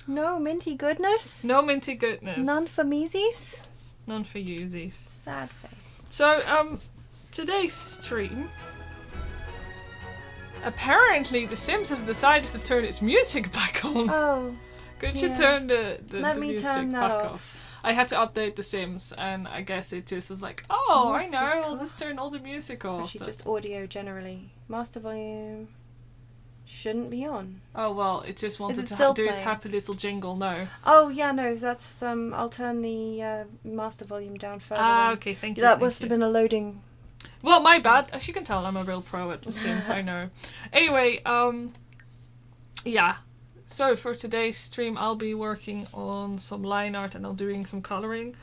No minty goodness? No minty goodness. None for measies? None for yousies. Sad face. So, today's stream... Apparently, The Sims has decided to turn its music back on. Oh. Could you turn the Let me music turn back that off? I had to update The Sims, and I guess it just was like, oh, I Music know, I'll off. just turn all the music off. Actually, just audio generally. Master volume shouldn't be on. Oh, well, it just wanted it to still do its playing? happy little jingle, no. Oh, yeah, no, that's, I'll turn the master volume down further. Ah, then. okay, thank you. That thank must you. have been a loading. Well, my bad. As you can tell, I'm a real pro at The Sims, I know. Anyway, yeah. So for today's stream, I'll be working on some line art and I'm doing some coloring.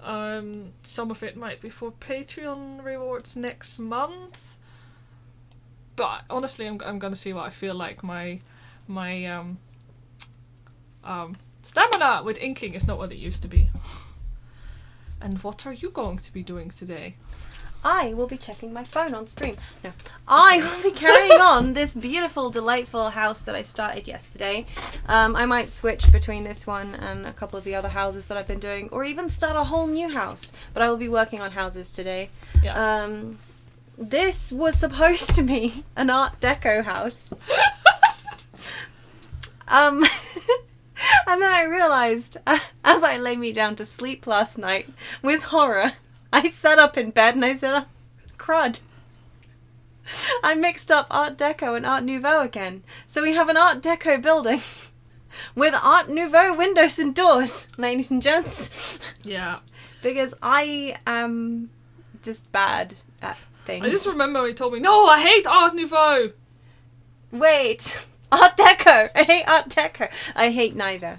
Some of it might be for Patreon rewards next month. But honestly, I'm gonna see what I feel like. My stamina with inking is not what it used to be. And what are you going to be doing today? I will be checking my phone on stream. No. I will be carrying on this beautiful, delightful house that I started yesterday. I might switch between this one and a couple of the other houses that I've been doing, or even start a whole new house. But I will be working on houses today. Yeah. This was supposed to be an Art Deco house. And then I realised, as I lay me down to sleep last night, with horror, I sat up in bed and I said, oh, crud. I mixed up Art Deco and Art Nouveau again. So we have an Art Deco building with Art Nouveau windows and doors, ladies and gents. Yeah. Because I am just bad at things. I just remember when he told me, no, I hate Art Nouveau. Wait. Art Deco. I hate Art Deco. I hate neither.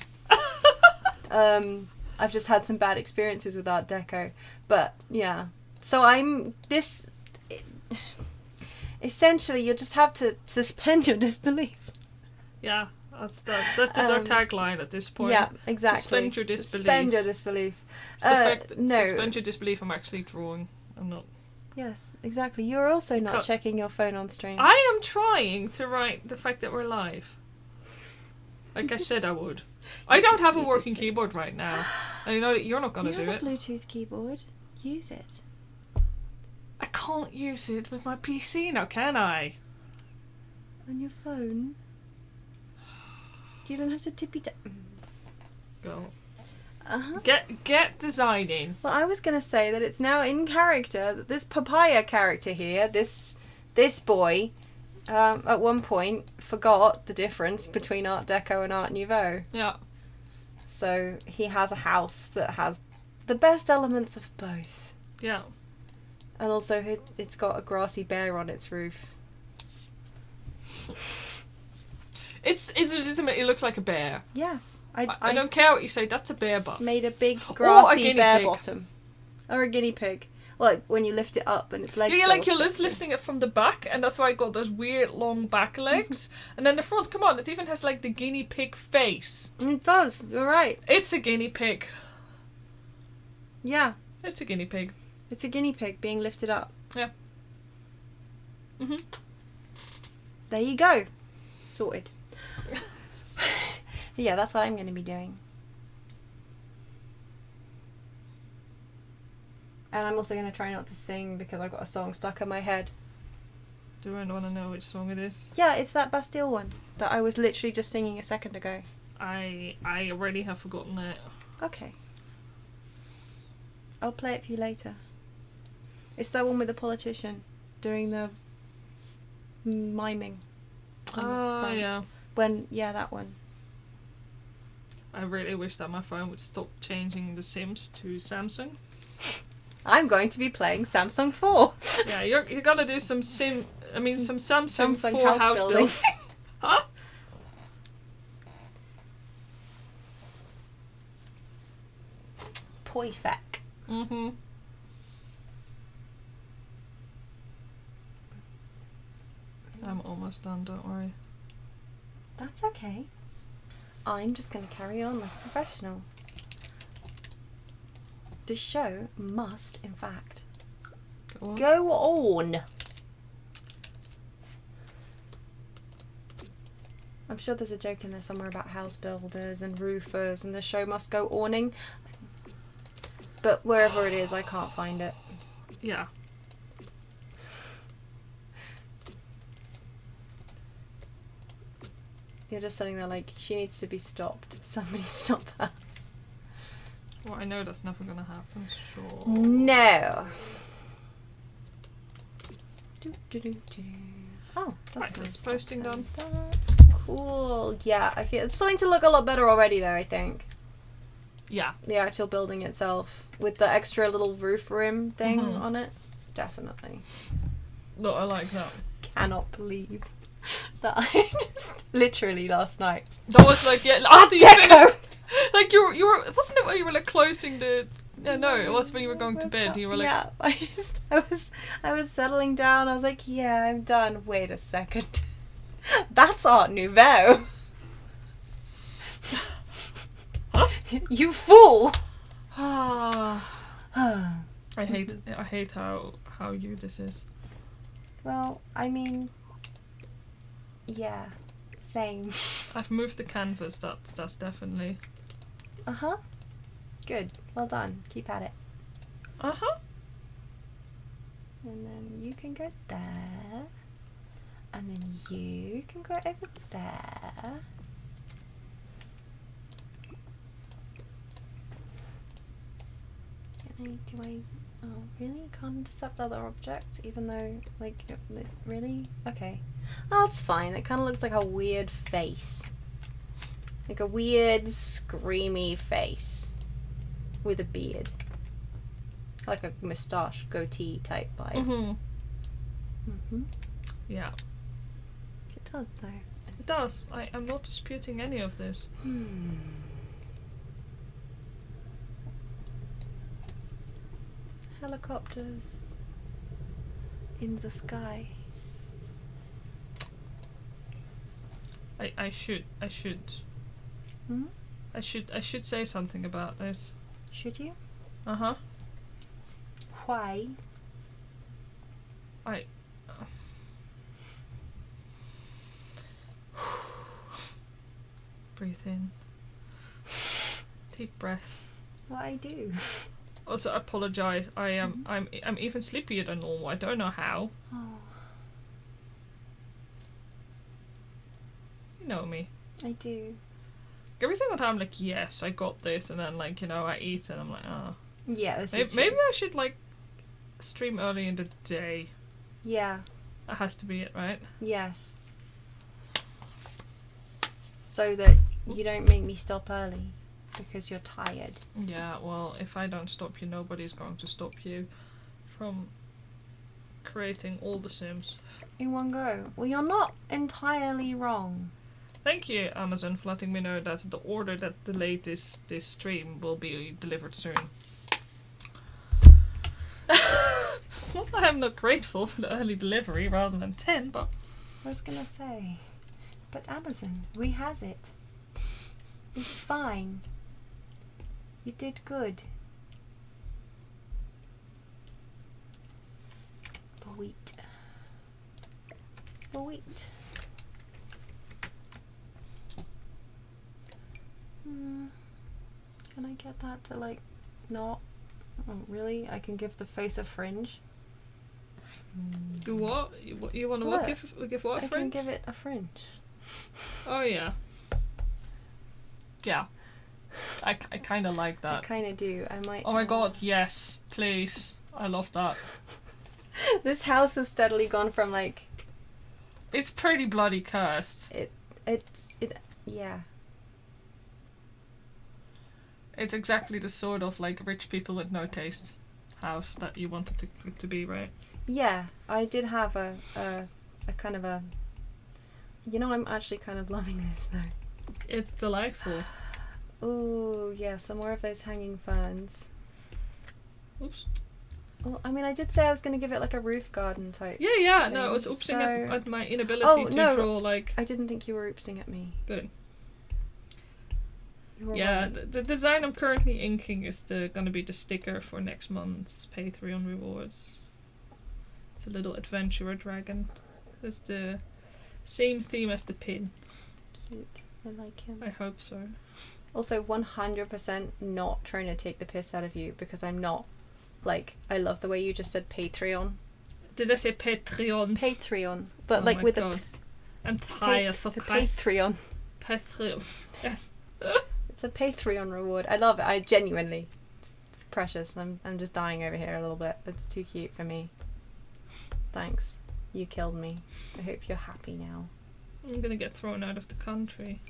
I've just had some bad experiences with Art Deco. But, yeah. So I'm... This... Essentially, you'll just have to suspend your disbelief. Yeah, that's just our tagline at this point. Yeah, exactly. Suspend your disbelief. Suspend your disbelief. It's the fact that no. suspend your disbelief, I'm actually drawing. I'm not... Yes, exactly. You're also not Cut. checking your phone on stream. I am trying to write the fact that we're live. Like I said I would. I don't have a working keyboard right now. And you know that you're not going to do You have it. a Bluetooth keyboard. Use it. I can't use it with my PC now, can I? On your phone. You don't have to tippy tap. Go. Uh-huh. Get designing. Well, I was going to say that it's now in character that this papaya character here, this boy, at one point forgot the difference between Art Deco and Art Nouveau. Yeah. So he has a house that has the best elements of both. Yeah. And also it's got a grassy bear on its roof. It's legitimately, it looks like a bear. Yes. I don't care what you say, that's a bear butt. Made a big Or a grassy guinea bear pig. bottom. Or a guinea pig. Like when you lift it up and its legs Yeah, go like all you're just stretchy. lifting it from the back, and that's why I got those weird long back legs. And then the front, come on, it even has like the guinea pig face. It does, you're right. It's a guinea pig. Yeah. It's a guinea pig. It's a guinea pig being lifted up. Yeah. Mhm. There you go. Sorted. Yeah, that's what I'm going to be doing. And I'm also going to try not to sing because I've got a song stuck in my head. Do I want to know which song it is? Yeah, it's that Bastille one that I was literally just singing a second ago. I already have forgotten it. Okay. I'll play it for you later. It's that one with the politician doing the miming. on the Oh, phone. yeah. Yeah, that one. I really wish that my phone would stop changing the Sims to Samsung. I'm going to be playing Samsung 4. Yeah, you're gonna do some some Samsung, Samsung 4 house building. Huh? Perfect. Mm-hmm. I'm almost done, don't worry. That's okay. I'm just going to carry on like a professional. This show must, in fact, Go on. go on. I'm sure there's a joke in there somewhere about house builders and roofers and the show must go awning. But wherever it is, I can't find it. Yeah. You're just sitting there like, she needs to be stopped. Somebody stop her. Well, I know that's never gonna happen, sure. No. Oh, that's Right, nice. that's posting done. Cool. Yeah, I feel it's starting to look a lot better already though, I think. Yeah. The actual building itself. With the extra little roof rim thing Mhm. on it. Definitely. No, I like that. Cannot believe that I just literally last night. That was like, yeah, after you Deco! finished, like you were, wasn't it when you were like closing the, yeah, no, it was when you were going to bed, you were like, yeah, I was settling down, I was like, yeah, I'm done. Wait a second. That's Art Nouveau. You fool! I hate how you this is. Well, I mean, yeah, same. I've moved the canvas, that's definitely. Uh-huh. Good. Well done. Keep at it. Uh-huh. And then you can go there. And then you can go over there. Do I... Oh, really? You can't intercept other objects? Even though, like, really? Okay. Oh, it's fine. It kind of looks like a weird face. Like a weird, screamy face. With a beard. Like a moustache, goatee type vibe. Mm-hmm. Mm-hmm. Yeah. It does, though. It does. I am not disputing any of this. Helicopters in the sky. I should Hmm? I should say something about this. Should you? Uh-huh. Why? Breathe in. Deep breath. What I do? Also, apologize. I'm even sleepier than normal. I don't know how. Oh, You know me. I do. Every single time, I'm like, yes, I got this, and then like, you know, I eat and I'm like, oh. Yeah, this Maybe, is true. maybe I should like stream early in the day. Yeah. That has to be it, right? Yes. So that you don't make me stop early because you're tired. Yeah, well, if I don't stop you, nobody's going to stop you from creating all the Sims. In one go. Well, you're not entirely wrong. Thank you, Amazon, for letting me know that the order that delayed this stream will be delivered soon. It's not that I'm not grateful for the early delivery rather than 10, but... I was gonna say. But Amazon, we has it. It's fine. You did good. But wait. But wait. Can I get that to like not? Oh, really? I can give the face a fringe. Do what? You want to Look, give what a I can fringe? give it a fringe. Oh yeah. Yeah. I kind of like I that. kind of do. I might. Oh my god, yes, please. I love that. This house has steadily gone from like It's pretty bloody cursed. yeah. It's exactly the sort of like rich people with no taste house that you wanted to be, right? Yeah, I did have a kind of a. You know, I'm actually kind of loving this though. It's delightful. Ooh, yeah, some more of those hanging ferns. Oops. Well, I mean, I did say I was going to give it like a roof garden type. Yeah, thing, no, I was oopsing so- at my inability to no. draw like... I didn't think you were oopsing at me. Good. You were Yeah, right. the design I'm currently inking is gonna be the sticker for next month's Patreon rewards. It's a little adventurer dragon. It's the same theme as the pin. cute. I like him. I hope so. Also, 100% not trying to take the piss out of you because I'm not. Like, I love the way you just said Patreon. Did I say Patreon? Patreon. But Oh like my with God. I'm tired for Patreon. Patreon. Yes. It's a Patreon reward. I love it. I genuinely. It's precious. I'm just dying over here a little bit. It's too cute for me. Thanks. You killed me. I hope you're happy now. I'm gonna get thrown out of the country.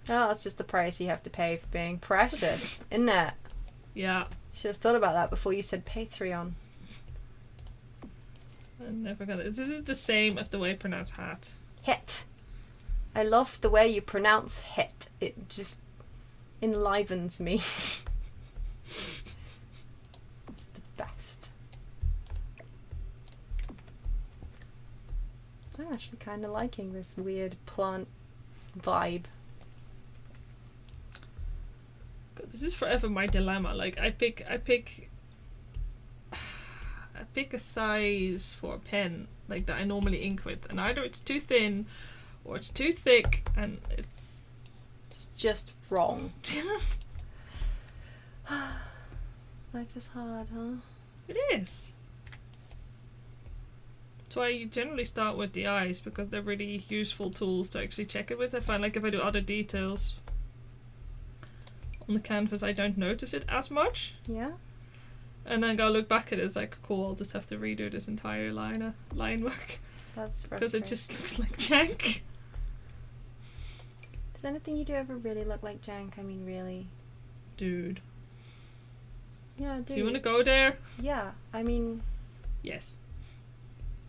Oh, that's just the price you have to pay for being precious, isn't it? Yeah. Should have thought about that before you said Patreon. I'm never gonna. This is the same as the way I pronounce hat. Hit. I love the way you pronounce hit. It just enlivens me. It's the best. I'm actually kind of liking this weird plant vibe. God, this is forever my dilemma. Like I pick a size for a pen like that I normally ink with, and either it's too thin or it's too thick, and it's just wrong. Life is hard, huh? It is. That's why you generally start with the eyes, because they're really useful tools to actually check it with. I find like if I do other details on the canvas, I don't notice it as much. Yeah. And then go look back at it, it's like, cool, I'll just have to redo this entire line work. That's frustrating. Because it just looks like jank. Does anything you do ever really look like jank? I mean, really? Dude. Yeah, dude. Do you want to go there? Yeah, I mean... Yes.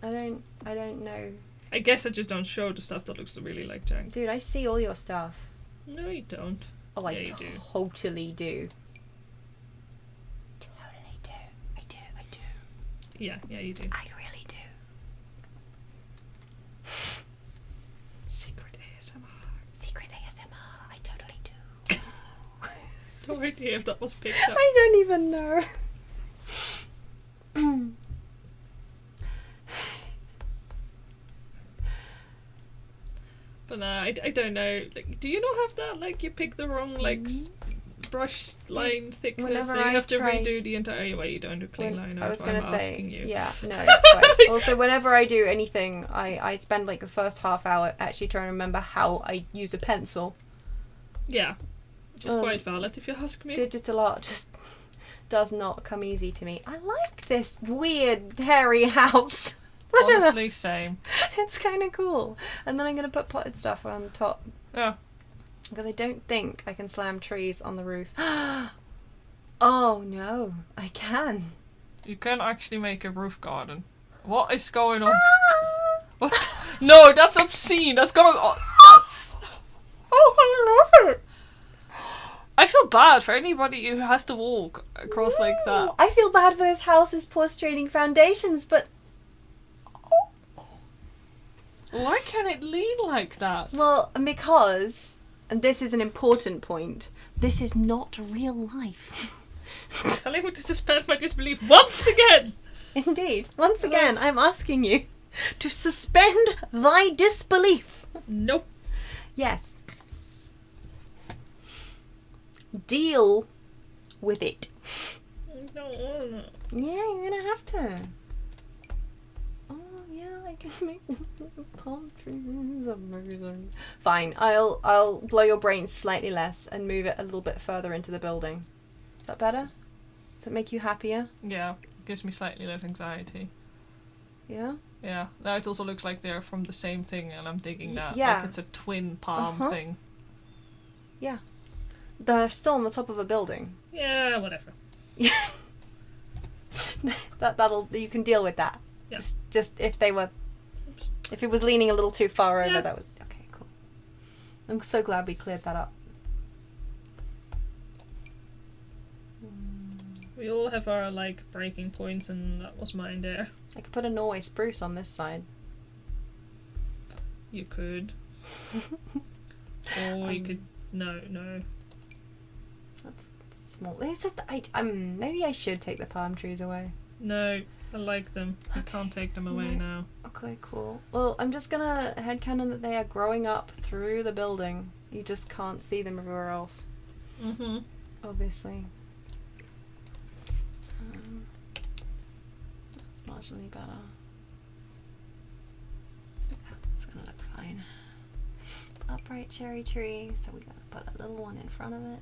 I don't know. I guess I just don't show the stuff that looks really like jank. Dude, I see all your stuff. No, you don't. Oh, I Yeah, you do. totally do. Yeah, you do. I really do. Secret ASMR. Secret ASMR. I totally do. No idea if that was picked up. I don't even know. But I don't know. Like, do you not have that? Like, you pick the wrong brush line thickness, Whenever so you I have to try- redo the entire way. You don't do clean line I art. was I'm gonna say, asking you. yeah, no. Right. Also, whenever I do anything, I spend like the first half hour actually trying to remember how I use a pencil. Yeah, which is quite valid if you ask me. Digital art just does not come easy to me. I like this weird hairy house. Honestly, same. It's kind of cool. And then I'm going to put potted stuff on top. Yeah. Because I don't think I can slam trees on the roof. Oh no, I can. You can actually make a roof garden. What is going on? Ah! What? No, that's obscene. That's going on. That's... Oh, I love it. I feel bad for anybody who has to walk across like that. I feel bad for this house's poor straining foundations, but... Why can it lean like that? Well, because, and this is an important point, this is not real life. Telling me to suspend my disbelief once again. Indeed. Once again, I'm asking you to suspend thy disbelief. Nope. Yes. Deal with it. I don't wanna. Yeah, you're gonna have to. Oh, yeah, I can make palm trees. Amazing. Fine, I'll blow your brain slightly less and move it a little bit further into the building. Is that better? Does it make you happier? Yeah, it gives me slightly less anxiety. Yeah? Yeah, now it also looks like they're from the same thing, and I'm digging that. Yeah. Like it's a twin palm thing. Yeah. They're still on the top of a building. Yeah, whatever. That'll you can deal with that. Yeah. Just if they were, if it was leaning a little too far over, Yeah. that was okay. Cool. I'm so glad we cleared that up. We all have our like breaking points, and that was mine there. I could put a Norway spruce on this side. You could. Or you could. No. That's small. It's just maybe I should take the palm trees away. No. I like them. You can't take them away now. Okay, cool. Well, I'm just gonna headcanon that they are growing up through the building. You just can't see them everywhere else. Mm-hmm. Obviously. That's marginally better. It's gonna look fine. Upright cherry tree. So we gotta put a little one in front of it.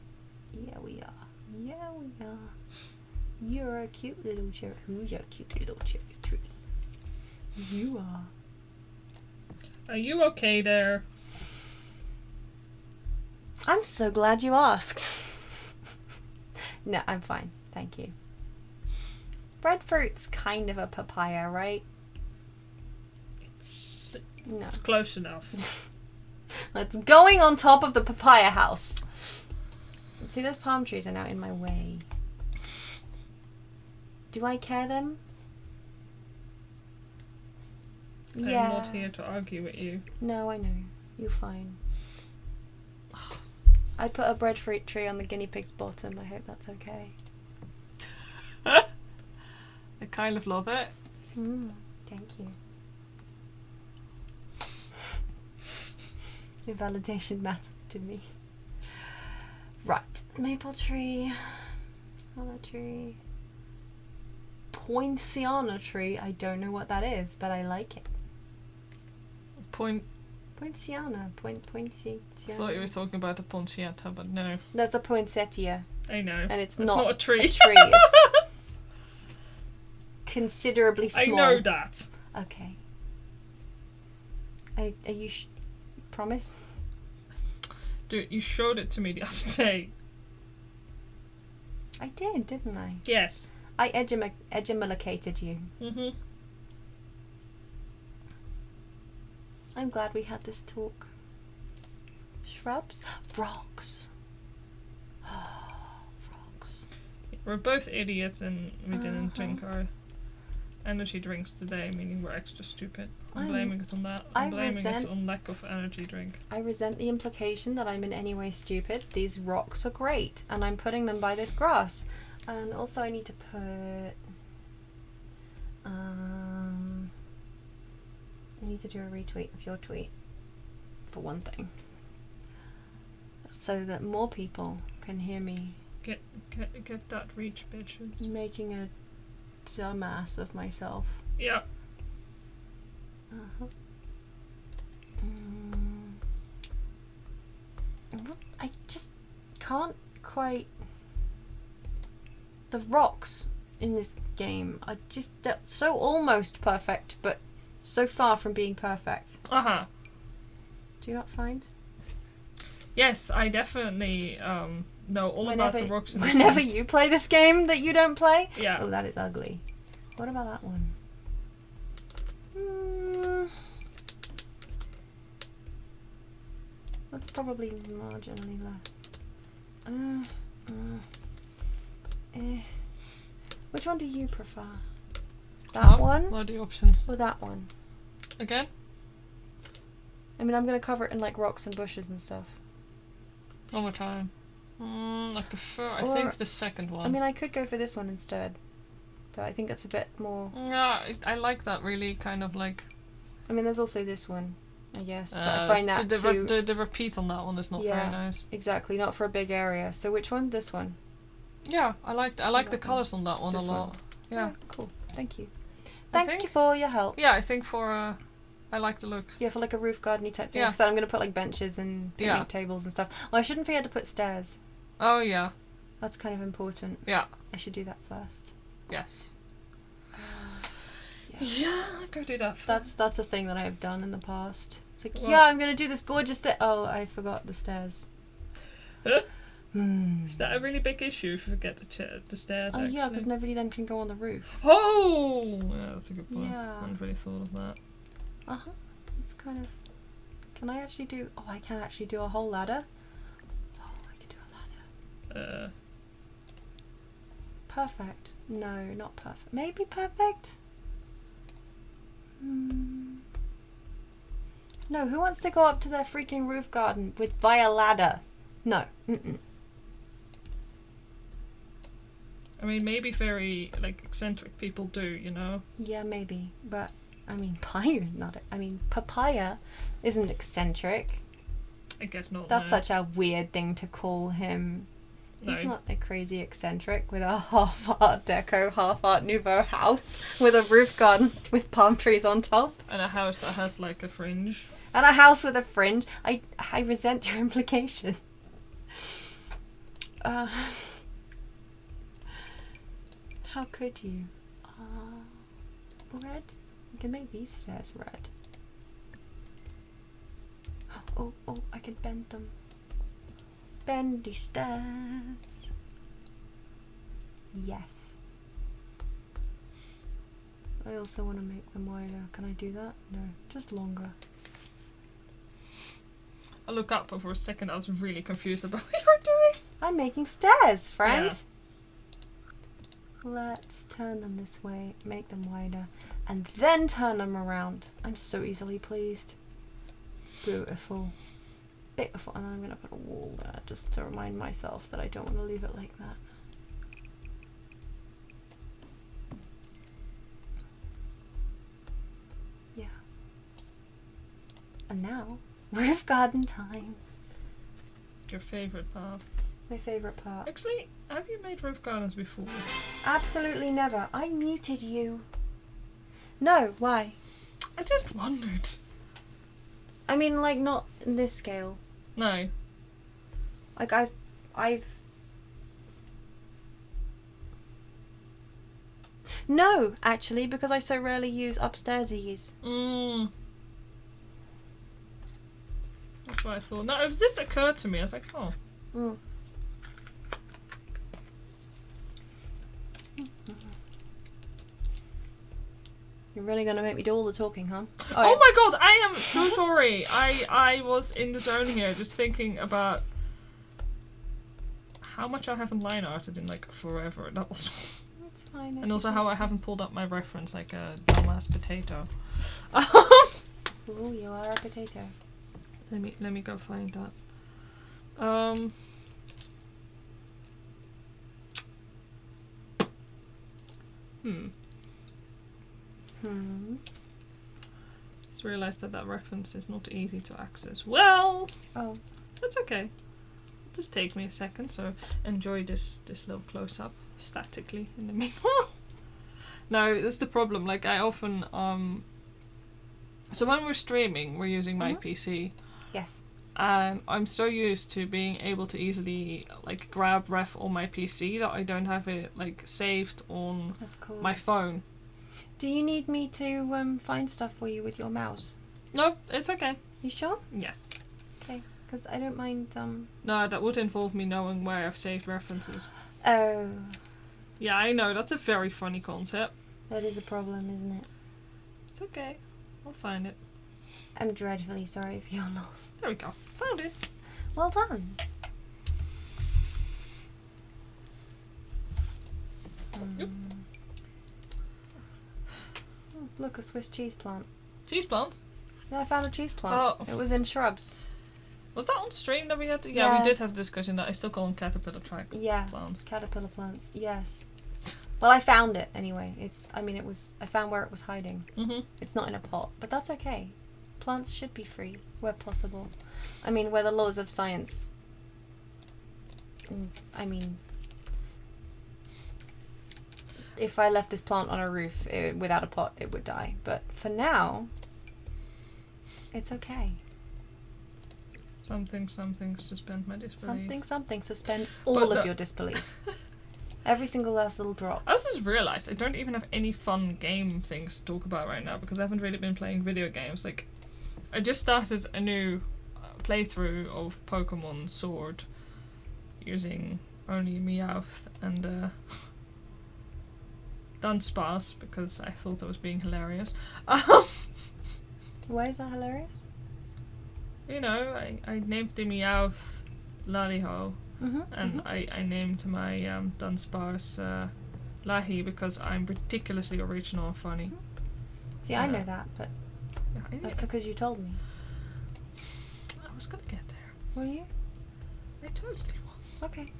Yeah, we are. Yeah, we are. You're a cute little cherry. Who's your cute little cherry tree? You are. Are you okay there? I'm so glad you asked. No, I'm fine. Thank you. Breadfruit's kind of a papaya, right? It's No. close enough. It's going on top of the papaya house. See, those palm trees are now in my way. Do I care them? I'm not here to argue with you. No, I know. You're fine. I put a breadfruit tree on the guinea pig's bottom. I hope that's okay. I kind of love it. Thank you. Your validation matters to me. Right. Maple tree. Hollow tree. Poinciana tree. I don't know what that is, but I like it. Poinciana. Poinsettia. I thought you were talking about a poinsettia, but no. That's a poinsettia. I know. And it's not a tree. It's considerably small. I know that. Okay. Are you promise? Dude, you showed it to me the other day. I did, didn't I? Yes. I edgemalicated you. Mm-hmm. I'm glad we had this talk. Shrubs? Rocks. Rocks. We're both idiots and we didn't drink our energy drinks today, meaning we're extra stupid. I'm blaming it on that. I'm blaming it on lack of energy drink. I resent the implication that I'm in any way stupid. These rocks are great, and I'm putting them by this grass. And also I need to put... I need to do a retweet of your tweet, for one thing. So that more people can hear me. Get that reach, bitches. Making a dumbass of myself. Yeah. I just can't quite... The rocks in this game are just... They're so almost perfect, but so far from being perfect. Uh-huh. Do you not find? Yes, I definitely know all about the rocks in the Whenever you play this game that you don't play? Yeah. Oh, that is ugly. What about that one? That's probably marginally less. Which one do you prefer? That one? What are the options? Or that one? Again? I mean, I'm going to cover it in like rocks and bushes and stuff. One more time. I prefer, I think, the second one. I mean, I could go for this one instead. But I think that's a bit more... Yeah, I like that really kind of like... I mean, there's also this one, I guess. But I find that too... The repeat on that one is not very nice. Exactly, not for a big area. So which one? This one? Yeah, I like the colours on that one a lot. Yeah. Cool. Thank you. Thank you for your help. Yeah, I think for... I like the look. Yeah, for like a roof garden-y type thing. Yeah. So I'm going to put like benches and picnic tables and stuff. Oh, I shouldn't forget to put stairs. Oh, yeah. That's kind of important. Yeah. I should do that first. Yes. Yeah, go do that first. That's a thing that I have done in the past. It's like, yeah, I'm going to do this gorgeous thing. Oh, I forgot the stairs. Is that a really big issue if you forget the stairs, Oh, actually? yeah, because nobody then can go on the roof. Oh! Yeah, that's a good point. Yeah. I hadn't really thought of that. Uh-huh. It's kind of... Can I actually do... Oh, I can actually do a whole ladder. Oh, I can do a ladder. Perfect. No, not perfect. Maybe perfect? No, who wants to go up to their freaking roof garden via ladder? No. I mean, maybe very, like, eccentric people do, you know? Yeah, maybe. But, I mean, Paya's not... I mean, Papaya isn't eccentric. I guess not. That's no. such a weird thing to call him. He's No. not a crazy eccentric with a half Art Deco, half Art Nouveau house with a roof garden with palm trees on top. And a house that has, like, a fringe. And a house with a fringe. I resent your implication. How could you? Red? You can make these stairs red. Oh, I can bend them. Bendy stairs. Yes. I also want to make them wider. Can I do that? No, just longer. I look up and for a second I was really confused about what you were doing. I'm making stairs, friend. Yeah. Let's turn them this way, make them wider, and then turn them around. I'm so easily pleased. Beautiful. Beautiful. And then I'm going to put a wall there just to remind myself that I don't want to leave it like that. Yeah. And now, roof garden time. Your favourite part. My favourite part. Actually, have you made roof gardens before? Absolutely never. I muted you. No, why? I just wondered. I mean, like, not in this scale. No. Like, I've... No, actually, because I so rarely use upstairsies. That's what I thought. No, it was just occurred to me. I was like, oh. Mm. You're really gonna make me do all the talking, huh? Oh my god, I am so sorry. I was in the zone here just thinking about how much I haven't line arted in like forever. That was That's fine. and also how I haven't pulled up my reference like a dumbass potato. Ooh, you are a potato. Let me go find that. Just realised that reference is not easy to access. Well, Oh. that's okay. Just take me a second, so enjoy this little close up statically in the meanwhile. No, that's the problem. Like I often so when we're streaming, we're using my PC. Yes. And I'm so used to being able to easily like grab ref on my PC that I don't have it like saved on Of course. my phone. Do you need me to find stuff for you with your mouse? No, it's okay. You sure? Yes. Okay. Because I don't mind. No, that would involve me knowing where I've saved references. Oh. Yeah, I know. That's a very funny concept. That is a problem, isn't it? It's okay. I'll find it. I'm dreadfully sorry for your loss. There we go. Found it. Well done. Yep. Oh, look, a Swiss cheese plant. Cheese plants? Yeah, I found a cheese plant. Oh. It was in shrubs. Was that on stream that we had to... Yeah, we did Yes. have a discussion that I still call them caterpillar track Yeah, plants. caterpillar plants. Yes. Well, I found it anyway. I found where it was hiding. Mm-hmm. It's not in a pot, but that's okay. Plants should be free where possible. I mean, where the laws of science. I mean, if I left this plant on a roof without a pot, it would die. But for now, it's okay. Something, suspend my disbelief. Something, suspend all of your disbelief. Every single last little drop. I just realised I don't even have any fun game things to talk about right now because I haven't really been playing video games. Like, I just started a new playthrough of Pokemon Sword using only Meowth and Dunsparce because I thought I was being hilarious. Why is that hilarious? You know, I named the Meowth Laliho. And I named my Dunsparce Lahi because I'm ridiculously original and funny. See, I know that, but Yeah, that's because you told me. I was gonna get there. Were you? I totally was. else. Okay.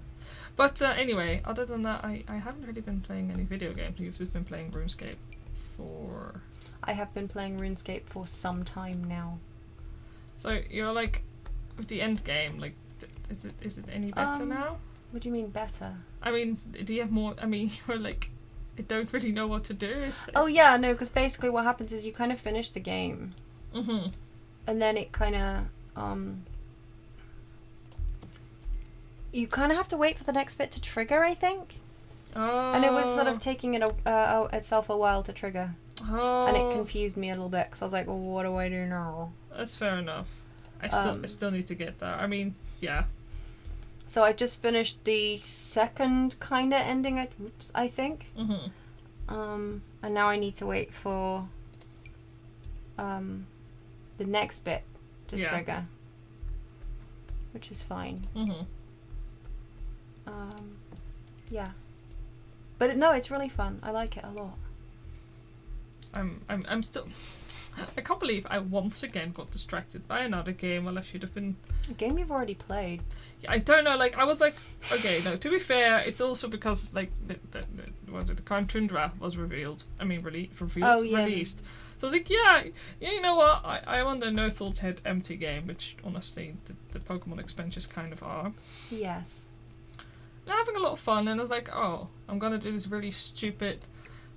But anyway, other than that, I haven't really been playing any video games. You've just been playing RuneScape for... I have been playing RuneScape for some time now. So you're like, with the end game, like, is it any better now? What do you mean better? I mean, do you have more? I mean, you're like, I don't really know what to do. Oh yeah, no, because basically what happens is you kind of finish the game, and then it kind of you kind of have to wait for the next bit to trigger, I think. Oh. And it was sort of taking it itself a while to trigger. Oh. And it confused me a little bit because I was like, well, what do I do now? That's fair enough. I still need to get there. I mean, yeah. So I just finished the second kind of ending, I think. And now I need to wait for the next bit to trigger, which is fine. Yeah. But no, it's really fun. I like it a lot. I'm still... I can't believe I once again got distracted by another game while I should have been... A game you've already played. I don't know, like, I was like, okay, no, to be fair, it's also because, like, the Count Tundra was revealed. I mean, released. So I was like, yeah, you know what, I want a No Thoughts Head empty game, which, honestly, the Pokemon expansions kind of are. Yes. And having a lot of fun, and I was like, oh, I'm gonna do this really stupid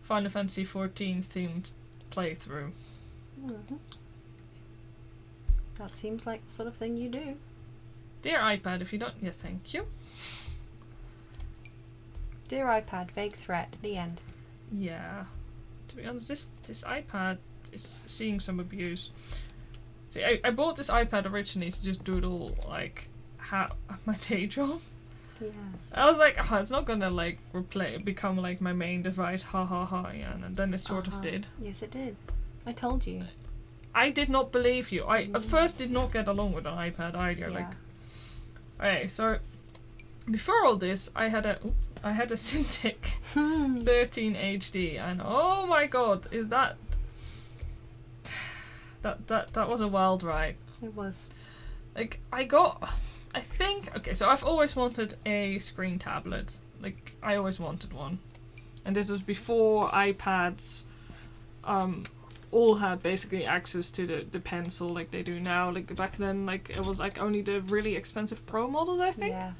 Final Fantasy 14 themed playthrough. That seems like the sort of thing you do. Dear iPad, if you don't... Yeah, thank you. Dear iPad, vague threat, the end. Yeah. To be honest, this iPad is seeing some abuse. See, I bought this iPad originally to just doodle, like, my day job. Yes. I was like, oh, it's not gonna, like, become, like, my main device, ha ha ha, yeah, and then it sort of did. Yes, it did. I told you. I did not believe you. I at first did not get along with an iPad either. Yeah. Like, okay, so before all this, I had a Cintiq 13 HD, and oh my god, is that was a wild ride. It was. Like, I think, okay, so I've always wanted a screen tablet. Like, I always wanted one, and this was before iPads all had basically access to the pencil like they do now. Like, back then, like, it was like only the really expensive Pro models, I think. Yeah.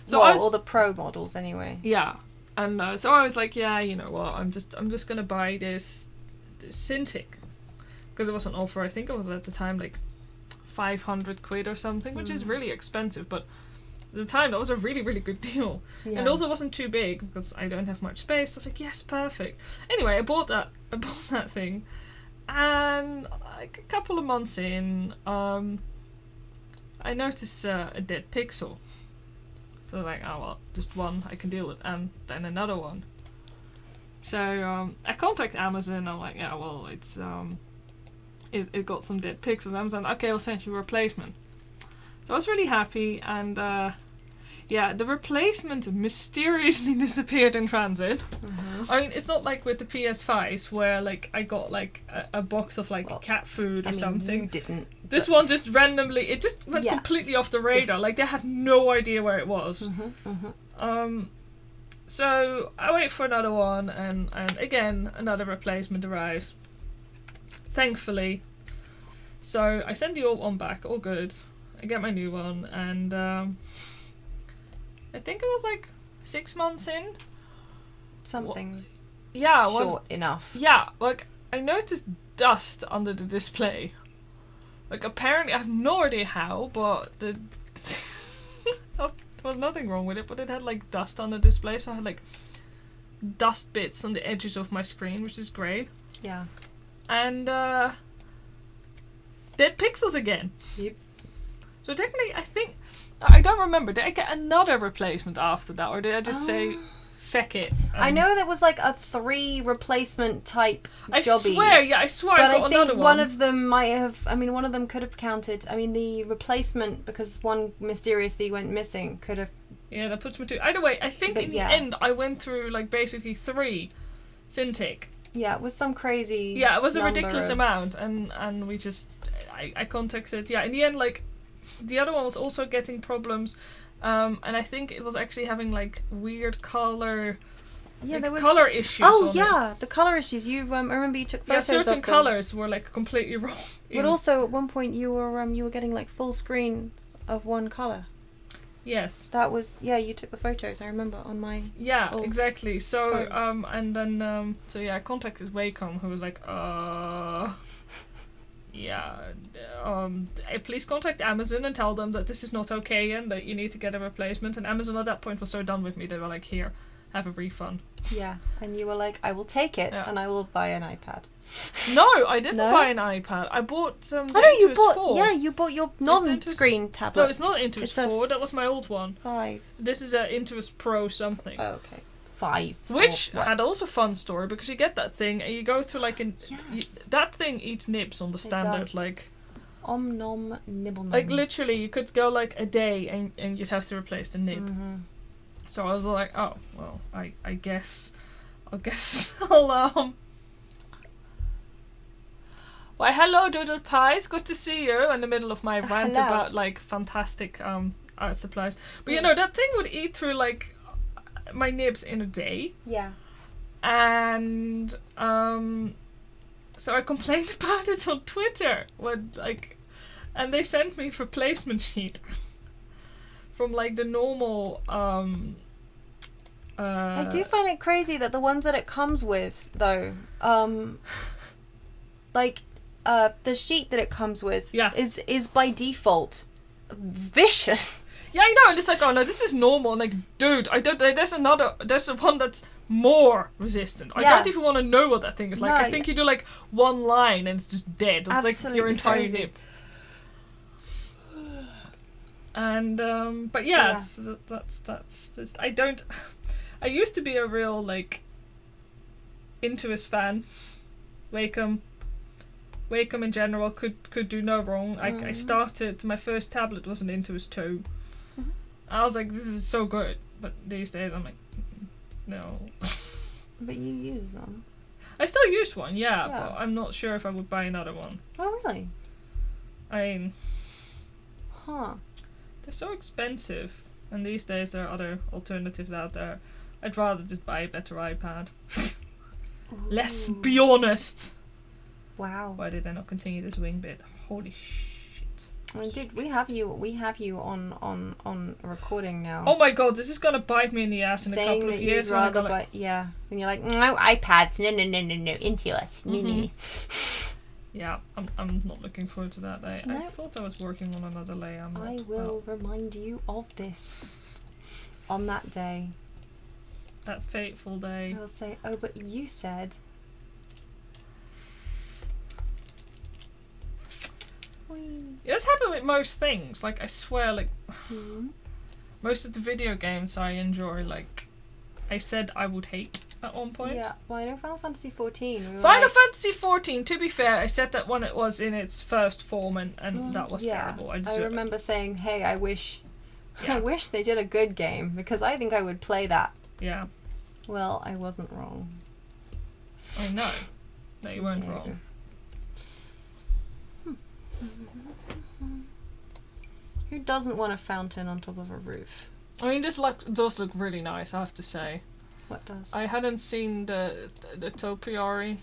So all the Pro models anyway. Yeah. And so I was like, yeah, you know what, I'm just gonna buy this Cintiq, because it was on offer. I think it was at the time like 500 quid or something, which is really expensive, but at the time that was a really, really good deal. And it also wasn't too big because I don't have much space. So I was like, yes, perfect. Anyway, I bought that thing, and like a couple of months in, I noticed a dead pixel. So like, oh well, just one I can deal with, and then another one. So I contact Amazon. I'm like, yeah, well, it got some dead pixels. Amazon, okay, I'll send you a replacement. So I was really happy, and yeah, the replacement mysteriously disappeared in transit. I mean, it's not like with the PS5s where like I got like a box of like cat food or something. You didn't. This one just randomly, it just went completely off the radar. Like, they had no idea where it was. So I wait for another one, and again another replacement arrives. Thankfully. So I send the old one back, all good. I get my new one, and I think it was like 6 months in. Something short enough. Yeah, like, I noticed dust under the display. Like, apparently, I have no idea how, but there was nothing wrong with it, but it had like dust on the display, so I had like dust bits on the edges of my screen, which is great. Yeah. And dead pixels again. Yep. So technically, I think, I don't remember, did I get another replacement after that, or did I just say, feck it? I know there was like a 3 replacement type I jobby. I swear But I got another one. One of them might have, one of them could have counted. I mean, the replacement, because one mysteriously went missing, could have... Yeah, that puts me to... Either way, I think in the end, I went through like basically 3 Cintiq. Yeah, it was some crazy... Yeah, it was a ridiculous amount, and we just... I contacted... Yeah, in the end, like, the other one was also getting problems, And I think it was actually having like weird color. Yeah, like, there was color issues. Oh on yeah, it. the color issues. You I remember you took Yeah, photos of certain them. colors were like completely wrong. But also at one point you were getting like full screens of one color. Yes. That was you took the photos. I remember on my Yeah, old exactly. So phone. and then so yeah, I contacted Wacom, who was like, yeah, please contact Amazon and tell them that this is not okay and that you need to get a replacement. And Amazon at that point was so done with me, they were like, here, have a refund. Yeah, and you were like, I will take it Yeah. and I will buy an iPad. No, I didn't No? buy an iPad. I bought the Oh no, you Intuos bought 4. yeah, you bought your non-screen tablet. No, it's not Intuos It's a 4. That was my old one. 5. This is a Intuos Pro something. Oh, okay. 5. Which 4, had also fun story because you get that thing and you go through like Yes. that thing eats nibs on the standard does. like Om nom nibble nom. like literally you could go like a day and you'd have to replace the nib. Mm-hmm. So I was like, oh well, I guess I'll Why hello Doodle Pies, good to see you in the middle of my rant Hello. about like fantastic art supplies. But you know that thing would eat through like my nibs in a day. Yeah. And so I complained about it on Twitter when and they sent me a replacement sheet from like the normal I do find it crazy that the ones that it comes with though, the sheet that it comes with is by default vicious. Yeah, I know, and it's like, oh no, this is normal. And like, dude, there's one that's more resistant. I don't even want to know what that thing is like. No, I think you do like one line and it's just dead. It's like your entire crazy. nib. And but yeah, that's just, I used to be a real like Intuos fan. Wacom in general could do no wrong. I started, my first tablet was an Intuos 2. I was like, this is so good. But these days I'm like, no. But you use them. I still use one, yeah, but I'm not sure if I would buy another one. Oh really? I mean, Huh. they're so expensive. And these days there are other alternatives out there. I'd rather just buy a better iPad. Let's be honest. Wow. Why did I not continue this wing bit? Holy shit. I mean, dude, we have you on a recording now. Oh my god, this is gonna bite me in the ass in a saying couple of that years. you'd rather buy, when you're like, no iPads, no, Intuos, no. Yeah, I'm not looking forward to that day. I No. thought I was working on another layer. I'm not. I will remind you of this on that day. That fateful day. I'll say, oh, but you said. Yeah, that's happened with most things. Like, I swear, like, most of the video games I enjoy, like, I said I would hate at one point. Yeah, well, I know Final Fantasy 14. Fantasy 14, to be fair, I said that when it was in its first form and that was terrible. I remember saying, hey, I wish they did a good game, because I think I would play that. Yeah. Well, I wasn't wrong. I know. No, you weren't wrong. Who doesn't want a fountain on top of a roof? I mean, this does look really nice, I have to say. What does? I hadn't seen the topiary.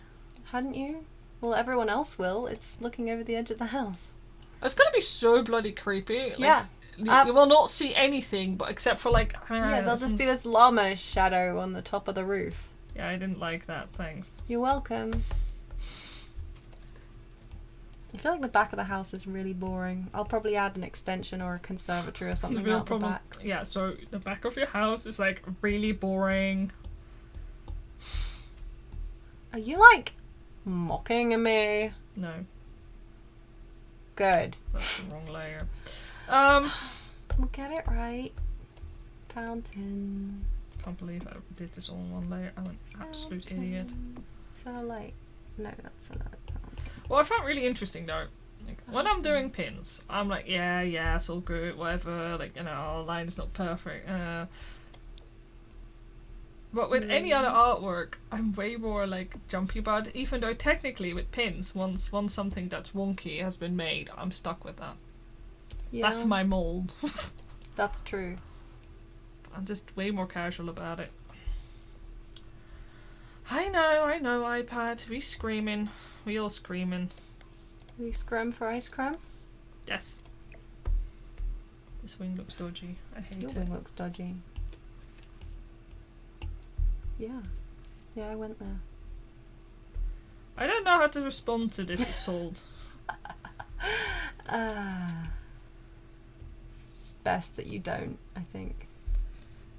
Hadn't you? Well, everyone else will. It's looking over the edge of the house. It's gonna be so bloody creepy. Like, yeah. You will not see anything, but except for like... Yeah, there'll just be this llama shadow on the top of the roof. Yeah, I didn't like that, thanks. You're welcome. I feel like the back of the house is really boring. I'll probably add an extension or a conservatory or something out the back. Yeah, so the back of your house is like really boring. Are you like mocking me? No. Good. That's the wrong layer. We'll get it right. Fountain. Can't believe I did this all in one layer. I'm an absolute idiot. Is that a light? No, that's a light. What I found really interesting though, like, when I'm doing pins, I'm like, yeah, it's all good, whatever, like, you know, our line is not perfect. But with any other artwork, I'm way more like jumpy about it, even though technically with pins, once something that's wonky has been made, I'm stuck with that. Yeah. That's my mold. That's true. I'm just way more casual about it. I know, iPad. We screaming. We all screaming. We scrum for ice cream? Yes. This wing looks dodgy. I hate Your it. wing looks dodgy. Yeah. Yeah, I went there. I don't know how to respond to this assault. It's best that you don't, I think.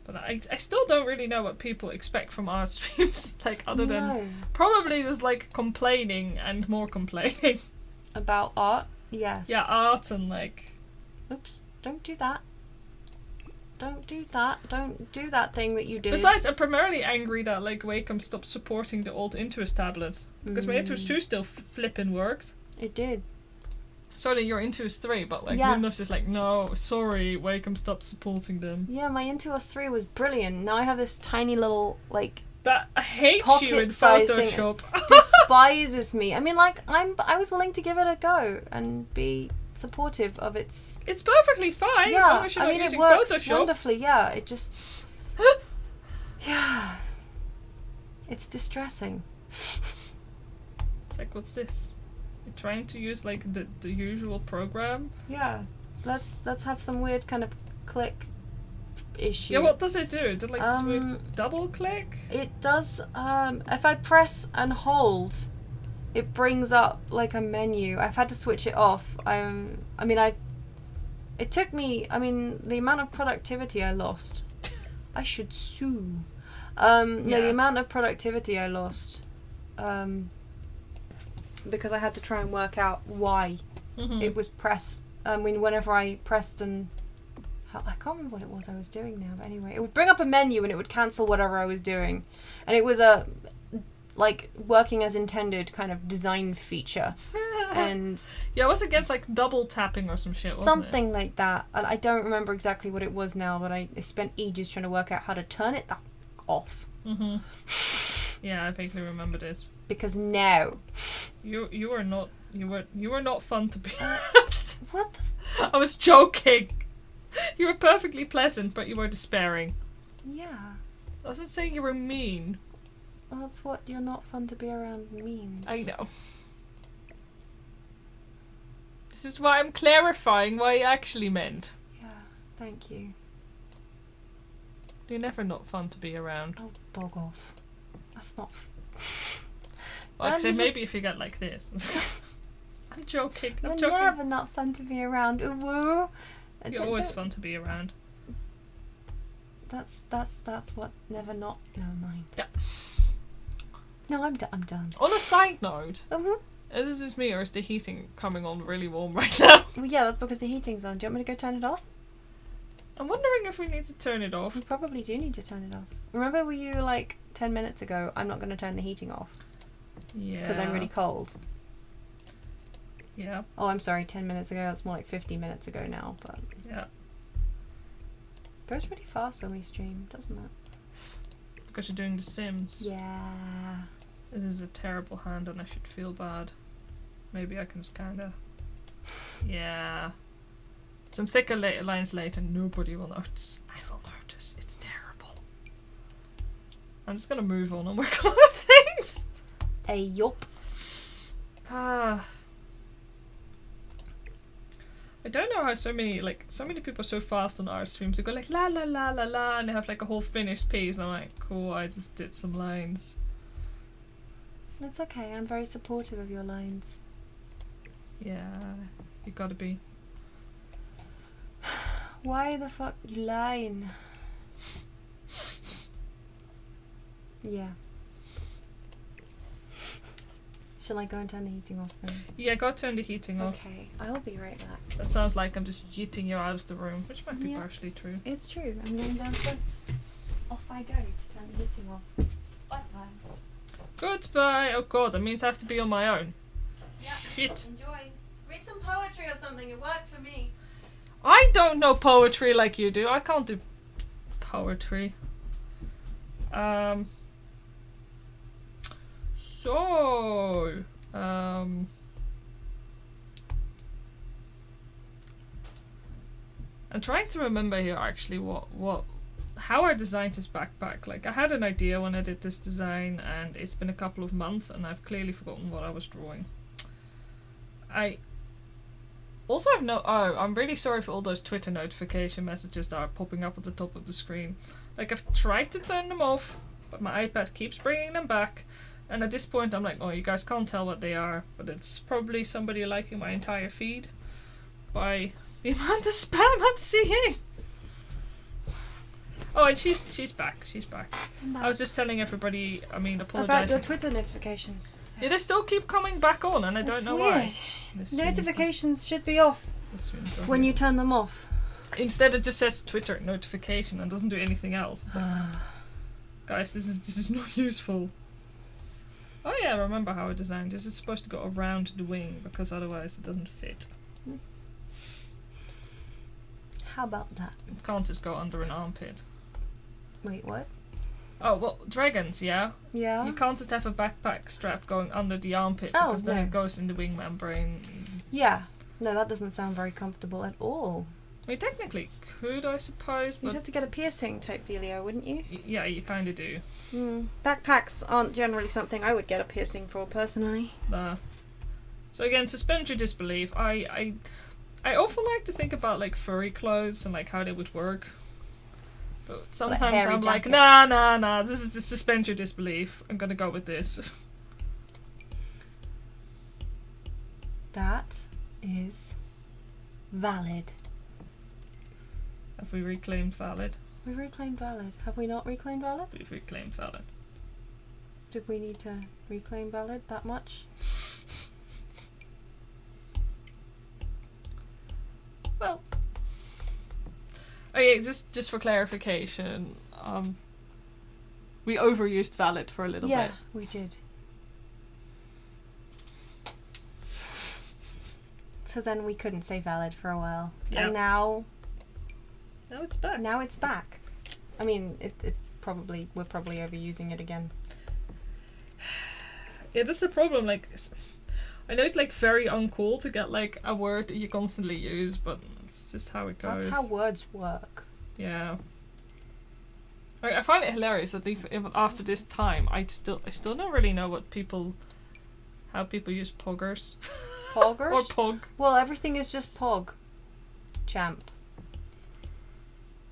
But I still don't really know what people expect from our streams, like, other than No. probably just, like, complaining and more complaining. About art? Yes. Yeah, art and, like... Oops, don't do that. Don't do that. Don't do that thing that you did. Besides, I'm primarily angry that, like, Wacom stopped supporting the old Intuos tablets. Because my Intuos 2 still flippin' worked. It did. Sorry, your Intuos 3, but, like, Yeah. Windows is like, no, sorry, Wacom stopped supporting them. Yeah, my Intuos 3 was brilliant. Now I have this tiny little, like, That I hate you in pocket-sized thing. Photoshop. Despises me. I mean, like, I was willing to give it a go and be supportive of its... It's perfectly fine, as long as you're not it using works Photoshop. wonderfully, yeah. It just... yeah. It's distressing. It's like, what's this? You're trying to use, like, the usual program? Yeah. Let's have some weird kind of click issue. Yeah, what does it do? Did, like, smooth double click? It does, if I press and hold, it brings up, like, a menu. I've had to switch it off. It took me, the amount of productivity I lost. I should sue. No, the amount of productivity I lost, because I had to try and work out why it was whenever I pressed and... I can't remember what it was I was doing now, but anyway, it would bring up a menu and it would cancel whatever I was doing. And it was a, like, working as intended kind of design feature. And yeah, it was against, like, double tapping or some shit, wasn't something like that. And I don't remember exactly what it was now, but I spent ages trying to work out how to turn it off. Yeah, I vaguely remember this. Because now You were not fun to be what the I was joking. You were perfectly pleasant, but you were despairing. yeah. I wasn't saying you were mean. Well, that's what you're not fun to be around means. I know. This is why I'm clarifying what I actually meant. Yeah, thank you. You're never not fun to be around. Oh, bog off. That's not... Well, Dan, except you maybe if you get like this. I'm joking. I'm You're joking. never not fun to be around. Ooh. You're always fun to be around. That's what never not... Never mind. Yeah. No, I'm done. On a side note, Mm-hmm. is this just me or is the heating coming on really warm right now? Well, yeah, that's because the heating's on. Do you want me to go turn it off? I'm wondering if we need to turn it off. We probably do need to turn it off. Remember were you like 10 minutes ago, I'm not going to turn the heating off Yeah. because I'm really cold. Yeah. Oh, I'm sorry, 10 minutes ago. That's more like 50 minutes ago now, but... Yeah. It goes really fast when we stream, doesn't it? Because you're doing The Sims. Yeah. This is a terrible hand and I should feel bad. Maybe I can just kinda... Yeah. Some thicker lines later, nobody will notice. I will notice. It's terrible. I'm just gonna move on and work on other things. Yup. I don't know how so many people are so fast on our streams. They go like la la la la la and they have like a whole finished piece and I'm like, cool, I just did some lines. It's okay, I'm very supportive of your lines. Yeah, you gotta be. Why the fuck you lying? Yeah. Shall I go and turn the heating off then? Yeah, go turn the heating off. Okay, I'll be right back. That sounds like I'm just yeeting you out of the room, which might be Yeah. partially true. It's true, I'm going downstairs. Off I go to turn the heating off. Bye bye. Goodbye! Oh god, that means I have to be on my own. Yeah. Shit. Enjoy. Read some poetry or something, it worked for me. I don't know poetry like you do. I can't do poetry. So, I'm trying to remember here actually what how I designed this backpack. Like, I had an idea when I did this design, and it's been a couple of months, and I've clearly forgotten what I was drawing. I also have I'm really sorry for all those Twitter notification messages that are popping up at the top of the screen. Like, I've tried to turn them off, but my iPad keeps bringing them back. And at this point, I'm like, oh, you guys can't tell what they are, but it's probably somebody liking my entire feed by the amount of spam I'm seeing. Oh, and she's back. She's back. I was just telling everybody, apologising. About your Twitter notifications. Yeah, they still keep coming back on, and I don't know why. Notifications should be off when you turn them off. Instead, it just says Twitter notification and doesn't do anything else. It's like, guys, this is not useful. Oh yeah, I remember how I designed this. It's supposed to go around the wing because otherwise it doesn't fit. How about that? It can't just go under an armpit. Wait, what? Oh, well, dragons, yeah? Yeah. You can't just have a backpack strap going under the armpit because then it goes in the wing membrane. Yeah. No, that doesn't sound very comfortable at all. I mean, technically could, I suppose, but... You'd have to get a piercing type dealio, wouldn't you? Yeah, you kind of do. Backpacks aren't generally something I would get a piercing for, personally. So again, suspend your disbelief. I often like to think about, like, furry clothes and, like, how they would work. But sometimes I'm like, nah, this is just suspend your disbelief. I'm gonna go with this. That is valid. Have we reclaimed valid? We reclaimed valid. Have we not reclaimed valid? We've reclaimed valid. Did we need to reclaim valid that much? Well, okay, just for clarification, we overused valid for a little bit. Yeah, we did. So then we couldn't say valid for a while. Yep. And now it's back. Now it's back. I mean, we're probably overusing it again. Yeah, that's the problem. Like, I know it's like very uncool to get like a word that you constantly use, but it's just how it goes. That's how words work. Yeah. Like, I find it hilarious that even after this time, I still don't really know how people use poggers. Poggers? Or pog. Well, everything is just pog. Champ.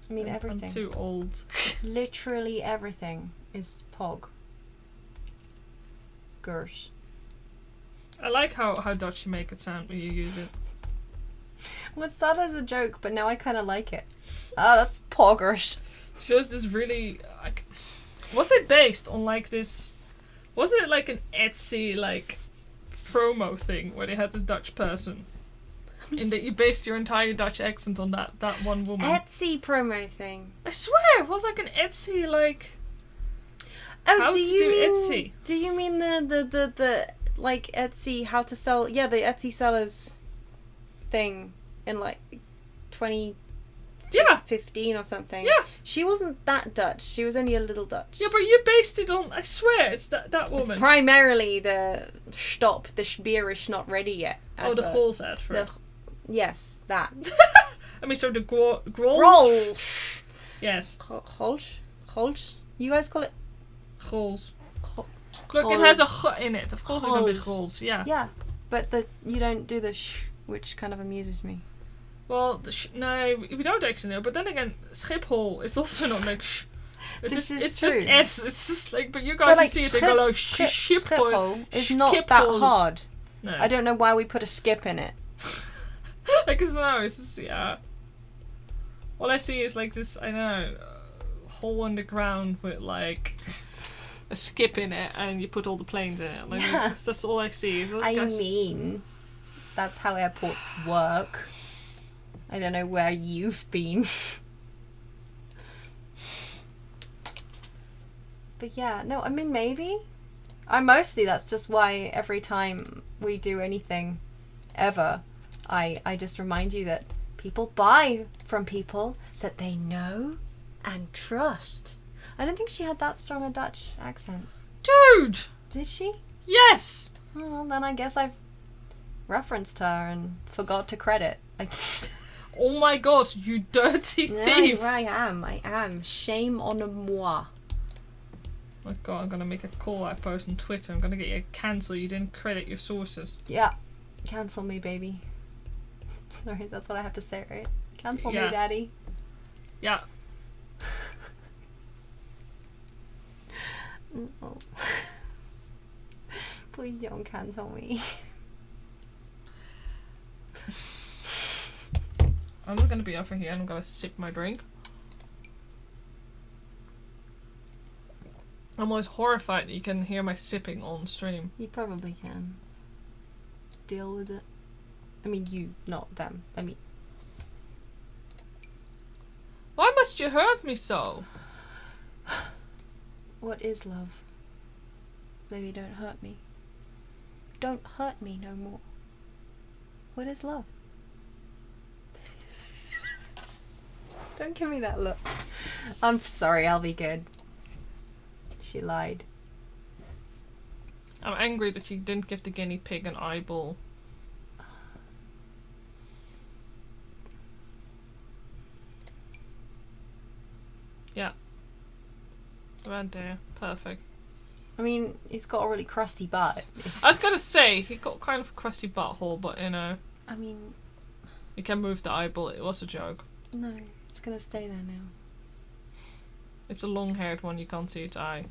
I mean, everything. I'm too old. Literally everything is pog. Gers. I like how Dutch you make it sound when you use it. Well, it started as a joke, but now I kind of like it. That's poggers. Shows this really, like, was it based on like this, was it like an Etsy like promo thing where they had this Dutch person in that you based your entire Dutch accent on that one woman? Etsy promo thing. I swear it was like an Etsy like how to do Etsy. Do you mean the like Etsy how to sell? Yeah, the Etsy sellers thing in like 2015 or something. Yeah. She wasn't that Dutch. She was only a little Dutch. Yeah, but you based it on, I swear, it's that woman. It's primarily the stop, the beer is not ready yet. The Grols advert. Yes, that. I mean, so the Grols. Grols. Yes. Grols. You guys call it? Grols. Look, it has a ch in it. Of course it's going to be Grols, yeah. Yeah, but you don't do the sh, which kind of amuses me. Well, no, we don't actually know. But then again, Schiphol is also not like sh. It's just S. It's just like, but you guys see it, they go like Schiphol is not that hard. No. I don't know why we put a skip in it. Like, it's just, yeah. All I see is like this, I know, hole in the ground with like a skip in it, and you put all the planes in it. Like, that's all I see. I mean, that's how airports work. I don't know where you've been. But yeah, no, I mean, maybe. That's just why every time we do anything, ever, I just remind you that people buy from people that they know and trust. I don't think she had that strong a Dutch accent. Dude! Did she? Yes! Oh, well, then I guess I've referenced her and forgot to credit. Oh my god, you dirty No, thief! I am. Shame on moi. Oh my god, I'm gonna make a call out post on Twitter. I'm gonna get you cancelled. You didn't credit your sources. Yeah. Cancel me, baby. Sorry, that's what I have to say, right? Cancel me, daddy. Yeah. No. Please don't cancel me. I'm just gonna be over here and I'm gonna sip my drink. I'm always horrified that you can hear my sipping on stream. You probably can. Deal with it. I mean, you, not them. I mean... Why must you hurt me so? What is love? Baby, don't hurt me. Don't hurt me no more. What is love? Don't give me that look. I'm sorry, I'll be good. She lied. I'm angry that you didn't give the guinea pig an eyeball. Yeah. Right there. Perfect. I mean, he's got a really crusty butt. I was gonna say, he got kind of a crusty butthole, but you know. I mean... You can move the eyeball, it was a joke. No, it's gonna stay there now. It's a long-haired one, you can't see its eye.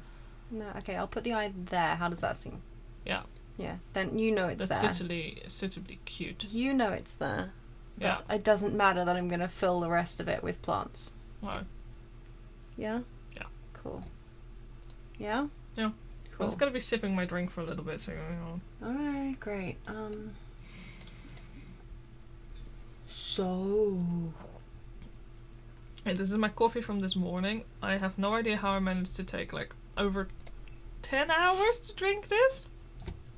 No, okay, I'll put the eye there. How does that seem? Yeah. Yeah, then you know it's That's there. suitably cute. You know it's there. But Yeah. it doesn't matter that I'm gonna fill the rest of it with plants. Wow. Yeah? Yeah. Cool. Yeah? Yeah. Cool. I'm just gonna be sipping my drink for a little bit, so hang on. Alright, great. So... Hey, this is my coffee from this morning. I have no idea how I managed to take like over 10 hours to drink this.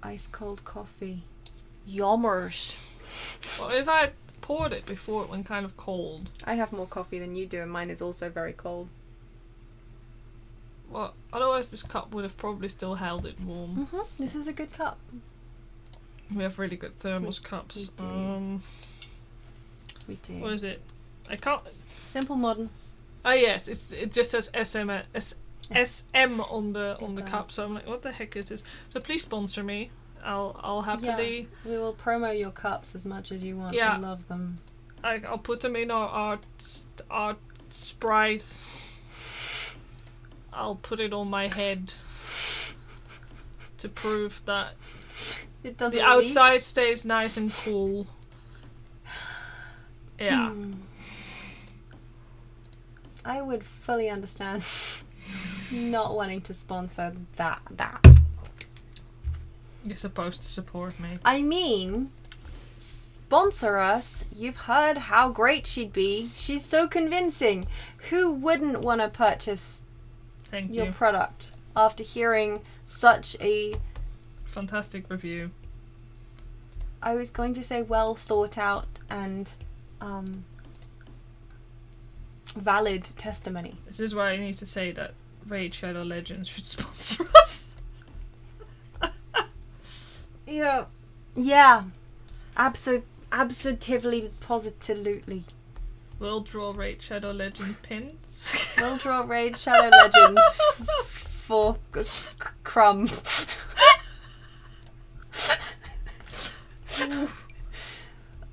Ice cold coffee. Yommers. Well, if I poured it before it went kind of cold. I have more coffee than you do, and mine is also very cold. Well, otherwise this cup would have probably still held it warm. This is a good cup. We have really good thermos cups. we do. We do. What is it? I can't. Simple modern. Oh yes, it just says SM on the cup. So I'm like, what the heck is this? So please sponsor me. I'll happily. Yeah, we will promo your cups as much as you want. Yeah. We love them. I'll put them in our art sprays. I'll put it on my head to prove that It doesn't the outside stays nice and cool. Yeah. I would fully understand not wanting to sponsor that. You're supposed to support me. I mean, sponsor us. You've heard how great she'd be. She's so convincing. Who wouldn't want to purchase Thank your you. product after hearing such a... Fantastic review. I was going to say well thought out and valid testimony. This is why I need to say that Raid Shadow Legends should sponsor us. Yeah. Absolutely, positively. We'll draw Raid Shadow Legend pins. We'll draw Raid Shadow Legend for crumb.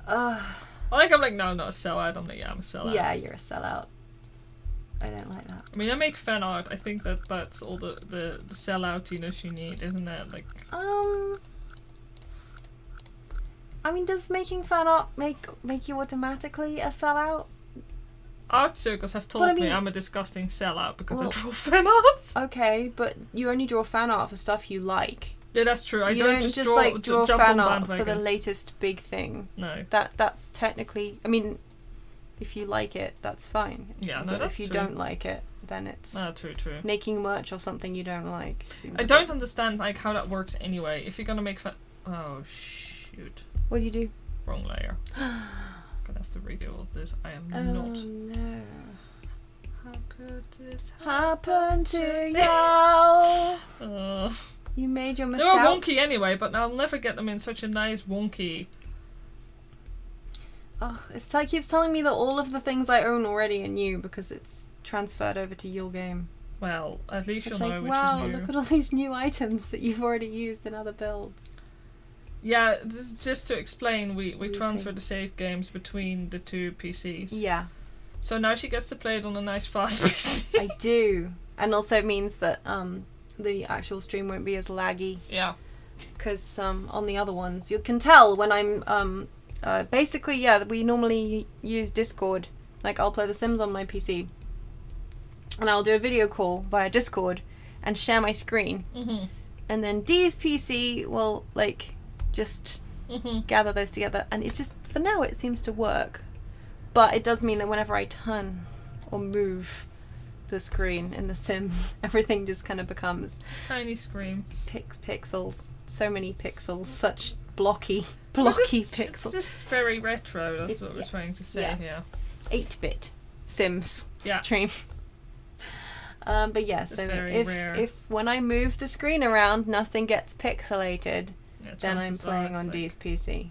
I'm like, no, I'm not a sellout. I'm like, yeah, I'm a sellout. Yeah, you're a sellout. I don't like that. I mean, I make fan art. I think that's all the selloutiness you need, isn't it? Like, I mean, does making fan art make you automatically a sellout? art circles have told But I mean- me I'm a disgusting sellout because I Well- draw fan art. Okay, but you only draw fan art for stuff you like. Yeah, that's true. I you don't just draw like draw jump fan on art for the bandwagons. latest big thing. No. That's technically. I mean, if you like it, that's fine. Yeah, no, but that's if you true. don't like it, then it's True. making merch or something you don't like. seems I a don't bit- understand like how that works anyway. If you're gonna make fan, oh shoot, What do you do? wrong layer. Gonna have to redo all of this. I am Oh not. no! How could this Happen to you? Uh, You made your they mistake. were wonky anyway, but I'll never get them in such a nice wonky. it's like keeps telling me that all of the things I own already are new because it's transferred over to your game. Well, at least It's you'll like, know which wow, is new. look at all these new items that you've already used in other builds. Yeah, this is just to explain, we Okay. transfer the save games between the two PCs. Yeah, So now she gets to play it on a nice fast PC. I do. And also it means that the actual stream won't be as laggy. Yeah. Because on the other ones, you can tell when I'm... basically, yeah, we normally use Discord. Like, I'll play The Sims on my PC. And I'll do a video call via Discord and share my screen. Mm-hmm. And then Dee's PC will, like, just gather those together. And it just, for now, it seems to work. But it does mean that whenever I turn or move the screen in The Sims, everything just kind of becomes Tiny screen. pixels. So many pixels. Such blocky It's pixels. just very retro, that's what we're yeah. trying to say Yeah. here. 8-bit Sims Yeah. stream. But yeah, so very if rare. if when I move the screen around, nothing gets pixelated, Yeah, then I'm chances are playing it's on like- Dee's PC.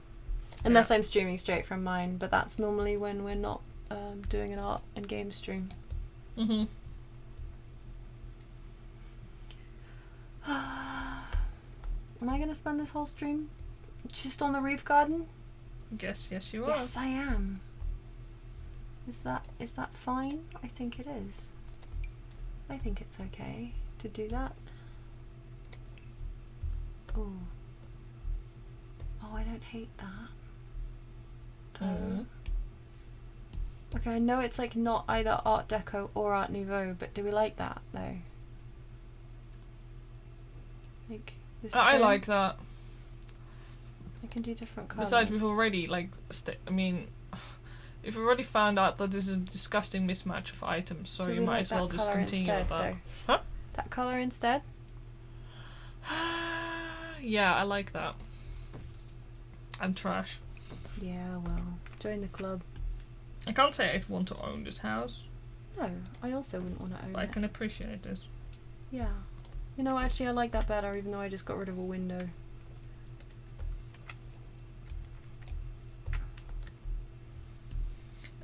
Unless I'm streaming straight from mine, but that's normally when we're not doing an art and game stream. Mhm. Am I gonna spend this whole stream just on the roof garden? Yes, you are. Yes, I am. Is that fine? I think it is. I think it's okay to do that. Oh. Oh, I don't hate that. Mhm. Okay, I know it's like not either Art Deco or Art Nouveau, but do we like that though? Like this I trim? like that. I can do different colours. Besides, we've already we've already found out that this is a disgusting mismatch of items, so Do you we might like as well that just colour continue instead, with that. though? Huh? That colour instead? Yeah, I like that. I'm trash. Yeah, well, join the club. I can't say I'd want to own this house, No, I also wouldn't want to own but I it. can appreciate this. Yeah. You know, actually, I like that better, even though I just got rid of a window.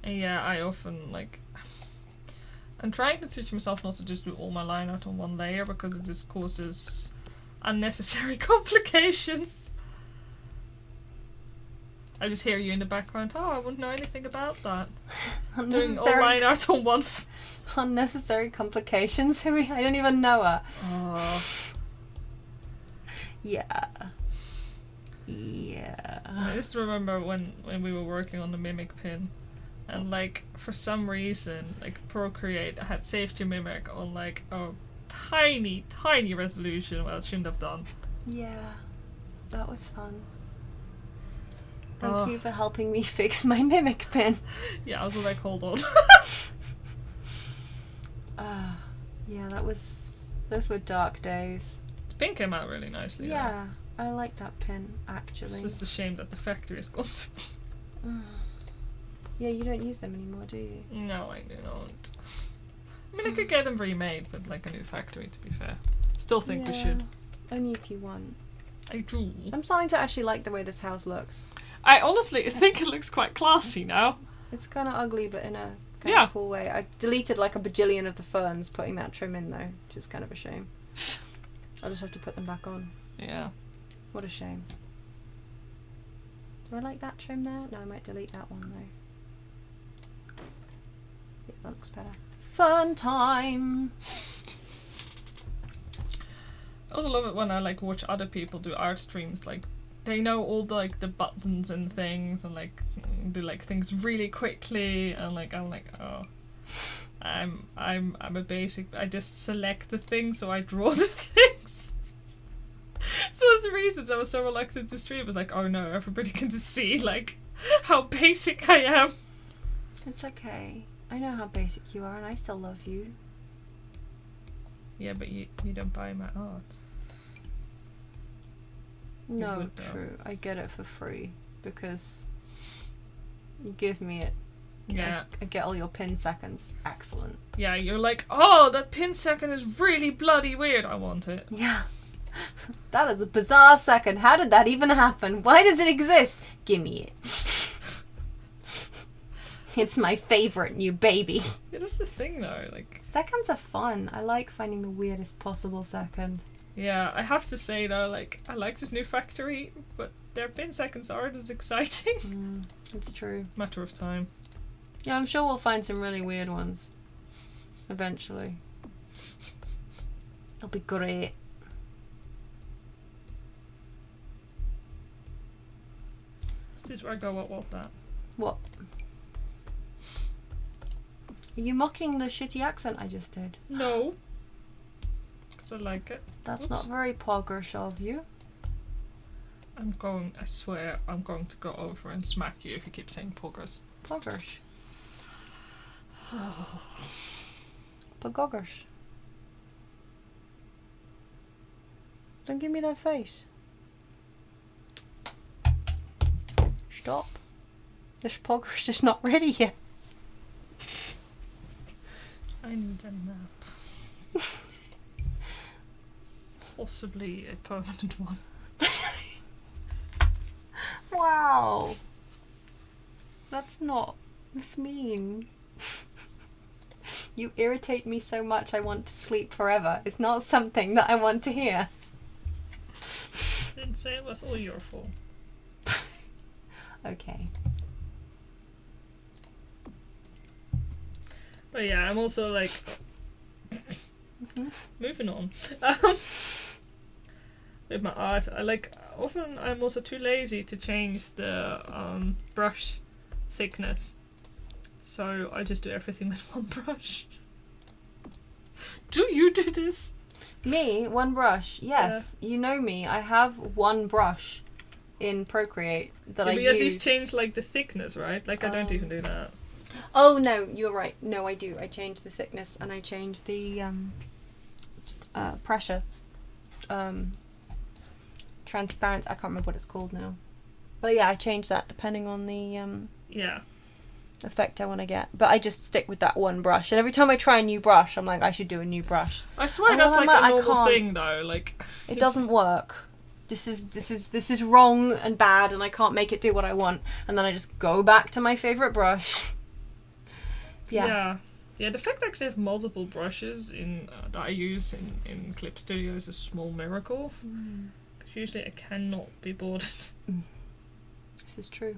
And yeah, I often I'm trying to teach myself not to just do all my line art on one layer because it just causes unnecessary complications. I just hear you in the background. Oh, I wouldn't know anything about that. Doing all line art on one. Unnecessary complications. I don't even know her. Oh. Yeah. Yeah. I just remember when we were working on the mimic pin, and for some reason Procreate had saved your mimic on a tiny resolution. Well, it shouldn't have done. Yeah. That was fun. Oh. Thank you for helping me fix my mimic pin. Yeah, I was like, hold on. Yeah, those were dark days. The pin came out really nicely. though. Yeah, I like that pin, actually. It's just a shame that the factory is gone. Yeah, you don't use them anymore, do you? No, I do not. I mean, I could get them remade with a new factory, to be fair. Still think we should. Only if you want. I do. I'm starting to actually like the way this house looks. I honestly think it looks quite classy now. It's kind of ugly, but in a kind Yeah. of cool way. I deleted a bajillion of the ferns, putting that trim in though, which is kind of a shame. I'll just have to put them back on. Yeah. What a shame. Do I like that trim there? No, I might delete that one though. Yeah, that looks better. Fun time! I also love it when I watch other people do art streams. They know all the buttons and things, and do things really quickly, and I'm oh, I'm a basic. I just select the thing, so I draw the things. So one of the reasons I was so reluctant to stream was oh no, everybody can just see how basic I am. It's okay. I know how basic you are, and I still love you. Yeah, but you don't buy my art. No, would, though. true. I get it for free because you give me it. Yeah. I get all your pin seconds. Excellent. Yeah, you're oh, that pin second is really bloody weird. I want it. Yeah. That is a bizarre second. How did that even happen? Why does it exist? Gimme it. It's my favorite new baby. It is the thing though, like... Seconds are fun. I like finding the weirdest possible second. Yeah, I have to say though, like, I like this new factory, but their bin seconds aren't as exciting. It's true. Matter of time. Yeah, I'm sure we'll find some really weird ones. Eventually. It'll be great. This is where I go, what was that? What? Are you mocking the shitty accent I just did? No. Because I like it. That's Oops. not very poggers of you. I swear, I'm going to go over and smack you if you keep saying poggers. Poggers. Poggers. Don't give me that face. Stop. This pogger's just not ready yet. I need a nap. Possibly a permanent one. Wow. That's mean. You irritate me so much I want to sleep forever. It's not something that I want to hear. Didn't say it was all your fault. Okay. But yeah, I'm also like... Moving on. With my art, often I'm also too lazy to change the brush thickness. So I just do everything with one brush. Do you do this? Me, one brush. Yes, yeah. You know me. I have one brush in Procreate that I use. Did we at least change like the thickness, right? Like I don't even do that. Oh no, you're right. No, I do. I change the thickness and I change the pressure. Transparent. I can't remember what it's called now. But yeah, I change that depending on the yeah. effect I want to get. But I just stick with that one brush. And every time I try a new brush, I'm like, I should do a new brush. I swear that's like a normal thing though. Like it doesn't work. This is wrong and bad, and I can't make it do what I want. And then I just go back to my favorite brush. Yeah. The fact that I actually have multiple brushes that I use in Clip Studio is a small miracle. Because usually I cannot be bothered. This is true.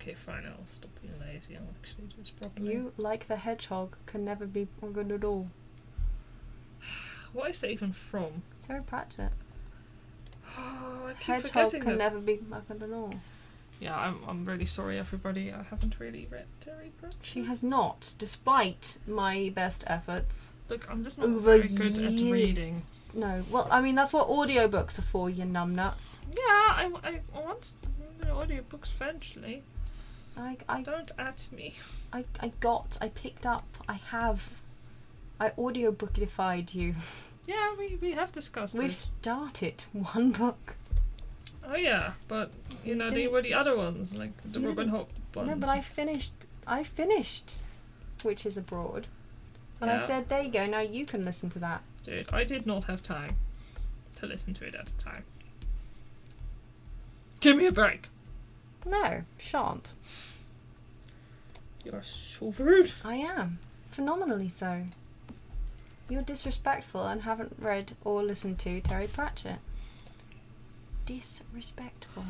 Okay, fine, I'll stop being lazy. I'll actually do this properly. You, like the hedgehog, can never be good at all. What is that even from? Terry Pratchett. Oh, I keep Hedgehog forgetting can this. never be good at all. Yeah, I'm really sorry, everybody. I haven't really read Terry Pratchett. She has not, despite my best efforts. Look, I'm just not over very good at reading. No, well, I mean, that's what audiobooks are for, you numbnuts. Yeah, I want audiobooks eventually. I Don't at me. I picked up, I audiobookified you. Yeah, we have discussed We've this. started one book. Oh yeah, but they were the other ones, like the You Robin didn't- Hood ones. No, but I finished Witches Abroad. And I Yeah. said, there you go, now you can listen to that. Dude, I did not have time to listen to it at the time. Give me a break. No, shan't. You're so rude. I am. Phenomenally so. You're disrespectful and haven't read or listened to Terry Pratchett. Disrespectful.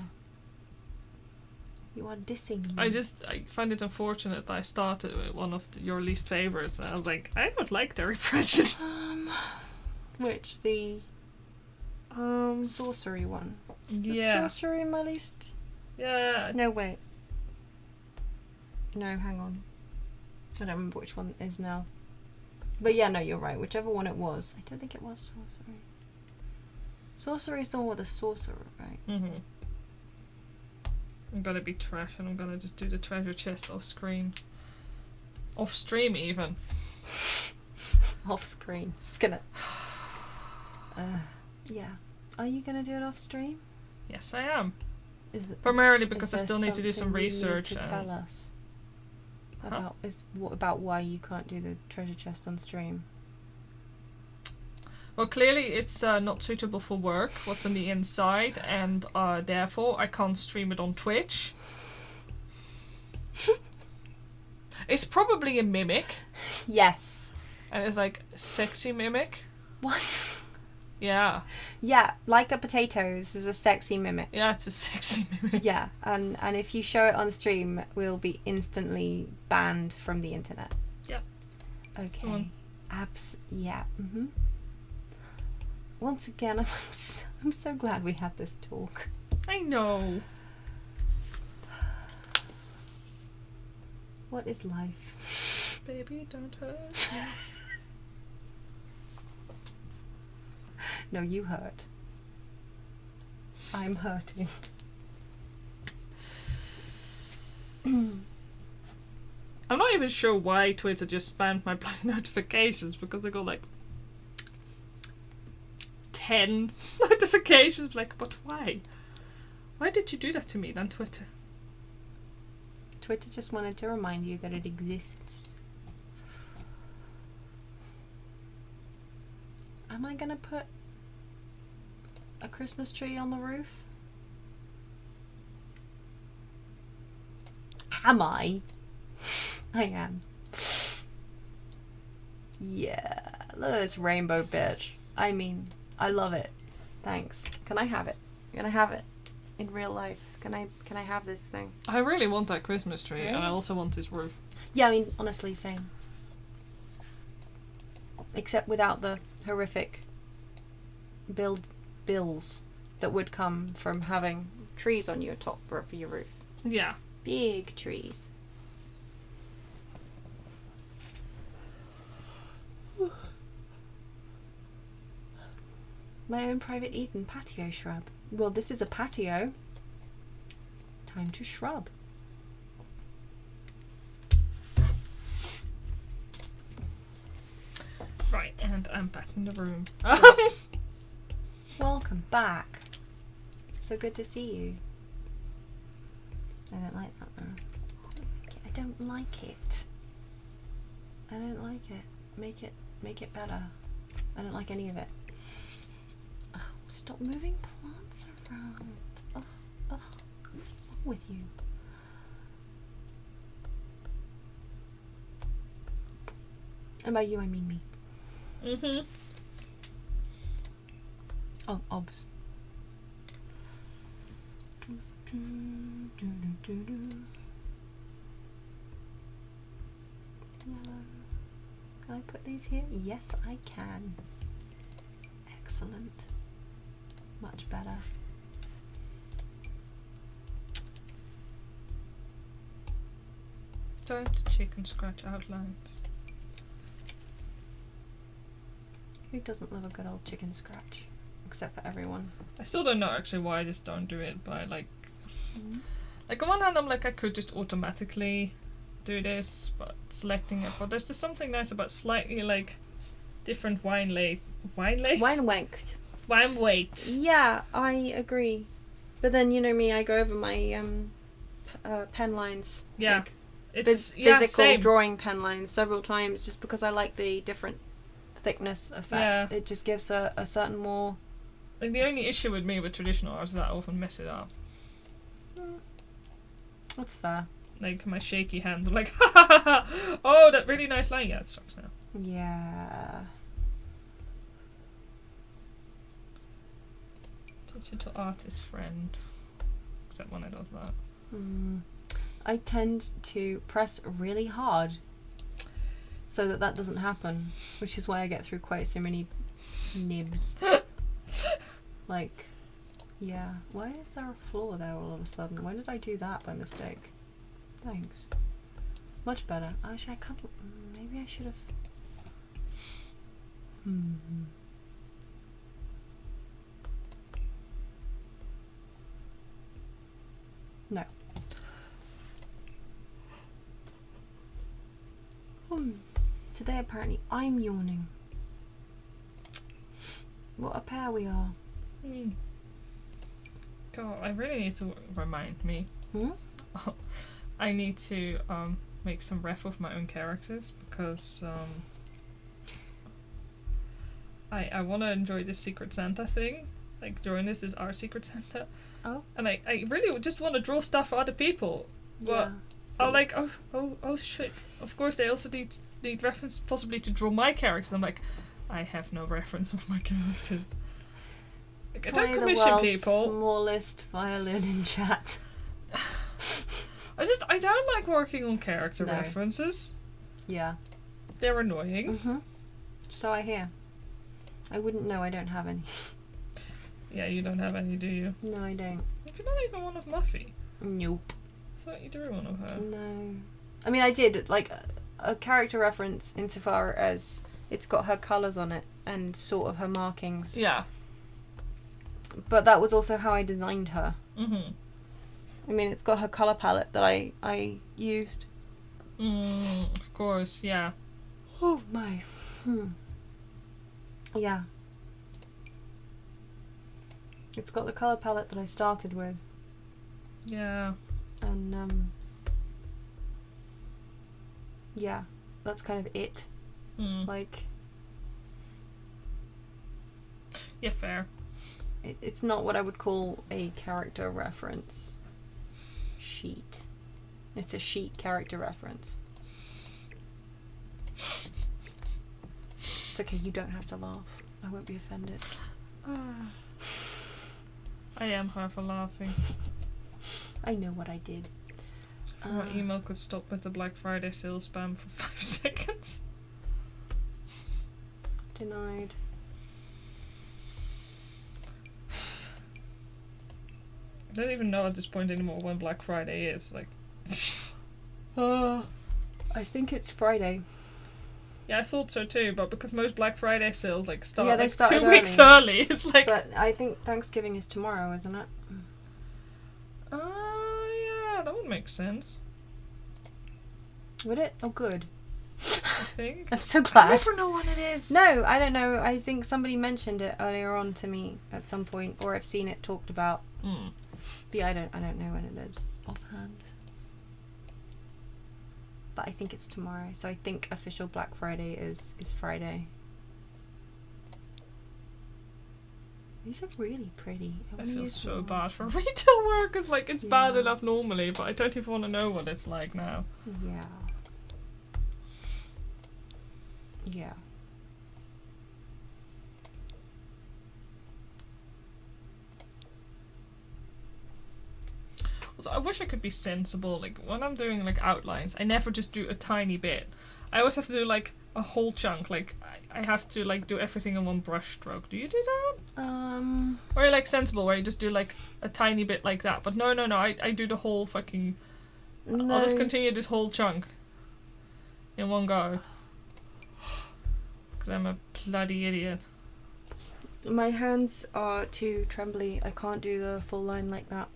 You are dissing me. I find it unfortunate that I started with one of your least favorites, and I was like, I don't like Terry Pratchett. Which, the sorcery one? Is Yeah. the sorcery my least? Yeah. No, wait. No, hang on. I don't remember which one it is now. But yeah, no, you're right. Whichever one it was. I don't think it was sorcery. Sorcery is the one with the sorcerer, right? Mm-hmm. I'm gonna be trash and I'm gonna just do the treasure chest off screen. Off stream even. Off screen. Just gonna... yeah. Are you gonna do it off stream? Yes, I am. Is it, Primarily because I is there still need to do some something you need research. to tell us about why you can't do the treasure chest on stream? Well, clearly it's not suitable for work, what's on the inside, and therefore I can't stream it on Twitch. It's probably a mimic. Yes. And it's like a sexy mimic. What? Yeah. Yeah, like a potato. This is a sexy mimic. Yeah, it's a sexy mimic. Yeah, and if you show it on stream, we'll be instantly banned from the internet. Yeah. Okay. Yeah. Mm-hmm. Once again, I'm so glad we had this talk. I know. What is life? Baby, don't hurt me. No, you hurt. I'm hurting. I'm not even sure why Twitter just spammed my bloody notifications, because I got like 10 notifications. Like, but why? Why did you do that to me then, Twitter? Twitter just wanted to remind you that it exists. Am I gonna put a Christmas tree on the roof? Am I? I am. Yeah. Look at this rainbow bitch. I mean, I love it. Thanks. Can I have it? Can I have it? In real life. Can I have this thing? I really want that Christmas tree, Really? and I also want this roof. Yeah, I mean, honestly, same. Except without the horrific bills that would come from having trees on your top of your roof. Yeah. Big trees. My own private Eden patio shrub. Well, this is a patio. Time to shrub. Right, and I'm back in the room. Welcome back. So good to see you. I don't like that though. I don't like it. I don't like it. Make it better. I don't like any of it. Ugh, stop moving plants around. Ugh, what's wrong with you? And by you, I mean me. Mhm. Oh, obs. Can I put these here? Yes, I can. Excellent. Much better. Time to chicken scratch outlines. Who doesn't love a good old chicken scratch? Except for everyone. I still don't know actually why I just don't do it by like on one hand I'm like I could just automatically do this but selecting it, but there's just something nice about slightly like different wine weight. Wine wanked. Wine weight. Yeah, I agree. But then you know me, I go over my pen lines. Yeah. Like, It's physical same. drawing pen lines several times just because I like the different thickness effect. Yeah. It just gives a certain more. Like the only issue with me with traditional art is that I often mess it up. That's fair. Like my shaky hands, I'm like, ha ha ha ha! Oh, that really nice line. Yeah, it sucks now. Yeah. Digital artist friend. Except when it does that. I tend to press really hard so that doesn't happen, which is why I get through quite so many nibs. Like, yeah. Why is there a floor there all of a sudden? When did I do that by mistake? Thanks. Much better. Actually, I can't. Maybe I should have. No. Today apparently I'm yawning. What a pair we are. God, I really need to remind me. Hmm? I need to make some ref of my own characters because I want to enjoy this Secret Santa thing. Like, during this is our Secret Santa. Oh. And I really just want to draw stuff for other people. But I'm like, oh shit. Of course, they also need reference possibly to draw my characters. I'm like, I have no reference of my characters. Like, I don't commission people. Smallest violin in chat. I don't like working on character No. references. Yeah. They're annoying. Mhm. So I hear. I wouldn't know. I don't have any. Yeah, you don't have any, do you? No, I don't. If you're not even one of Muffy. Nope. I thought you drew one of her. No. I mean, I did like a character reference insofar as it's got her colours on it and sort of her markings. Yeah. But that was also how I designed her. Mhm. I mean, it's got her colour palette that I used. Of course, yeah. Oh my. Yeah. It's got the colour palette that I started with. Yeah. And, yeah. That's kind of it. Like... Yeah, fair. It's not what I would call a character reference sheet. It's a sheet character reference. It's okay, you don't have to laugh. I won't be offended. I am her for laughing. I know what I did. My email could stop with the Black Friday sales spam for 5 seconds. Denied. I don't even know at this point anymore when Black Friday is. Like, I think it's Friday. yeah, I thought so too, but because most Black Friday sales like start Yeah, they like started 2 weeks early, it's like. But I think Thanksgiving is tomorrow, isn't it? Yeah, that would make sense. Would it? Oh, good. I think. I'm so I glad. never know when it is. No, I don't know. I think somebody mentioned it earlier on to me at some point, or I've seen it talked about. But yeah, I don't know when it is offhand. But I think it's tomorrow, so I think official Black Friday is Friday. These are really pretty. I feel so bad for retail workers. Like, it's bad Yeah. enough normally, but I don't even want to know what it's like now. Yeah. Yeah. So I wish I could be sensible. Like, when I'm doing like outlines, I never just do a tiny bit. I always have to do like a whole chunk. Like, I have to like do everything in one brush stroke. Do you do that? Or are you like sensible where you just do like a tiny bit like that? But no, I do the whole fucking... No. I'll just continue this whole chunk in one go. Because I'm a bloody idiot. My hands are too trembly. I can't do the full line like that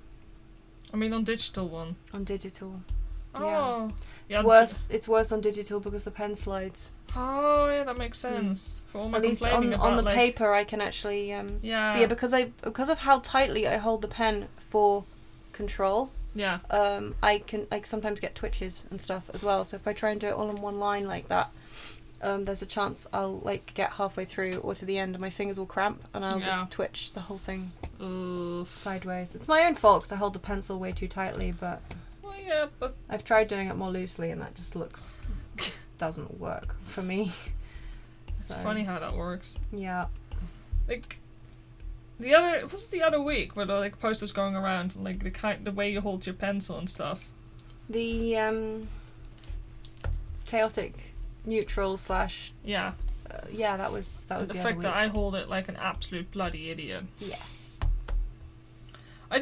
I mean, on digital one. on digital. Oh. Yeah. It's worse. It's worse on digital because the pen slides. Oh, yeah, that makes sense. For all my At least complaining on about, the like, paper, I can actually. Yeah. But yeah, because of how tightly I hold the pen for control. Yeah. I can sometimes get twitches and stuff as well. So if I try and do it all in one line like that, there's a chance I'll like get halfway through or to the end and my fingers will cramp and I'll just twitch the whole thing sideways. It's my own fault because I hold the pencil way too tightly, but Well, yeah, but I've tried doing it more loosely and that just doesn't work for me. it's funny how that works. Yeah. Like, the other week where the like posters going around and like the way you hold your pencil and stuff. The chaotic neutral / Yeah. yeah, that was The the fact other week. that I hold it like an absolute bloody idiot. Yes. I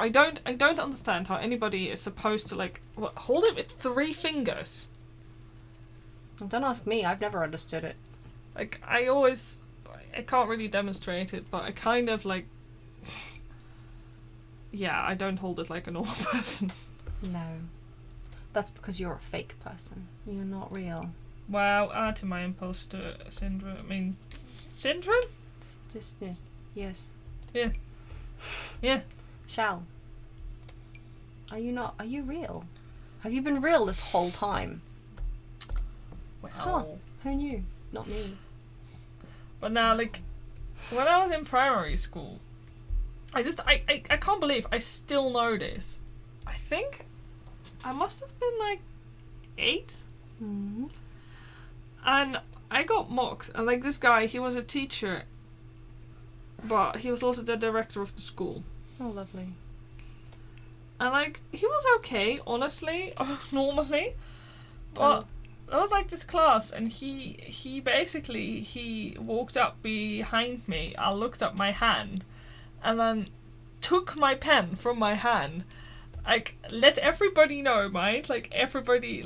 don't understand how anybody is supposed to like hold it with 3 fingers. Well, don't ask me. I've never understood it. Like, I can't really demonstrate it, but I kind of like, yeah, I don't hold it like a normal person. No. That's because you're a fake person. You're not real. Wow, add to my imposter syndrome. I mean, syndrome? Yes. Yeah. Yeah. Shall. Are you real? Have you been real this whole time? Well. Huh. Who knew? Not me. But now, like, when I was in primary school, I can't believe I still know this. I think I must have been like 8. Mm-hmm. And I got mocked. And like this guy, he was a teacher, but he was also the director of the school. Oh, lovely. And like, he was okay, honestly, normally. But there was like this class, and he basically, he walked up behind me. I looked at my hand, and then took my pen from my hand. Like, let everybody know, right? Like, everybody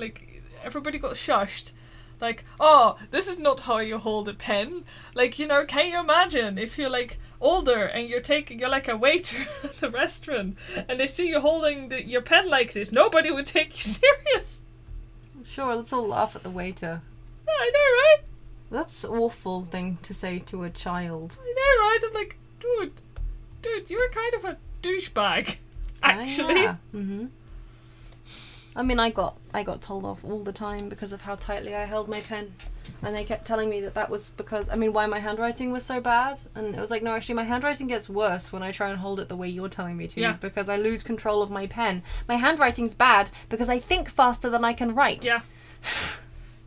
got shushed. Like, oh, this is not how you hold a pen. Like, you know, can you imagine if you're like older and you're like a waiter at a restaurant and they see you holding your pen like this? Nobody would take you serious. Sure, let's all laugh at the waiter. Yeah, I know, right? That's an awful thing to say to a child. I know, right? I'm like, dude, you're kind of a douchebag, actually. Yeah. Mm-hmm. I mean, I got told off all the time because of how tightly I held my pen. And they kept telling me that was because, I mean, why my handwriting was so bad. And it was like, no, actually, my handwriting gets worse when I try and hold it the way you're telling me to. Yeah. Because I lose control of my pen. My handwriting's bad because I think faster than I can write. Yeah.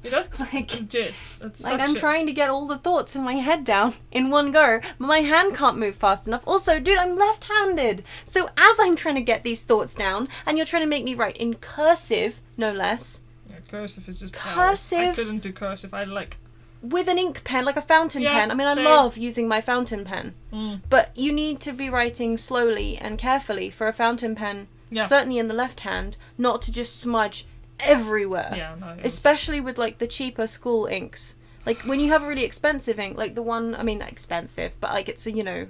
You know? Like, legit. That's like such I'm trying to get all the thoughts in my head down in one go, but my hand can't move fast enough. Also, dude, I'm left-handed. So as I'm trying to get these thoughts down, and you're trying to make me write in cursive, no less. Yeah, cursive is just Cursive? hell. I couldn't do cursive. I like... With an ink pen, like a fountain Yeah, pen. I mean, same. I love using my fountain pen. Mm. But you need to be writing slowly and carefully for a fountain pen, certainly in the left hand, not to just smudge everywhere. Yeah, no. Especially with like the cheaper school inks. Like when you have a really expensive ink, like the one, I mean, not expensive, but like it's a, you know,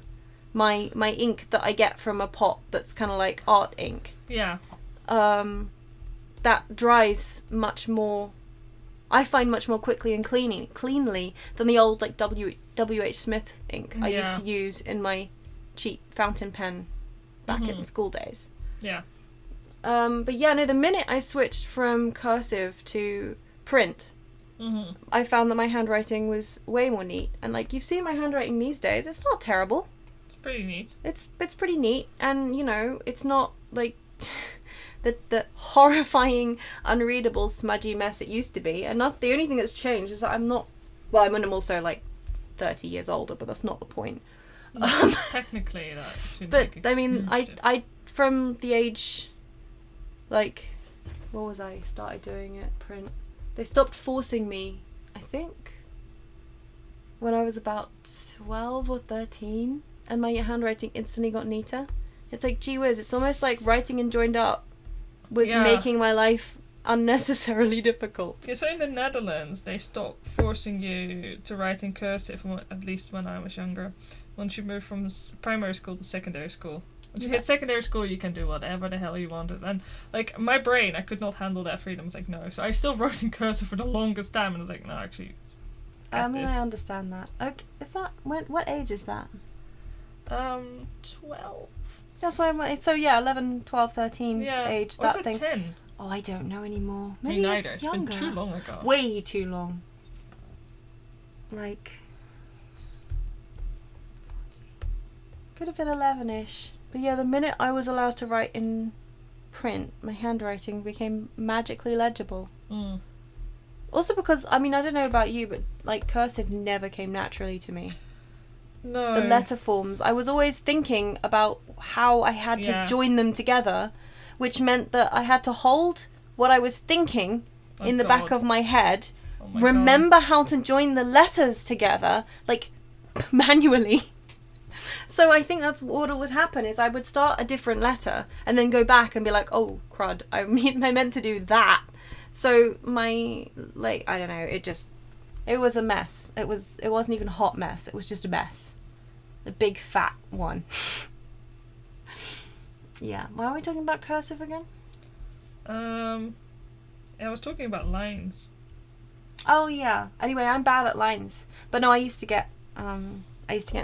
my ink that I get from a pot that's kind of like art ink. Yeah. That dries much more, I find much more quickly and cleanly than the old like W.H. Smith ink I used to use in my cheap fountain pen back in school days. Yeah. But yeah, no, the minute I switched from cursive to print, I found that my handwriting was way more neat. And like, you've seen my handwriting these days, it's not terrible. It's pretty neat. It's pretty neat, and you know, it's not like the horrifying, unreadable, smudgy mess it used to be. And the only thing that's changed is that I'm also like 30 years older, but that's not the point. Technically, that should. But I mean, I from the age, like, what was I started doing it print? They stopped forcing me, I think, when I was about 12 or 13, and my handwriting instantly got neater. It's like, gee whiz, it's almost like writing and joined up was making my life unnecessarily difficult. Yeah, so in the Netherlands, they stopped forcing you to write in cursive, at least when I was younger, once you move from primary school to secondary school. Once you hit secondary school, you can do whatever the hell you wanted. And, like, my brain, I could not handle that freedom. I was like, no. So I still wrote in cursive for the longest time, and I was like, no, actually, I understand that. Okay, is that, what age is that? 12. That's why so yeah, 11, 12, 13 age, that thing. 10? Oh, I don't know anymore. Me Maybe neither. it's It's been younger. too long ago. Way too long. Like, could have been 11-ish. But yeah, the minute I was allowed to write in print, my handwriting became magically legible. Mm. Also because, I mean, I don't know about you, but like cursive never came naturally to me. No. The letter forms. I was always thinking about how I had to join them together, which meant that I had to hold what I was thinking in the back of my head, remember how to join the letters together, like, manually. So I think that's what would happen, is I would start a different letter and then go back and be like, oh, crud, I meant to do that. So my, like, I don't know, it was a mess. It wasn't even a hot mess. It was just a mess. A big fat one. Yeah. Why are we talking about cursive again? I was talking about lines. Oh yeah. Anyway, I'm bad at lines. But no, I used to get in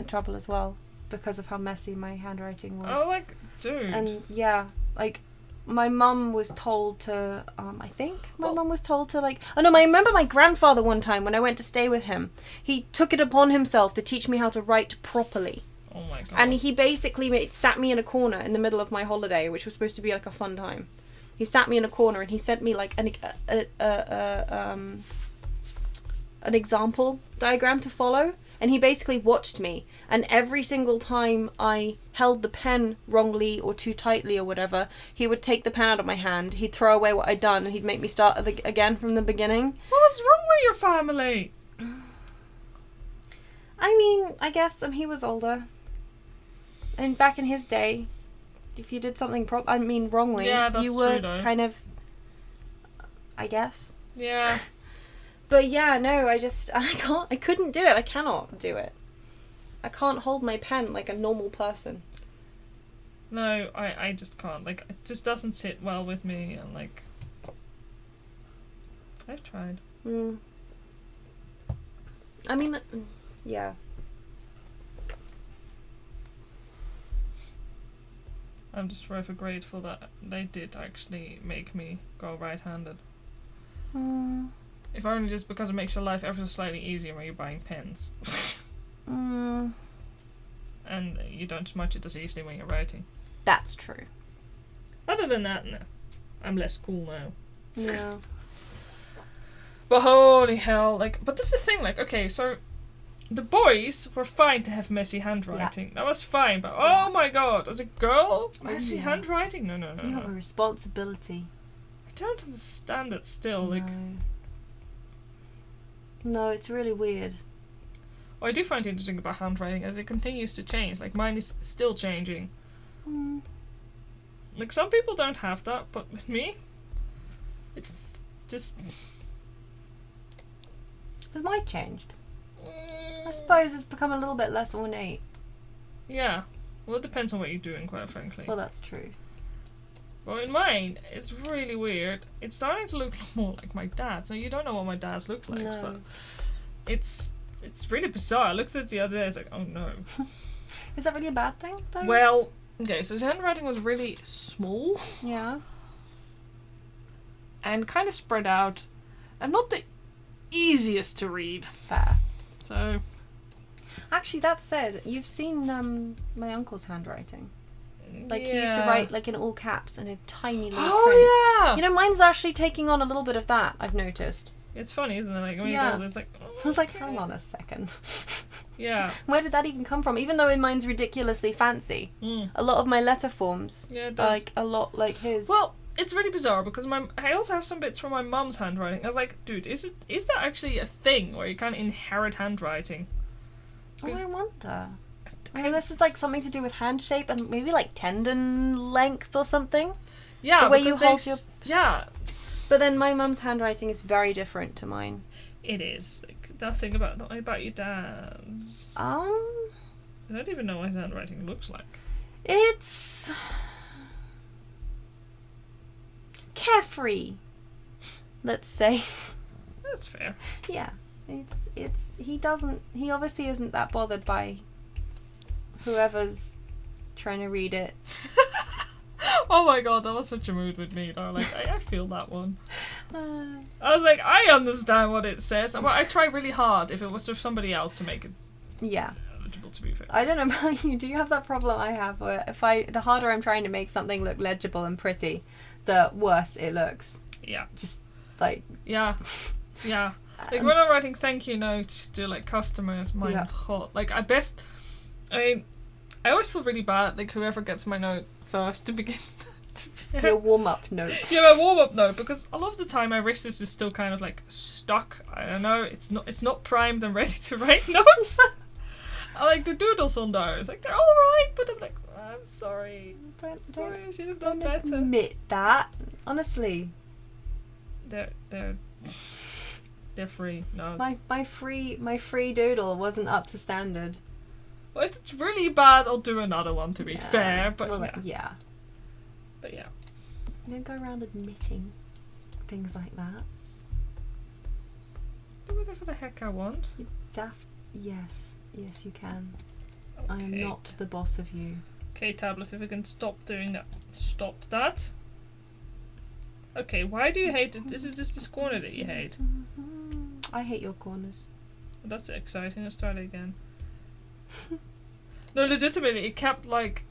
trouble as well because of how messy my handwriting was. Oh, like, dude. And yeah, like, my mum was told to, I think my mum was told to, like, I remember my grandfather one time when I went to stay with him, he took it upon himself to teach me how to write properly. Oh my god. And he basically sat me in a corner in the middle of my holiday, which was supposed to be like a fun time. He sat me in a corner and he sent me like an example diagram to follow, and he basically watched me, and every single time I held the pen wrongly or too tightly or whatever, he would take the pen out of my hand, he'd throw away what I'd done, and he'd make me start again from the beginning. What's wrong with your family? I mean, I guess he was older, and back in his day, if you did something wrongly, Yeah, that's you were true, though. kind of, I guess. Yeah. But yeah, no, I couldn't do it. I cannot do it. I can't hold my pen like a normal person. No, I just can't. Like, it just doesn't sit well with me, and like, I've tried. I mean, yeah. I'm just forever grateful that they did actually make me go right-handed. If only just because it makes your life ever so slightly easier when you're buying pens. And you don't smudge it as easily when you're writing. That's true. Other than that, no. I'm less cool now. Yeah. But holy hell, like, but this is the thing, like, okay, so the boys were fine to have messy handwriting. That was fine, but oh my god, as a girl, messy handwriting? No. You have a responsibility. I don't understand it still, like... No, it's really weird. What I do find interesting about handwriting as it continues to change. Like, mine is still changing. Like, some people don't have that, but with me, it just... Has mine changed? I suppose it's become a little bit less ornate. Yeah. Well, it depends on what you're doing, quite frankly. Well, that's true. Well, in mine, it's really weird. It's starting to look more like my dad's. Now, you don't know what my dad's looks like, but it's really bizarre. I looked at it the other day, I was like, oh no. Is that really a bad thing, though? Well, okay, so his handwriting was really small. Yeah. And kind of spread out. And not the easiest to read. Fair. So... Actually, that said, you've seen my uncle's handwriting. Like, he used to yeah. write, like, in all caps and a tiny little print. Oh, yeah! You know, mine's actually taking on a little bit of that, I've noticed. It's funny, isn't it? Like, when you Yeah. go there, it's like... Oh, I was like, okay. hang on a second. Yeah. Where did that even come from? Even though mine's ridiculously fancy. A lot of my letter forms Yeah, it are, does. like, a lot like his. Well, it's really bizarre because I also have some bits from my mum's handwriting. I was like, dude, is that actually a thing where you kind of inherit handwriting? I wonder. I mean, this is like something to do with hand shape and maybe like tendon length or something. Yeah, the way you because hold your. Yeah, But then my mum's handwriting is very different to mine. it is. Like, that thing about your dad's. I don't even know what his handwriting looks like. It's carefree. Let's say. That's fair. Yeah. He obviously isn't that bothered by whoever's trying to read it. Oh my god, that was such a mood with me though. Like, I feel that one. I was like, I understand what it says. Well, I try really hard if it was for somebody else to make it eligible, to be fair. I don't know about you. Do you have that problem I have where the harder I'm trying to make something look legible and pretty, the worse it looks? Yeah. Just like... Yeah. Yeah. Like, when I'm writing thank you notes to, like, customers, my god. Like, I always feel really bad, like, whoever gets my note first to begin. Your warm-up note. Yeah, my warm-up note, because a lot of the time my wrist is just still kind of, like, stuck. I don't know, it's not primed and ready to write notes. I like the doodles on those. Like, they're alright, but I'm like, I'm sorry. Sorry, I should have done better. Admit that. Honestly. They're free notes. My free doodle wasn't up to standard. Well, if it's really bad, I'll do another one, to be fair, but well, yeah. But yeah. You don't go around admitting things like that. Do whatever the heck I want. You daft... Yes, you can. Okay. I am not the boss of you. Okay, tablet, if you can stop doing that. Stop that. Okay, why do you hate it? Is it just this corner that you hate? I hate your corners. Well, that's exciting. Let's start it again. No, legitimately, it kept, like,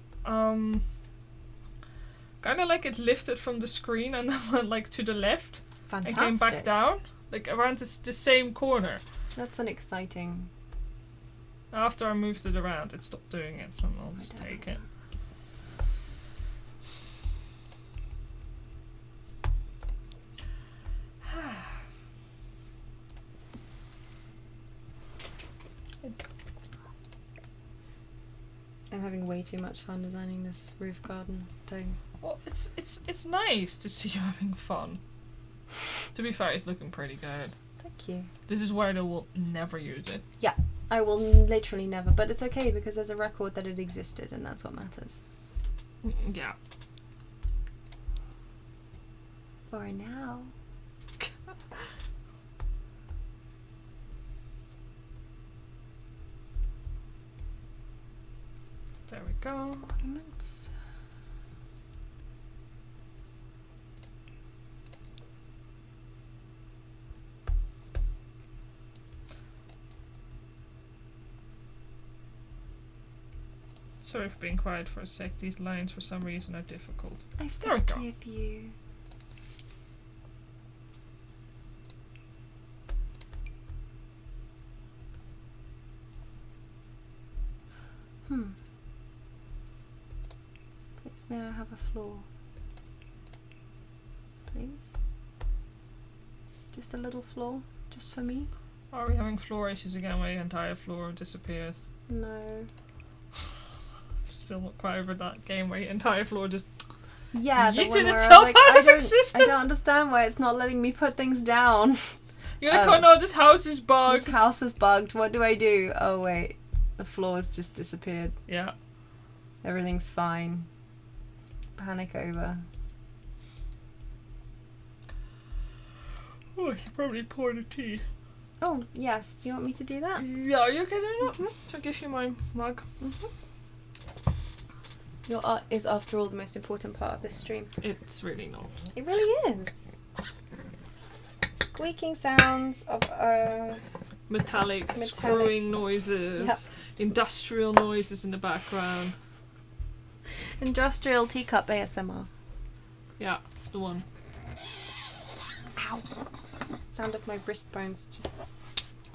Kind of like it lifted from the screen and then went like to the left. Fantastic. And came back down. Like around the same corner. That's an exciting... After I moved it around, it stopped doing it, so I'll just take it. I'm having way too much fun designing this roof garden thing. Well, it's nice to see you having fun. To be fair, it's looking pretty good. Thank you. This is where they will never use it. Yeah, I will literally never, but it's okay because there's a record that it existed and that's what matters. Yeah. For now. There we go. Ornaments. Sorry for being quiet for a sec. These lines for some reason are difficult. I There we go. forgive you. Please, may I have a floor? Please? Just a little floor? Just for me? Are we having floor issues again where the entire floor disappears? No. Still not quite over that game where the entire floor just Yeah, the yeeted one where I was itself like, out of I existence. don't understand why it's not letting me put things down. You're like, oh no, this house is bugged. This house is bugged. What do I do? Oh wait, the floor's just disappeared. Yeah. Everything's fine. Panic over. Oh, I should probably pour the tea. Oh yes, do you want me to do that? Yeah, are you okay doing that? So I'll give you my mug. Your art is, after all, the most important part of this stream. It's really not. It really is. Squeaking sounds of Metallic screwing noises, industrial noises in the background. industrial teacup ASMR. Yeah, it's the one. Ow! Sound of my wrist bones just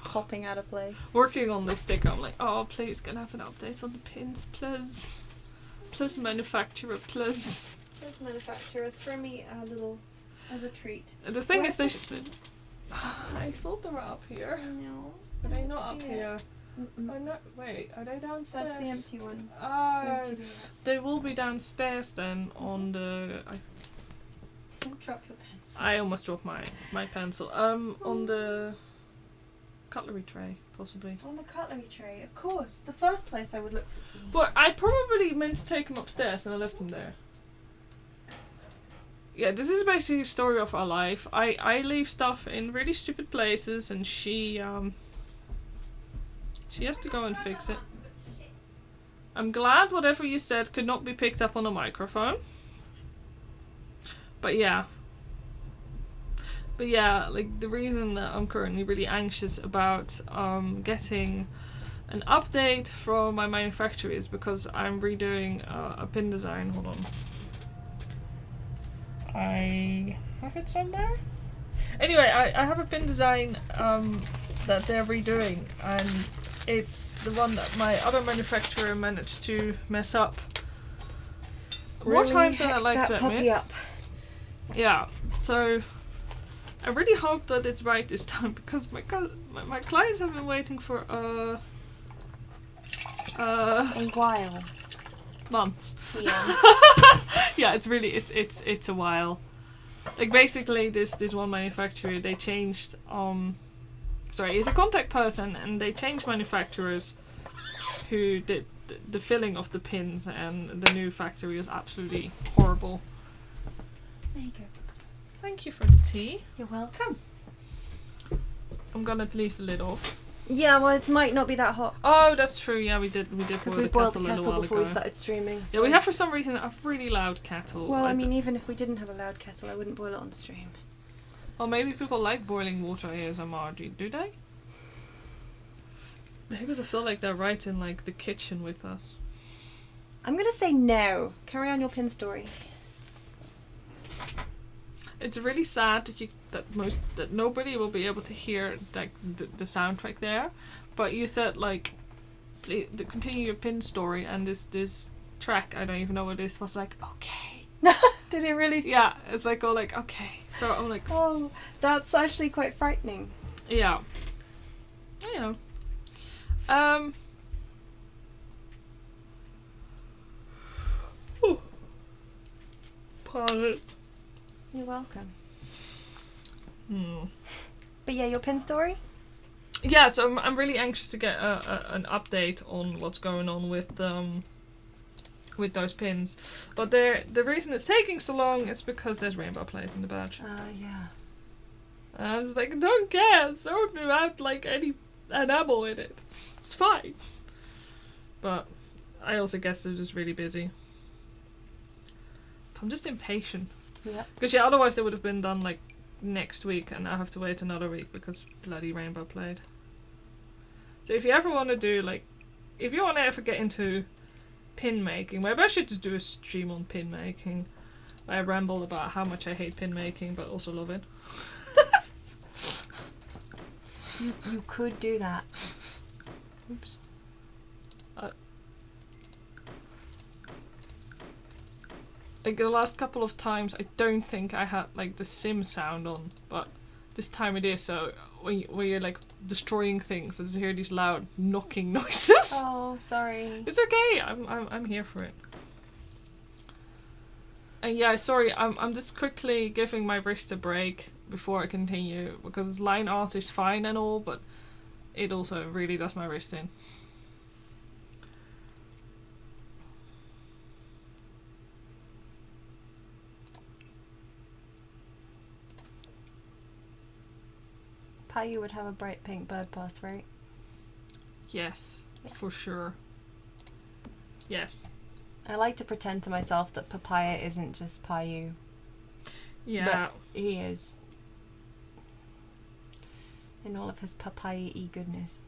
popping out of place. Working on this sticker, I'm like, oh, please, can I have an update on the pins, please? Please, manufacturer, please. This manufacturer threw me a little as a treat. The thing Where's is, I thought they were up here. No. Are they not up see it. here? Mm-mm. Oh, no, wait, are they downstairs? That's the empty one. They will be downstairs then on the... Don't drop your pencil. I almost dropped my pencil. On the cutlery tray, possibly. On the cutlery tray, of course. The first place I would look for tea. But I probably meant to take them upstairs and I left them there. Yeah, this is basically a story of our life. I leave stuff in really stupid places and she has to go and fix it. I'm glad whatever you said could not be picked up on a microphone. But yeah, like the reason that I'm currently really anxious about getting an update from my manufacturer is because I'm redoing a pin design. Hold on. I have it somewhere? Anyway, I have a pin design that they're redoing, and it's the one that my other manufacturer managed to mess up. More times than I like to admit. Up. Yeah, so I really hope that it's right this time because my clients have been waiting for A while. months. Yeah. Yeah, it's really it's a while. Like basically this one manufacturer, they changed he's a contact person and they changed manufacturers who did the filling of the pins, and the new factory was absolutely horrible. There you go. Thank you for the tea. You're welcome. I'm gonna leave the lid off. Yeah, well, it might not be that hot. Oh, that's true. Yeah, we did Because boil we the boiled kettle the a little kettle while before ago. we started streaming. So. Yeah, we have for some reason a really loud kettle. Well, I mean, even if we didn't have a loud kettle, I wouldn't boil it on stream. Or maybe people like boiling water ASMR. Do they? Maybe they feel like they're right in like the kitchen with us. I'm gonna say no. Carry on your pin story. It's really sad that nobody will be able to hear like the soundtrack there, but you said like continue your pin story, and this track, I don't even know what it is, was like okay. Did it really? Yeah, it's like all like okay. So I'm like, oh, that's actually quite frightening. Yeah. You know. Pardon. You're welcome. Hmm. But yeah, your pin story? Yeah, so I'm really anxious to get an update on what's going on with those pins. But the reason it's taking so long is because there's rainbow plate in the badge. Yeah. I was like, I don't care, sort me out like any enamel in it. It's fine. But I also guess they're just really busy. I'm just impatient. Yeah. Because yeah, otherwise they would have been done like next week, and I have to wait another week because bloody rainbow plate. So if you ever want to do like, if you want to ever get into pin making, maybe I should just do a stream on pin making. I ramble about how much I hate pin making, but also love it. You could do that. Oops. Like the last couple of times, I don't think I had like the sim sound on, but this time it is. So when you're like destroying things, I just hear these loud knocking noises. Oh, sorry. It's okay. I'm here for it. And yeah, sorry. I'm just quickly giving my wrist a break before I continue, because line art is fine and all, but it also really does my wrist in. Payu would have a bright pink bird path, right? Yes, Yeah. for sure. Yes. I like to pretend to myself that Papaya isn't just Payu. Yeah. But he is. In all of his papaya-y goodness.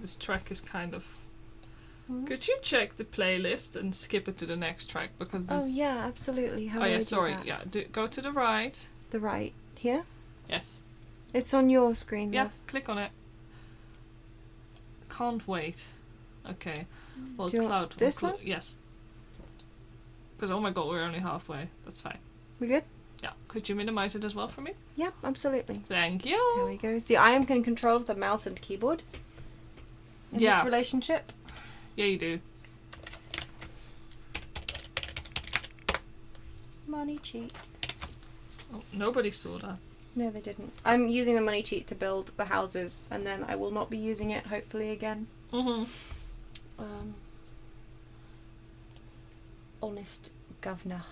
This track is kind of... Hmm? Could you check the playlist and skip it to the next track? Because this... Oh yeah, absolutely. How Oh do I yeah, do sorry. that? Yeah, go to the right. The right. Here? Yes. It's on your screen, Yeah, love. click on it. Can't wait. Okay. Well, Do you want Cloud. this one? Yes. Because oh my god, we're only halfway. That's fine. We good? Yeah. Could you minimize it as well for me? Yep, absolutely. Thank There you. we go. See, I am in control of the mouse and keyboard in Yeah. this relationship. Yeah, you do. Money cheat. Oh, nobody saw that. No, they didn't. I'm using the money cheat to build the houses, and then I will not be using it, hopefully, again. Mm-hmm. Honest governor.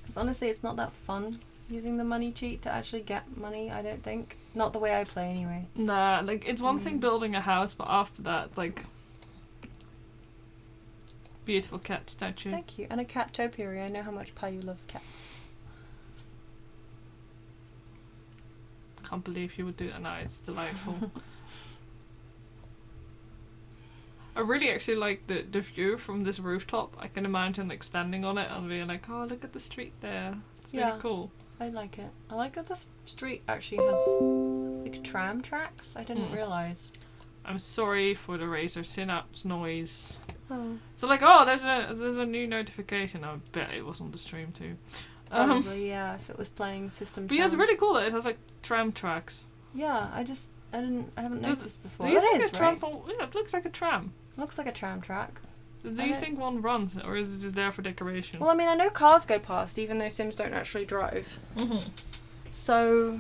Because honestly, it's not that fun using the money cheat to actually get money, I don't think. Not the way I play, anyway. Nah, like, it's one thing building a house, but after that, like... Beautiful cat statue. Thank you. And a cat topiary. I know how much Payu loves cats. Can't believe you would do that now, it's delightful. I really actually like the view from this rooftop. I can imagine like standing on it and being like, oh, look at the street there. It's really cool. I like it. I like that this street actually has like tram tracks. I didn't realise. I'm sorry for the Razer Synapse noise. Oh. So like, oh, there's a new notification. I bet it was on the stream too. Probably, yeah, if it was playing system But yeah, it's sound. really cool that it has like tram tracks. Yeah, I haven't noticed before. Do you think is, a tram? right? Yeah, it looks like a tram. Looks like a tram track. So do you think one runs, or is it just there for decoration? Well, I mean, I know cars go past, even though Sims don't actually drive. Mm-hmm. So,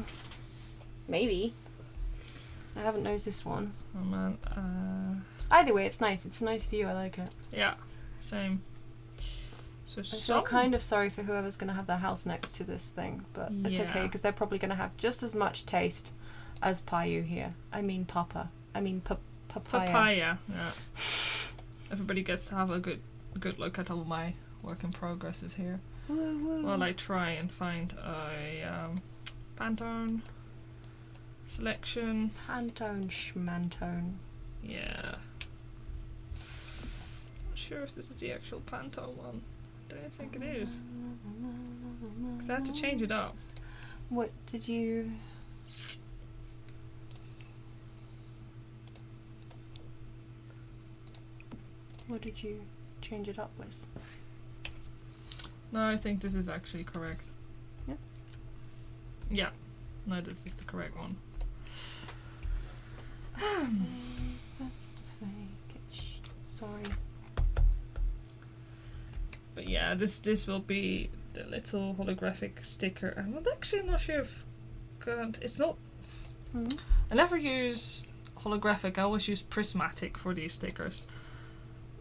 maybe. I haven't noticed one. Oh man. Either way, it's nice. It's a nice view. I like it. Yeah, same. So I feel kind of sorry for whoever's going to have their house next to this thing, but it's okay because they're probably going to have just as much taste as Payu here. I mean Papa. I mean Papaya. Papaya. Yeah. Everybody gets to have a good look at all my work in progress is here. Woo, woo. While I try and find a Pantone selection. Pantone schmantone. Yeah. Not sure if this is the actual Pantone one. Don't think it is. Because I had to change it up. What did you... What did you change it up with? No, I think this is actually correct. Yeah? Yeah. No, this is the correct one. Sorry. But yeah, this will be the little holographic sticker. I'm actually not sure if... It's not... Mm-hmm. I never use holographic. I always use prismatic for these stickers.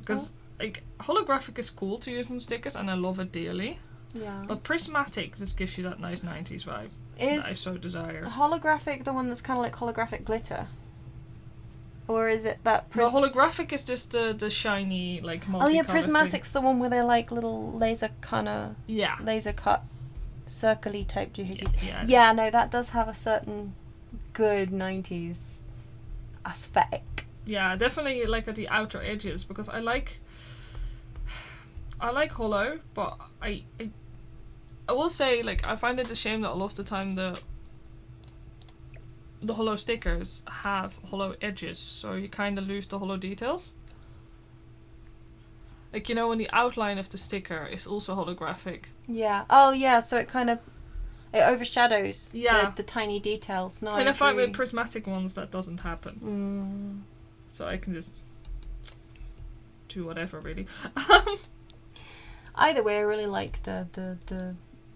Because like holographic is cool to use on stickers and I love it dearly. Yeah. But prismatic just gives you that nice 90s vibe Is that I so desire. holographic the one that's kind of like holographic glitter? Or is it that... No, holographic is just the shiny, like, multicolored Oh yeah, thing. prismatic's the one where they're like little laser kind of... Yeah. Laser cut, circle-y type doohickeys. Yeah, Yeah, no, that does have a certain good 90s aesthetic. Yeah, definitely like at the outer edges because I like holo, but I will say like I find it a shame that a lot of the time the holo stickers have holo edges, so you kind of lose the holo details. Like, you know, when the outline of the sticker is also holographic. Yeah. Oh yeah, so it kind of... It overshadows Yeah. the tiny details. No, And I find agree. with prismatic ones that doesn't happen. So I can just do whatever, really. Either way, I really like the...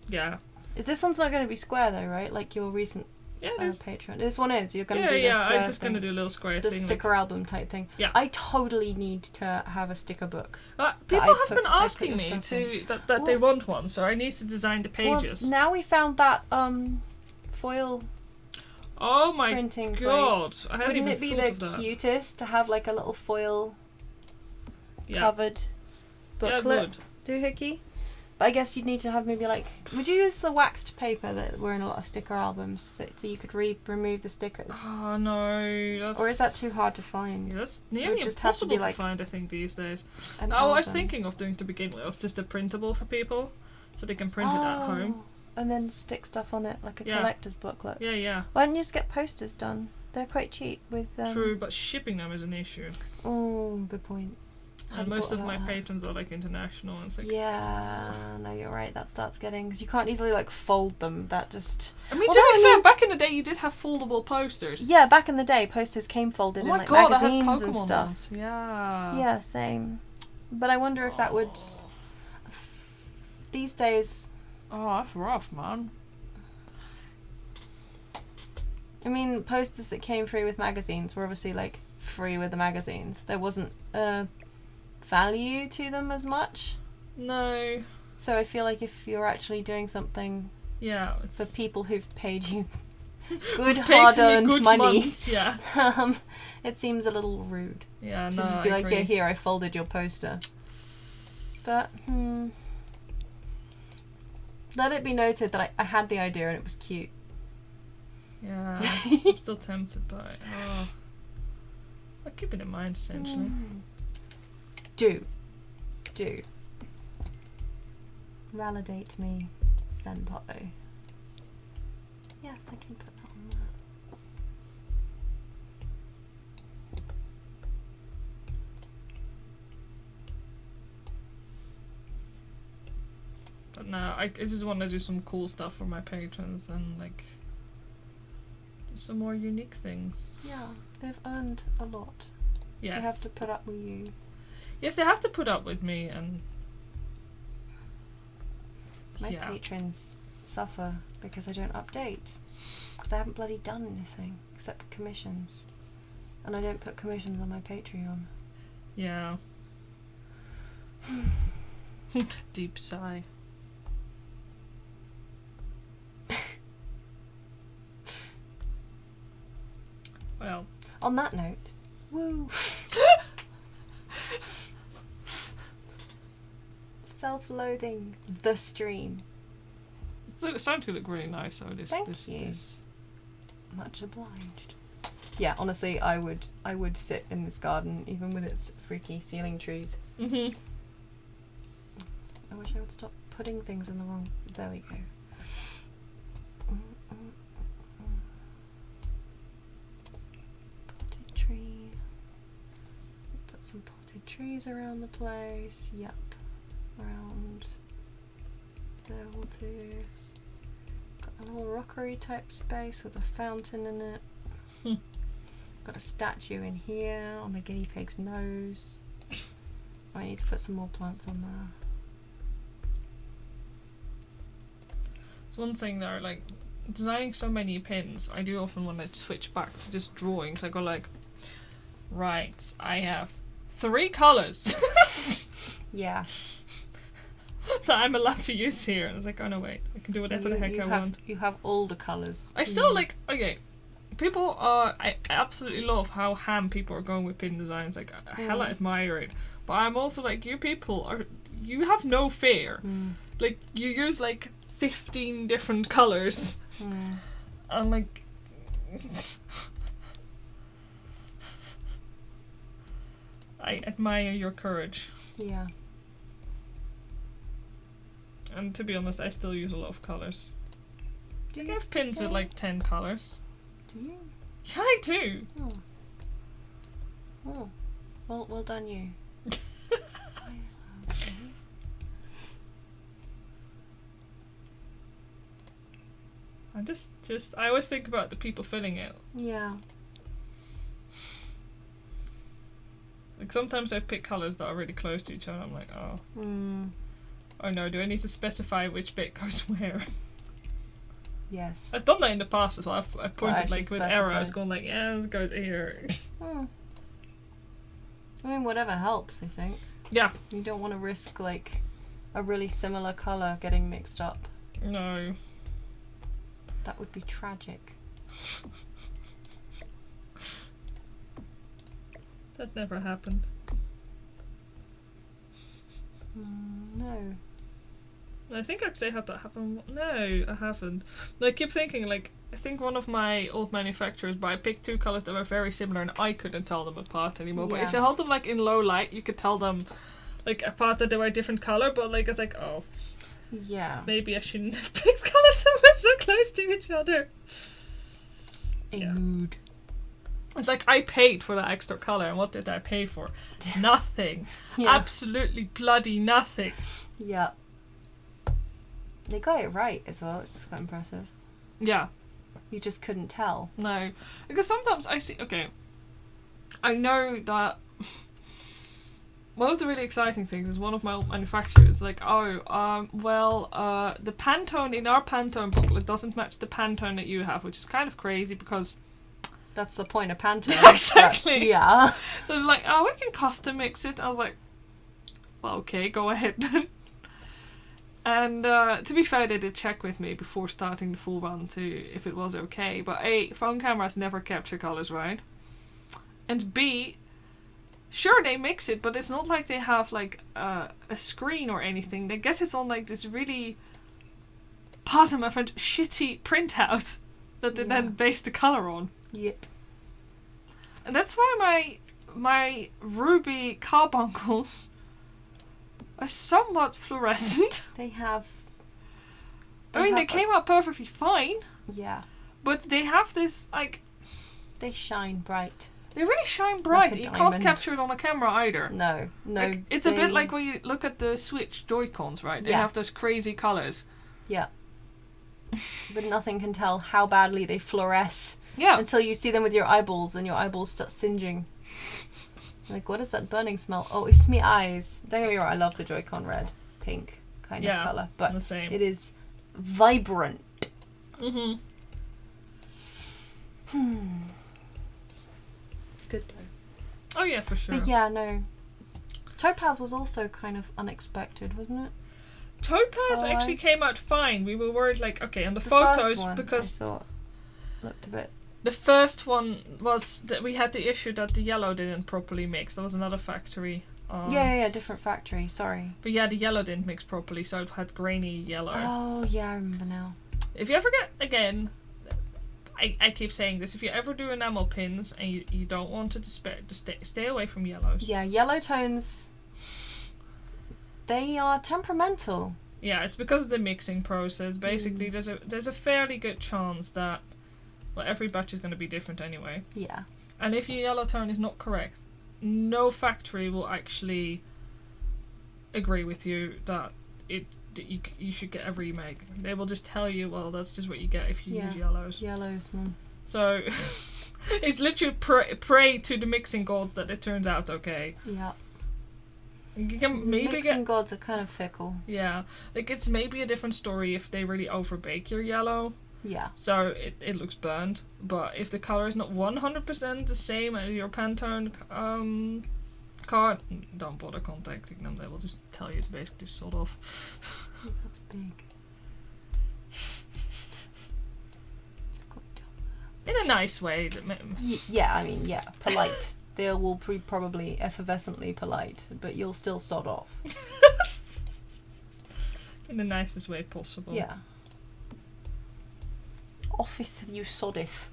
Yeah. This one's not going to be square though, right? Like your recent Yeah, it is. Patreon. This one is. You're going to Yeah, do the yeah, square I'm just thing. going to do a little square The thing. sticker album type thing. Yeah. I totally need to have a sticker book. People I have put- been I put asking your me stuff to that they want one, so I need to design the pages. Well, now we found that foil Oh my printing god! place. I hadn't Wouldn't even it be thought the of that. cutest to have like a little foil Yeah, covered yeah, booklet good. doohickey? But I guess you'd need to have maybe like... Would you use the waxed paper that were in a lot of sticker albums so you could remove the stickers? Oh no, that's... Or is that too hard to find? Yeah, that's It nearly would just have to impossible be to like find, I think, these days. An I was album. thinking of doing to begin with, was just a printable for people, so they can print it at home. Oh, and then stick stuff on it like a Yeah. collector's booklet. Yeah, yeah. Why don't you just get posters done? They're quite cheap with... True, but shipping them is an issue. Oh, good point. And most of my patrons are like international, and it's like... Yeah, no, you're right. That starts getting... Because you can't easily like fold them. That just... I mean, Although, to be I fair, mean- back in the day you did have foldable posters. Yeah, back in the day, posters came folded Oh in my like god, I had magazines and Pokemon stuff. ones. Yeah. Yeah, same. But I wonder if that would... These days... Oh, that's rough, man. I mean, posters that came free with magazines were obviously like free with the magazines. There wasn't value to them as much. No. So I feel like if you're actually doing something Yeah, for it's... people who've paid you good Paid me hard-earned good money, months, yeah. it seems a little rude Yeah, to no, just be I like, agree. yeah, here, I folded your poster. But, let it be noted that I had the idea and it was cute. Yeah, I'm still tempted by it. Oh. I'll keep it in mind, essentially. Do. Validate me, senpai. Yes, I can put that on there. But no, I just want to do some cool stuff for my patrons and, like, some more unique things. Yeah, they've earned a lot. Yes. They have to put up with you. Yes, they have to put up with me, and My yeah. patrons suffer because I don't update. Because I haven't bloody done anything except commissions. And I don't put commissions on my Patreon. Yeah. Deep sigh. Well, On that note, Self-loathing. The stream. It's starting to look really nice. So Thank you. Much obliged. Yeah, honestly, I would sit in this garden even with its freaky ceiling trees. Mhm. I wish I would stop putting things in the wrong. There we go. Potted tree. Put some potted trees around the place. Yep. Around there will do. Got a little rockery type space with a fountain in it. Got a statue in here on the guinea pig's nose. I need to put some more plants on there. It's one thing there, like designing so many pins, I do often want to switch back to just drawings. I go like, right, I have 3 colours Yeah. that I'm allowed to use here. And it's like, oh no, wait, I can do whatever the heck I want. You have all the colours. I still like, okay, people are, I absolutely love how ham people are going with pin designs. Like, I hella admire it. But I'm also like, you people are, you have no fear. Like, you use like 15 different colours. And like, I admire your courage. Yeah. And to be honest, I still use a lot of colours. Do I you? have pins with like 10 colours. Do you? Yeah, I do. Oh. Oh. Well done you. I just I always think about the people filling it. Yeah. Like sometimes I pick colours that are really close to each other. I'm like, oh no, do I need to specify which bit goes where? Yes. I've done that in the past as well. I've pointed actually like with specify. arrows, going like, yeah, it goes here. I mean, whatever helps, I think. Yeah. You don't want to risk like a really similar colour getting mixed up. No. That would be tragic. That never happened. No. I think actually I had that happen. No, I haven't. I keep thinking, like, I think one of my old manufacturers, but I picked 2 colours that were very similar and I couldn't tell them apart anymore. But if you held them, like, in low light, you could tell them, like, apart that they were a different colour, but, like, it's like, oh. Yeah. Maybe I shouldn't have picked colours that were so close to each other. Mood. It's like, I paid for that extra colour, and what did I pay for? Nothing. Yeah. Absolutely bloody nothing. Yeah. They got it right as well, which is quite impressive. Yeah. You just couldn't tell. No. Because sometimes I see, okay, I know that one of the really exciting things is one of my old manufacturers like, the Pantone in our Pantone booklet doesn't match the Pantone that you have, which is kind of crazy because that's the point of Pantone. Exactly. Yeah. So they're like, oh, we can custom mix it. I was like, well, okay, go ahead then. And to be fair, they did check with me before starting the full run to if it was okay. But A, phone cameras never capture colours, right? And B, sure, they mix it, but it's not like they have like a screen or anything. They get it on like this really, pardon my French, shitty printout that they then base the colour on. Yep. And that's why my ruby carbuncles are somewhat fluorescent. They have. They came out perfectly fine. Yeah. But they have this, like... They shine bright. They really shine bright. Like a You diamond. can't capture it on a camera either. No. Like, it's a bit like when you look at the Switch Joy-Cons, right? They have those crazy colours. Yeah. But nothing can tell how badly they fluoresce. Yeah. Until you see them with your eyeballs and your eyeballs start singeing. Like, what is that burning smell? Oh, it's me eyes. Don't get me wrong, I love the Joy-Con red, pink kind of colour. But the same. it is vibrant. Mm-hmm. Good though. Oh yeah, for sure. But yeah, no. Topaz was also kind of unexpected, wasn't it? Topaz actually came out fine. We were worried, like, okay, on the first photos, one, because I thought looked a bit. the first one was that we had the issue that the yellow didn't properly mix. There was another factory Yeah, different factory, sorry. But yeah, the yellow didn't mix properly, so it had grainy yellow. Oh, yeah, I remember now. If you ever get, again, I keep saying this, if you ever do enamel pins and you don't want it to stay away from yellows. Yeah, yellow tones, they are temperamental. Yeah, it's because of the mixing process. Basically, there's a fairly good chance that, well, every batch is going to be different anyway. Yeah. And if your yellow tone is not correct, no factory will actually agree with you that you should get a remake. They will just tell you, well, that's just what you get if you use yellows. Yellows, man. So it's literally pray to the mixing gods that it turns out okay. Yeah. You can maybe mixing gods are kind of fickle. Yeah, like it's maybe a different story if they really overbake your yellow. Yeah. So it looks burnt, but if the color is not 100% the same as your Pantone card, don't bother contacting them. They will just tell you to basically sort off. That's big. In a nice way. Yeah, I mean, yeah, polite. They will be probably effervescently polite, but you'll still sod off. In the nicest way possible. Yeah. Offeth you soddeth.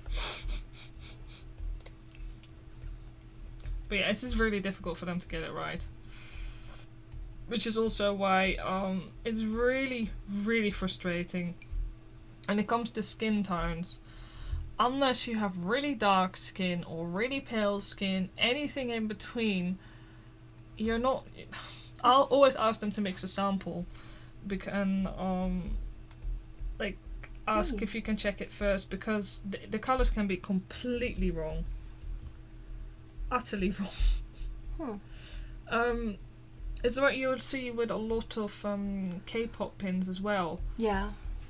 But yeah, it's just really difficult for them to get it right. Which is also why it's really, really frustrating when it comes to skin tones. Unless you have really dark skin or really pale skin, anything in between, you're not... I'll always ask them to mix a sample. And ask if you can check it first, because the colours can be completely wrong. Utterly wrong. It's what you'll see with a lot of K-pop pins as well. Yeah.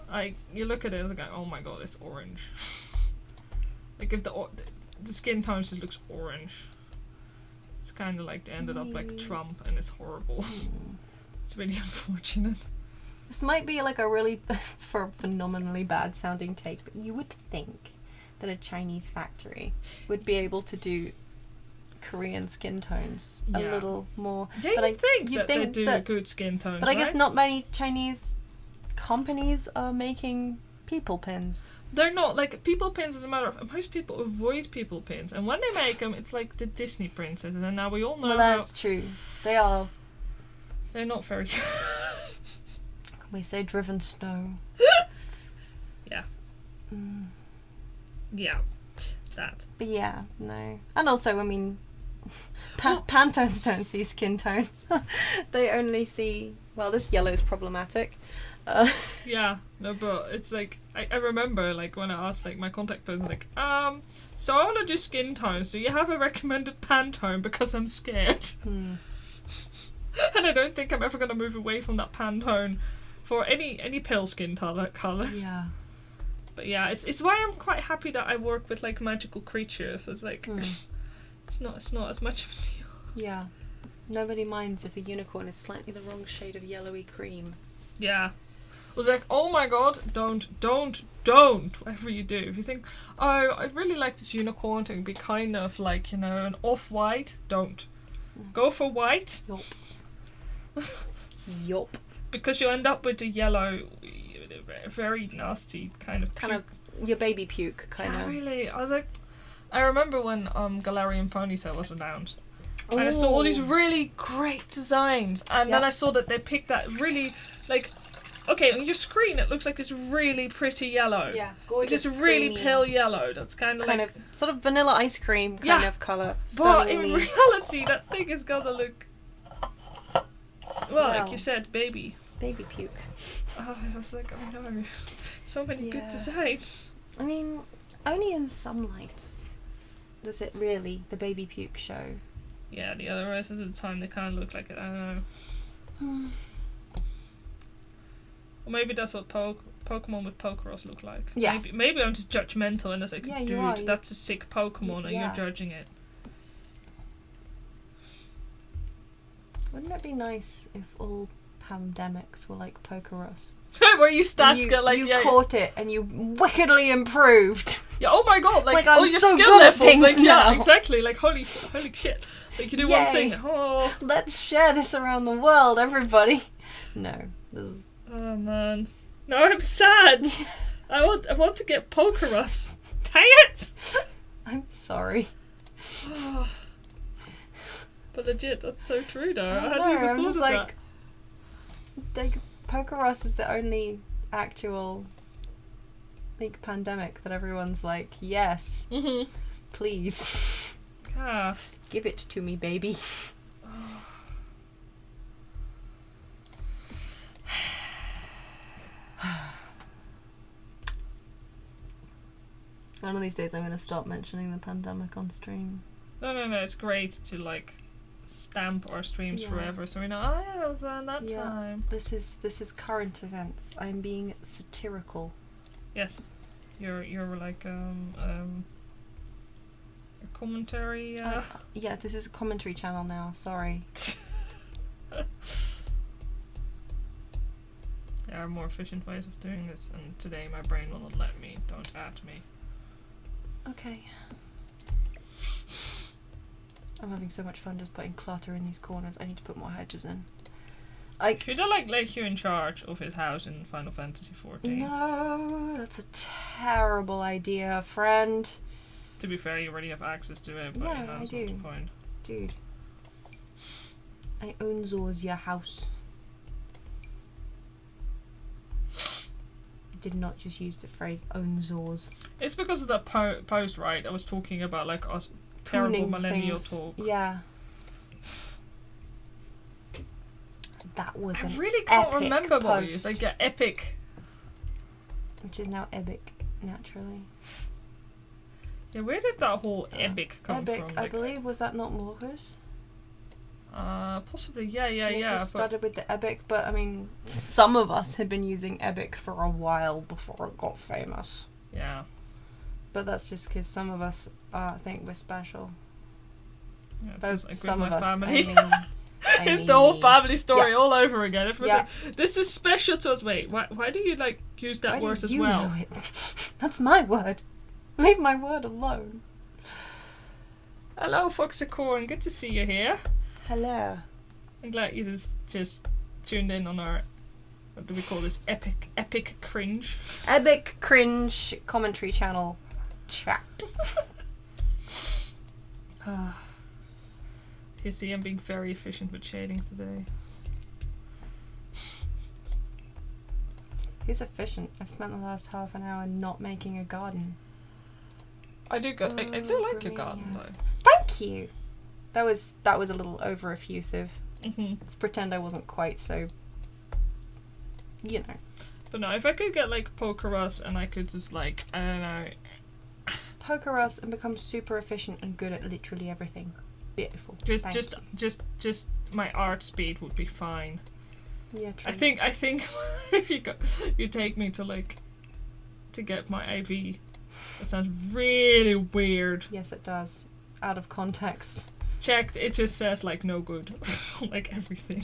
Like, you look at it and go, oh my god, it's orange. Like, if the skin tone just looks orange. It's kind of like they ended up like Trump, and it's horrible. It's really unfortunate. This might be like a really phenomenally bad sounding take, but you would think that a Chinese factory would be able to do Korean skin tones a little more. Yeah, but you'd think that they do good skin tones, but I guess not many Chinese companies are making people pins. They're not. Like, people pins, as a matter of... Most people avoid people pins, and when they make them, it's like the Disney princess, and now we all know... Well, that's true. They are... They're not very... We say driven snow. Yeah. Yeah. That. But yeah, no. And also, I mean, Pantones don't see skin tone. They only see... Well, this yellow is problematic. Yeah, no, but it's like... I remember, like, when I asked, like, my contact person, like, so I want to do skin tones. Do you have a recommended Pantone? Because I'm scared. And I don't think I'm ever going to move away from that Pantone for any pale skin colour. Yeah. But yeah, it's why I'm quite happy that I work with like magical creatures. It's like it's not as much of a deal. Yeah. Nobody minds if a unicorn is slightly the wrong shade of yellowy cream. Yeah. It was like, oh my god, don't, whatever you do. If you think, oh, I'd really like this unicorn to be kind of like, you know, an off-white, don't. Go for white. Yup. Because you end up with the yellow, very nasty kind of your baby puke kind of. Yeah, really. I was like, I remember when Galarian Ponytail was announced, and I saw all these really great designs, and then I saw that they picked that really, like, okay, on your screen it looks like this really pretty yellow. Yeah, gorgeous. This really pale yellow. That's kind of sort of vanilla ice cream kind of colour. But in reality, that thing is gonna look. Well, like you said, baby puke. I was like, oh no, so many good designs. I mean, only in some lights does it really, the baby puke show. Yeah, the other rest of the time they kind of look like it, I don't know. Or maybe that's what Pokemon with Pokeros look like. Yes. Maybe I'm just judgmental and it's like, dude, that's a sick Pokemon and you're judging it. Wouldn't it be nice if all pandemics were like Pokeros? Where you stats get like... You caught it and you wickedly improved. Yeah, oh my god, like I'm all your so skill good at levels, things like, now. yeah, exactly, like holy shit. Like you do Yay. one thing. Oh. Let's share this around the world, everybody. No, this is... Oh man. Now I'm sad. I want to get Pokerus. Dang it! I'm sorry. But legit, that's so true though. I I hadn't know, even I'm thought just of like... Pokerus is the only actual pandemic that everyone's like, yes, that. please, Ah. give it to me, baby. One of these days I'm going to stop mentioning the pandemic on stream. No, it's great to like stamp our streams Yeah. forever, so we know. Oh yeah, that was around that Yeah. time. This is current events. I'm being satirical. Yes, you're like a commentary. Yeah, this is a commentary channel now. Sorry. There are more efficient ways of doing this, and today my brain will not let me. Don't add me. Okay. I'm having so much fun just putting clutter in these corners. I need to put more hedges in. Should I like let you in charge of his house in Final Fantasy XIV? No, that's a terrible idea, friend. To be fair, you already have access to it, but Yeah, you know, I that's do. not the point. Dude. I own Zor's your house. I did not just use the phrase own Zor's. It's because of that post, right? I was talking about like us terrible Tuning millennial things. talk. Yeah. That was I an really can't epic remember what we post. used. Like, yeah, epic. Which is now epic, naturally. Yeah, where did that whole epic come Epic, from? I Like, believe, was that not Morcus? possibly, yeah. Morcus But started with the epic, but I mean, some of us had been using epic for a while before it got famous. yeah, But that's just because some of us think we're special. yeah it's just like with Some my of us, family. I It's the whole mean- family story Yeah. all over again. Everyone's Yeah. like, this is special to us. Wait, why do you like use that Why word do as you well? know it? That's my word. Leave my word alone. Hello, Foxicorn. Good to see you here. Hello. I'm glad you just tuned in on our, what do we call this? Epic cringe. Epic cringe commentary channel chat. You see, I'm being very efficient with shading today. He's efficient. I've spent the last half an hour not making a garden. I do like your garden Bromeliads. though. Thank you. That was a little over effusive. Mm-hmm. Let's pretend I wasn't quite so. You know. But no, if I could get like Pokerus and I could just like, I don't know. Poker us and become super efficient and good at literally everything. Beautiful. Thank Just my art speed would be fine. you. Yeah, true. I think if you take me to get my IV. That sounds really weird. Yes, it does. Out of context. Checked, it just says like no good. Like everything.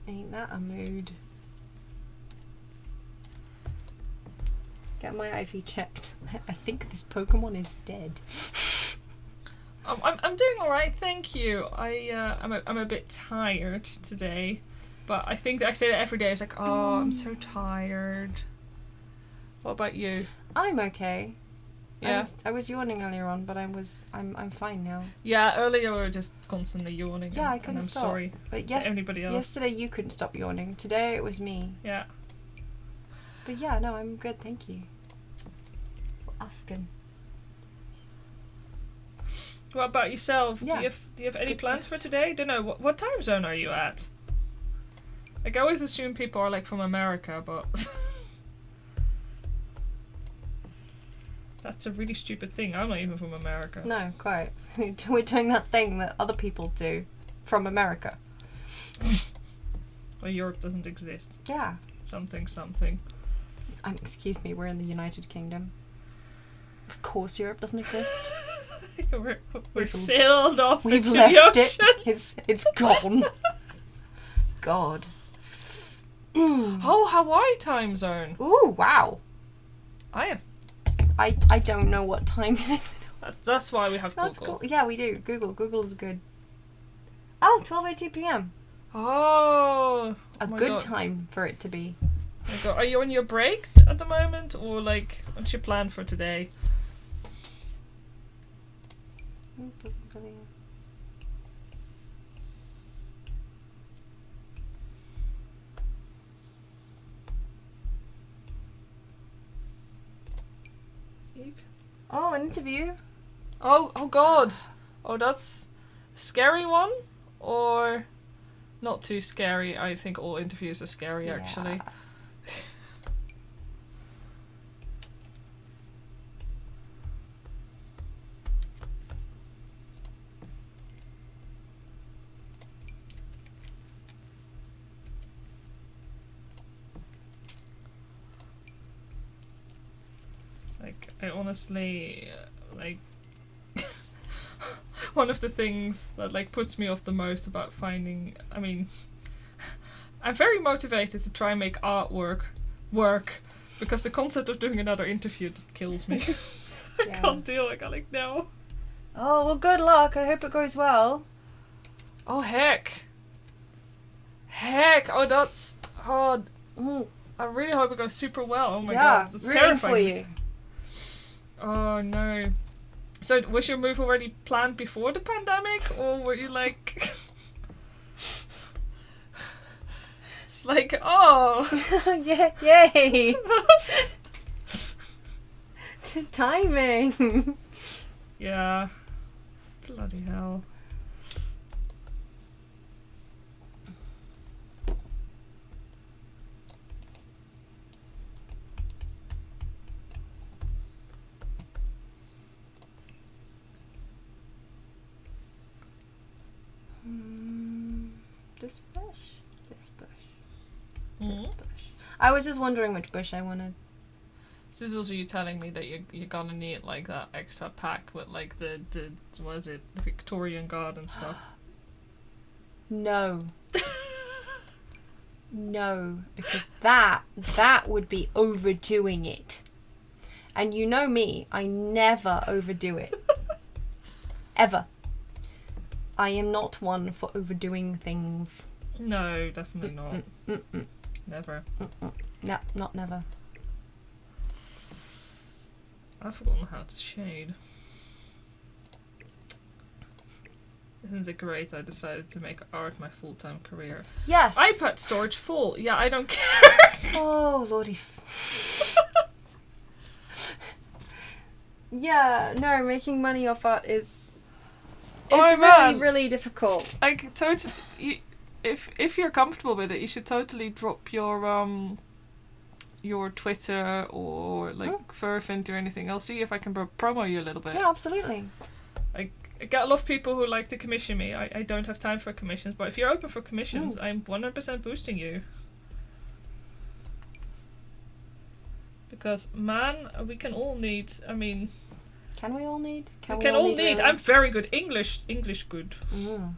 Ain't that a mood? Get my IV checked. I think this Pokemon is dead. I'm doing alright, thank you. I'm a bit tired today. But I think that I say that every day. It's like, oh, I'm so tired. What about you? I'm okay. Yeah. I was yawning earlier on, but I'm fine now. Yeah, earlier you were just constantly yawning. Yeah, I and couldn't I'm stop. sorry But to anybody else. yesterday you couldn't stop yawning. Today it was me. Yeah. But yeah, no, I'm good. Thank you for asking. What about yourself? Yeah. Do you have any Good plans for today? Don't know. What time zone are you at? Like, I always assume people are like from America, but that's a really stupid thing. I'm not even from America. No, quite. We're doing that thing that other people do from America. Well, Europe doesn't exist. Yeah. Something. Excuse me, we're in the United Kingdom. Of course Europe doesn't exist. we're sailed off We've into left the ocean. It's gone. God. Oh, Hawaii time zone. Ooh, wow. I I don't know what time it is in That's why we have That's Google. cool. Yeah, we do. Google is good. Oh, 12:02 p.m. Oh, A my good God. time for it to be. Oh my God. Are you on your breaks at the moment, or like what's your plan for today? Oh, an interview. Oh God. Oh, that's a scary one, or not too scary. I think all interviews are scary, actually. Yeah. Like, I honestly, like, one of the things that, like, puts me off the most about finding, I mean, I'm very motivated to try and make artwork work, because the concept of doing another interview just kills me. I Yeah. can't deal, like, no. Oh, well, good luck. I hope it goes well. Oh, heck. Oh, that's, oh, Mm, I really hope it goes super well. Oh my yeah, God, that's rooting terrifying. for you. Oh no. So was your move already planned before the pandemic, or were you like it's like, oh Yeah, yay! Timing. yeah. Bloody hell. This bush. This bush. Mm. This bush. I was just wondering which bush I wanted. This is also you telling me that you're gonna need like that extra pack with like the what is it, the Victorian garden stuff. No. No, because that would be overdoing it. And you know me, I never overdo it. Ever. I am not one for overdoing things. No, definitely not. Mm-mm. Never. No, not never. I've forgotten how to shade. Isn't it great I decided to make art my full-time career? Yes. iPad storage full. Yeah, I don't care. Oh, lordy. Yeah, no, making money off art is... Oh, It's man. really, really difficult. Like, totally. If you're comfortable with it, you should totally drop your Twitter or like Furfint or anything. I'll see if I can promo you a little bit. Yeah, absolutely. I get a lot of people who like to commission me. I don't have time for commissions, but if you're open for commissions, I'm 100% boosting you. Because, man, we can all need, I mean... Can we all need? We can all need. really? I'm very good. English good. Mm.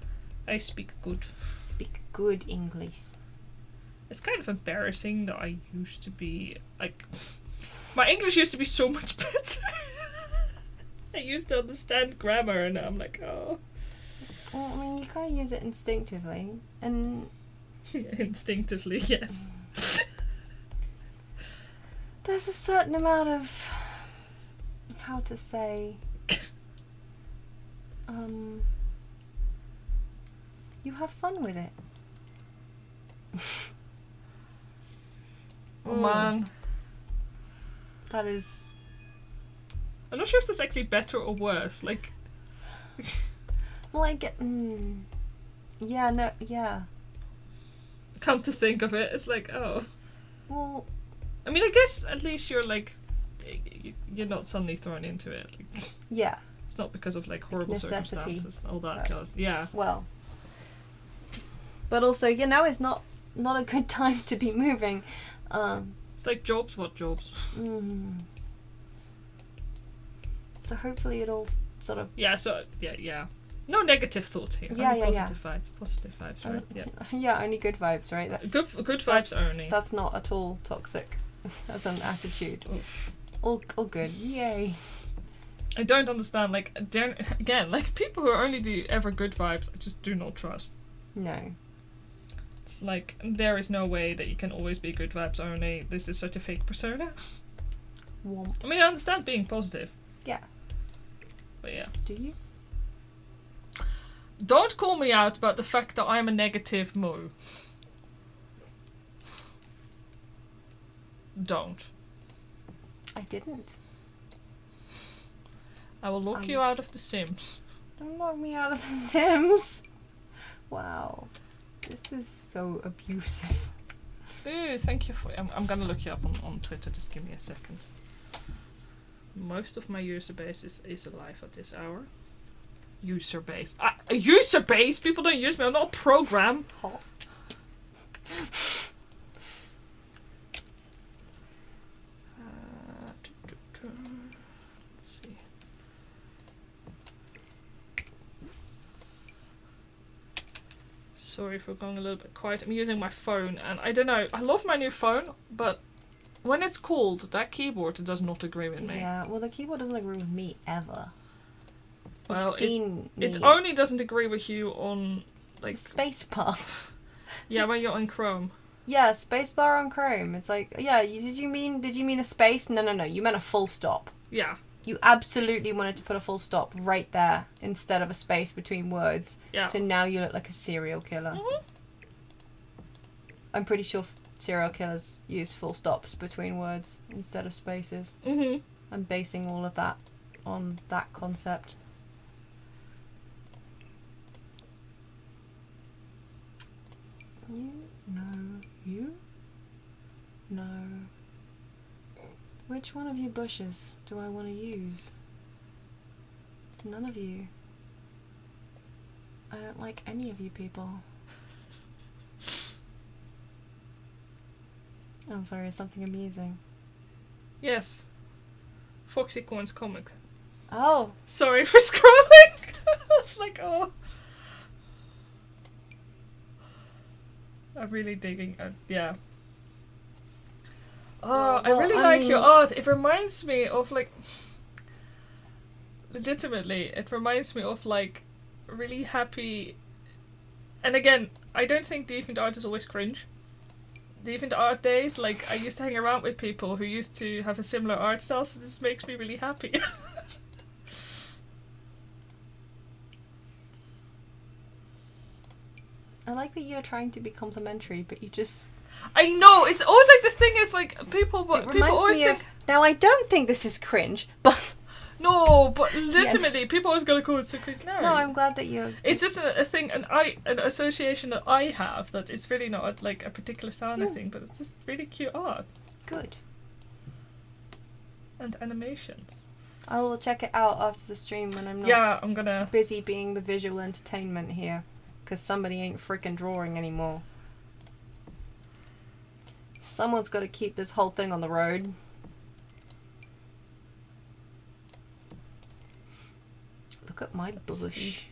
I speak good. Speak good English. It's kind of embarrassing that I used to be, like... My English used to be so much better. I used to understand grammar, and I'm like, oh... Well, I mean, you kind of use it instinctively, and... Instinctively, yes. There's a certain amount of... How to say... You have fun with it. Oh, man. That is... I'm not sure if that's actually better or worse, like... Well, I get... Yeah, no, yeah. Come to think of it, it's like, oh... Well... I mean, I guess at least you're, like... You're not suddenly thrown into it. Like, Yeah. it's not because of, like, horrible Necessity. circumstances and all that Right. jazz. Yeah. Well... But also, you know, it's not a good time to be moving. It's like jobs, what jobs? So hopefully it all sort of... Yeah, so, yeah. No negative thoughts here. Yeah, only yeah, positive vibes. Positive vibes, right? Yeah. Yeah, only good vibes, right? That's Good vibes only. That's not at all toxic. That's an attitude. Oof. All good. Yay. I don't understand, like, again, like, people who only do ever good vibes, I just do not trust. No. It's like, there is no way that you can always be good vibes only. This is such a fake persona. Womp. I mean, I understand being positive. Yeah. But yeah. Do you? Don't call me out about the fact that I'm a negative moo. Don't. I didn't. I will lock you out of The Sims. Don't lock me out of The Sims. Wow. This is so abusive. Ooh, thank you for... I'm gonna look you up on Twitter, just give me a second. Most of my user base is alive at this hour. User base. A user base? People don't use me, I'm not a program. Hot. Let's see. Sorry for going a little bit quiet. I'm using my phone, and I don't know. I love my new phone, but when it's cold, that keyboard does not agree with me. Yeah, well, the keyboard doesn't agree with me ever. Well, It it only doesn't agree with you on, like... Spacebar. Yeah, when you're on Chrome. Yeah, spacebar on Chrome. It's like, yeah, did you mean a space? No, you meant a full stop. Yeah. You absolutely wanted to put a full stop right there instead of a space between words. Yeah. So now you look like a serial killer. Mm-hmm. I'm pretty sure serial killers use full stops between words instead of spaces. Mm-hmm. I'm basing all of that on that concept. You? No. You? No. Which one of you bushes do I want to use? None of you. I don't like any of you people. I'm sorry, it's something amusing. Yes. Foxy Corn's comic. Oh! Sorry for scrolling. It's like, oh. I'm really digging it. Yeah. Oh, Well, I really I like mean- your art. It reminds me of, like... Legitimately, it reminds me of, like, really happy... And again, I don't think deviant art is always cringe. Deviant art days, like, I used to hang around with people who used to have a similar art style, so this makes me really happy. I like that you're trying to be complimentary, but you just... I know, it's always like the thing is, like, people It people always reminds me think... of... Now, I don't think this is cringe, but... No, but legitimately, people always go, "Oh, it's so cringe." No, I'm glad that you're... it's just a thing, an association that I have that it's really not like a particular style or anything, but it's just really cute art Good. and animations. I will check it out after the stream when I'm not Yeah, I'm gonna. busy being the visual entertainment here, because somebody ain't freaking drawing anymore. Someone's got to keep this whole thing on the road. Look at my bush.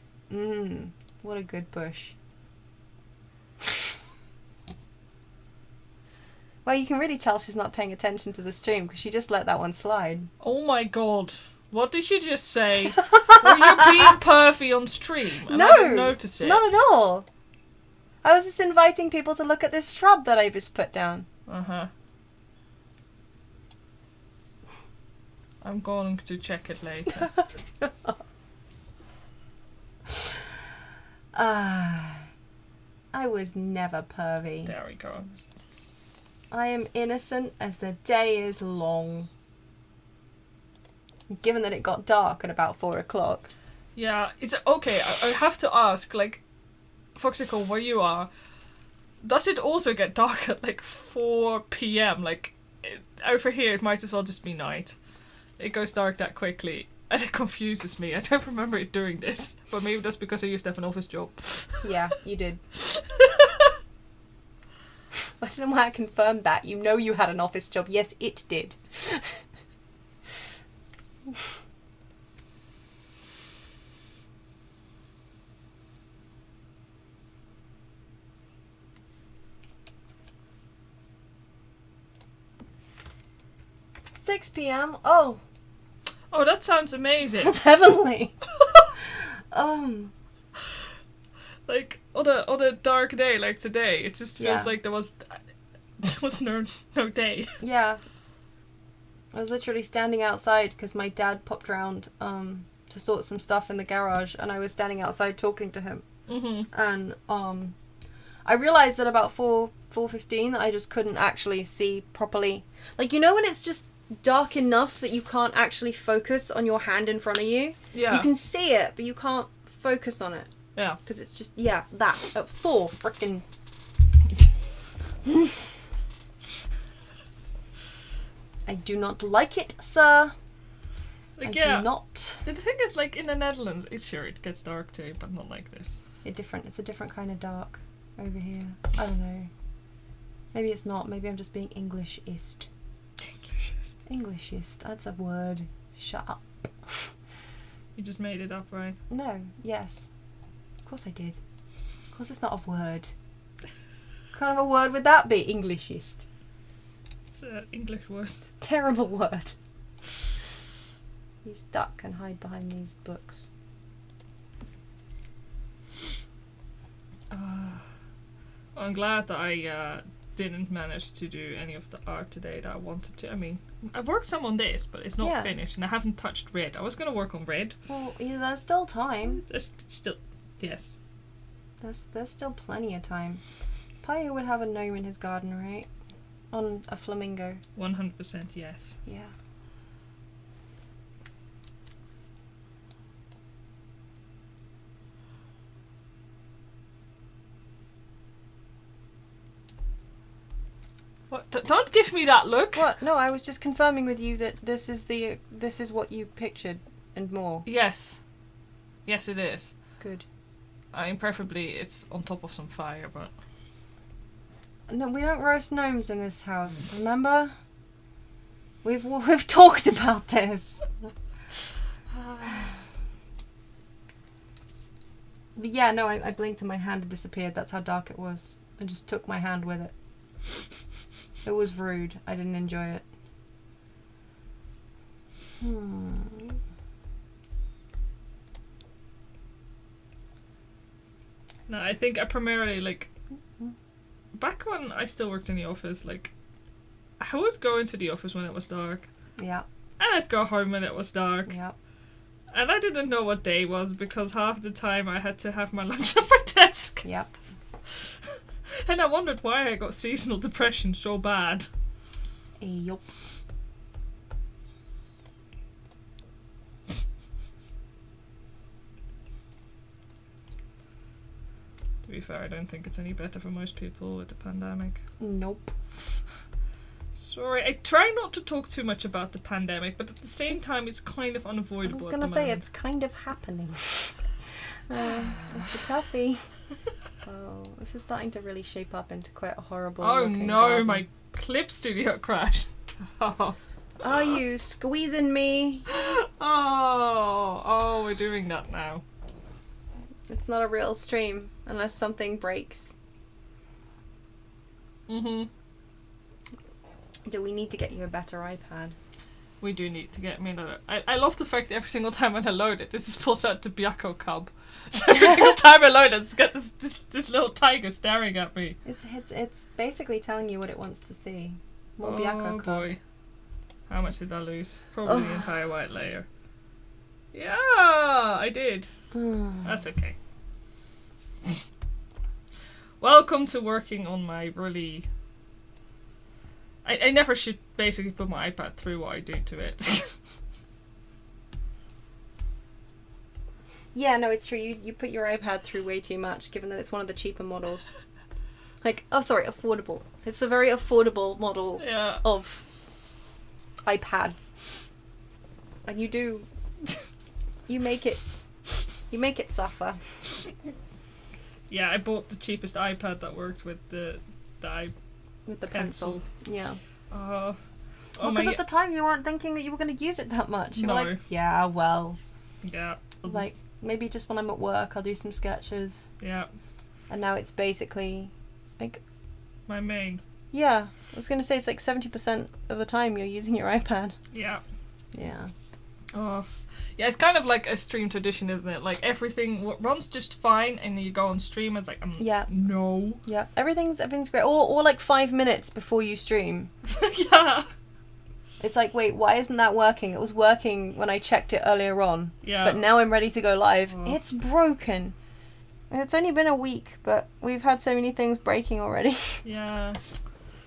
What a good bush. Well, you can really tell she's not paying attention to the stream because she just let that one slide. Oh my god, what did you just say? Were you being pervy on stream? And No, I didn't notice it. Not at all. I was just inviting people to look at this shrub that I just put down. Uh-huh. I'm going to check it later. I was never pervy. There we go. I am innocent as the day is long. Given that it got dark at about 4 o'clock. Yeah, it's okay. I have to ask, like, Foxicle, where you are, does it also get dark at like 4 p.m? Like, over here, it might as well just be night. It goes dark that quickly, and it confuses me. I don't remember it doing this, but maybe that's because I used to have an office job. Yeah, you did. I don't know why I confirmed that. You know you had an office job. Yes, it did. $6 p.m. Oh, Oh, that sounds amazing. It's heavenly. Like on a dark day like today, it just feels like there was no day. Yeah. I was literally standing outside because my dad popped round to sort some stuff in the garage, and I was standing outside talking to him. And I realised at about 4:15 that I just couldn't actually see properly. Like, you know when it's just dark enough that you can't actually focus on your hand in front of you? Yeah. You can see it, but you can't focus on it. Yeah. Because it's just, that. At 4 frickin'... I do not like it, sir. Like, I do not. The thing is, like, in the Netherlands, it gets dark too, but not like this. It's a different kind of dark over here. I don't know. Maybe it's not. Maybe I'm just being Englishist. Englishist. That's a word. Shut up. You just made it up, right? No. Yes. Of course I did. Of course it's not a word. What kind of a word would that be? Englishist. It's an English word. Terrible word. These duck can hide behind these books. I'm glad that I didn't manage to do any of the art today that I wanted to. I mean, I've worked some on this, but it's not finished, and I haven't touched red. I was going to work on red. Well, there's still time. There's still, yes. There's still plenty of time. Pio would have a gnome in his garden, right? On a flamingo. 100% yes. Yeah. What? Don't give me that look. What? No, I was just confirming with you that this is what you pictured and more. Yes. Yes, it is. Good. I mean, preferably it's on top of some fire, but... No, we don't roast gnomes in this house, remember? We've talked about this. Yeah, no, I blinked and my hand had disappeared. That's how dark it was. I just took my hand with it. It was rude. I didn't enjoy it. No, I think I primarily, like... Back when I still worked in the office, like... I would go into the office when it was dark. Yeah. And I'd go home when it was dark. Yeah. And I didn't know what day was because half the time I had to have my lunch at my desk. Yep. And I wondered why I got seasonal depression so bad. Yup. To be fair, I don't think it's any better for most people with the pandemic. Nope. Sorry, I try not to talk too much about the pandemic, but at the same time it's kind of unavoidable. I was gonna say it's kind of happening. It's a toughie. Oh, this is starting to really shape up into quite a horrible. Oh no, garden. My clip studio crashed. Oh. Are you squeezing me? Oh, we're doing that now. It's not a real stream unless something breaks. Mhm. Do we need to get you a better iPad? We do need to get me another. I love the fact that every single time when I load it, this pulls out the Biako cub. So every single time I load it, it's got this little tiger staring at me. It's basically telling you what it wants to see. More Biako cub. Boy. How much did I lose? Probably the entire white layer. Yeah, I did. That's okay. Welcome to working on my really... I never should basically put my iPad through what I do to it. Yeah, no, it's true. You put your iPad through way too much, given that it's one of the cheaper models. Like, affordable. It's a very affordable model of iPad. And you do... You make it suffer. Yeah, I bought the cheapest iPad that worked with the pencil. Yeah. Well, because at the time you weren't thinking that you were going to use it that much. You were like, yeah. Like, maybe just when I'm at work I'll do some sketches. Yeah. And now it's basically, like... My main. Yeah. I was going to say it's like 70% of the time you're using your iPad. Yeah. Yeah. Oh. Yeah, it's kind of like a stream tradition, isn't it? Like everything runs just fine, and you go on stream. It's like, Yeah. no. Yeah, everything's great. Or like 5 minutes before you stream. Yeah. It's like, wait, why isn't that working? It was working when I checked it earlier on. Yeah. But now I'm ready to go live. Oh. It's broken. It's only been a week, but we've had so many things breaking already. Yeah.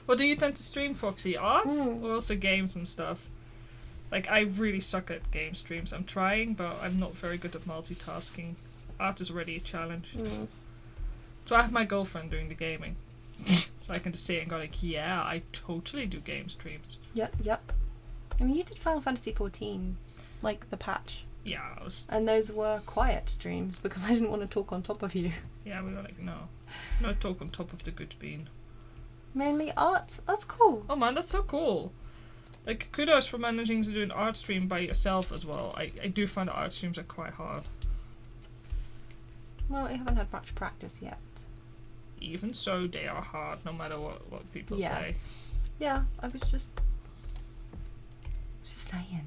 What do you tend to stream, Foxy? Art? Or also games and stuff? Like, I really suck at game streams. I'm trying, but I'm not very good at multitasking. Art is already a challenge. So I have my girlfriend doing the gaming. So I can just sit and go like, yeah, I totally do game streams. Yep. I mean, you did Final Fantasy 14, like the patch. Yeah, I was... And those were quiet streams because I didn't want to talk on top of you. Yeah, we were like, no talk on top of the good bean. Mainly art? That's cool. Oh man, that's so cool. Like, kudos for managing to do an art stream by yourself as well. I do find that art streams are quite hard. Well, I haven't had much practice yet. Even so, they are hard, no matter what people say. Yeah, I was just saying.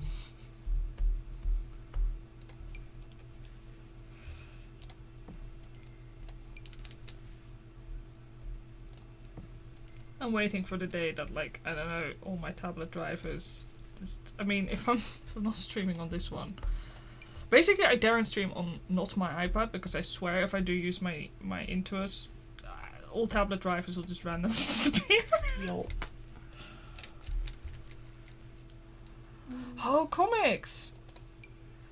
I'm waiting for the day that, like, I don't know, all my tablet drivers just... I mean, if I'm not streaming on this one... Basically, I daren't stream on not my iPad, because I swear if I do use my Intuos, all tablet drivers will just randomly disappear. Yup. Oh, comics!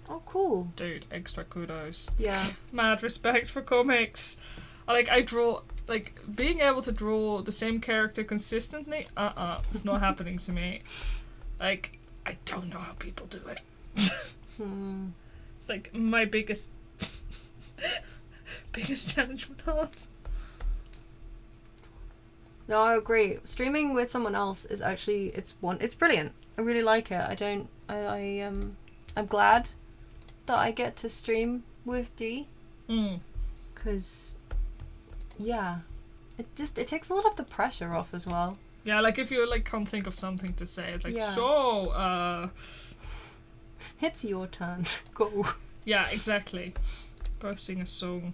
Oh, cool. Dude, extra kudos. Yeah. Mad respect for comics. I draw... Like, being able to draw the same character consistently, it's not happening to me. Like, I don't know how people do it. It's like my biggest challenge with art. No, I agree. Streaming with someone else is actually, it's brilliant. I really like it. I'm glad that I get to stream with D. Because, yeah, it takes a lot of the pressure off as well. Yeah, like if you like can't think of something to say, it's like, it's your turn. Go. Yeah, exactly. Go sing a song.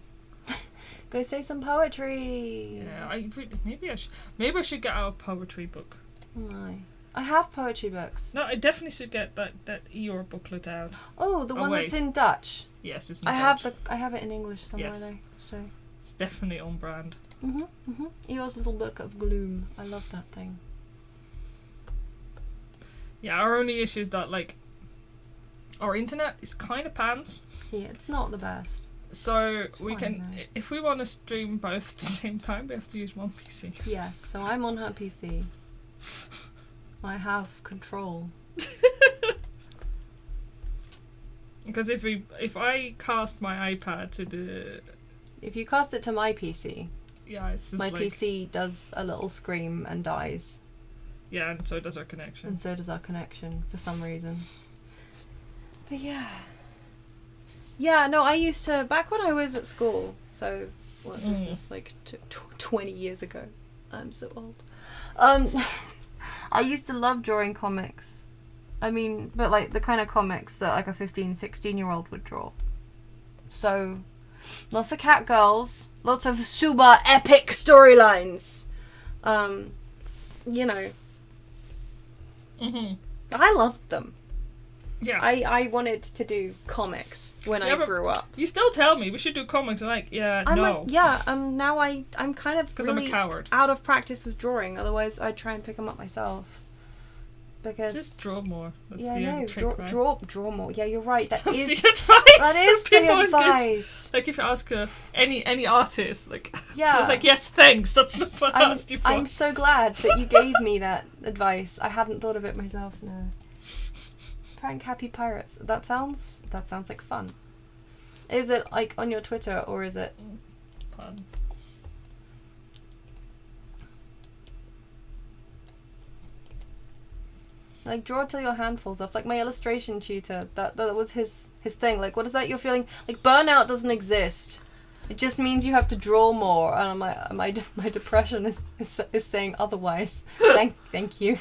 Go say some poetry. Yeah, maybe I should get out a poetry book. No. I have poetry books. No, I definitely should get that Eeyore booklet out. Oh, the one that's in Dutch. Yes, it's in Dutch. I have it in English somewhere Yes. though. So It's definitely on brand. Eeyore's Little Book of Gloom. I love that thing. Yeah, our only issue is that like our internet is kind of pants. Yeah, it's not the best. So It's we fine, can, though. if we want to stream both at the same time, we have to use one PC. Yes, so I'm on her PC. I have control. Because if I cast my iPad to the... If you cast it to my PC, Yeah, it's just my like... PC does a little scream and dies. Yeah, and so does our connection. And so does our connection, for some reason. But yeah. Yeah, no, I used to... Back when I was at school, so... What was this, like 20 years ago? I'm so old. I used to love drawing comics. I mean, but like the kind of comics that like a 15, 16-year-old would draw. So, lots of cat girls, lots of super epic storylines. You know. I loved them. Yeah. I wanted to do comics when I grew up. You still tell me we should do comics, and like, I'm no. like, yeah, now I'm kind of Because really I'm a coward. out of practice with drawing. Otherwise, I'd try and pick them up myself. Because Just draw more. That's yeah, the no, trick, right? draw more. Yeah, you're right. That's is the advice. that is people the always give. advice. Like if you ask any artist, like Yeah. so it's like, yes, thanks. That's not what I asked you for. I'm so glad that you gave me that advice. I hadn't thought of it myself. No. Prank happy pirates. That sounds like fun. Is it like on your Twitter or is it? Pun. Like draw till your hand falls off. Like my illustration tutor, that was his thing. Like, what is that you're feeling? Like burnout doesn't exist. It just means you have to draw more. And I'm like, my depression is saying otherwise. Thank you.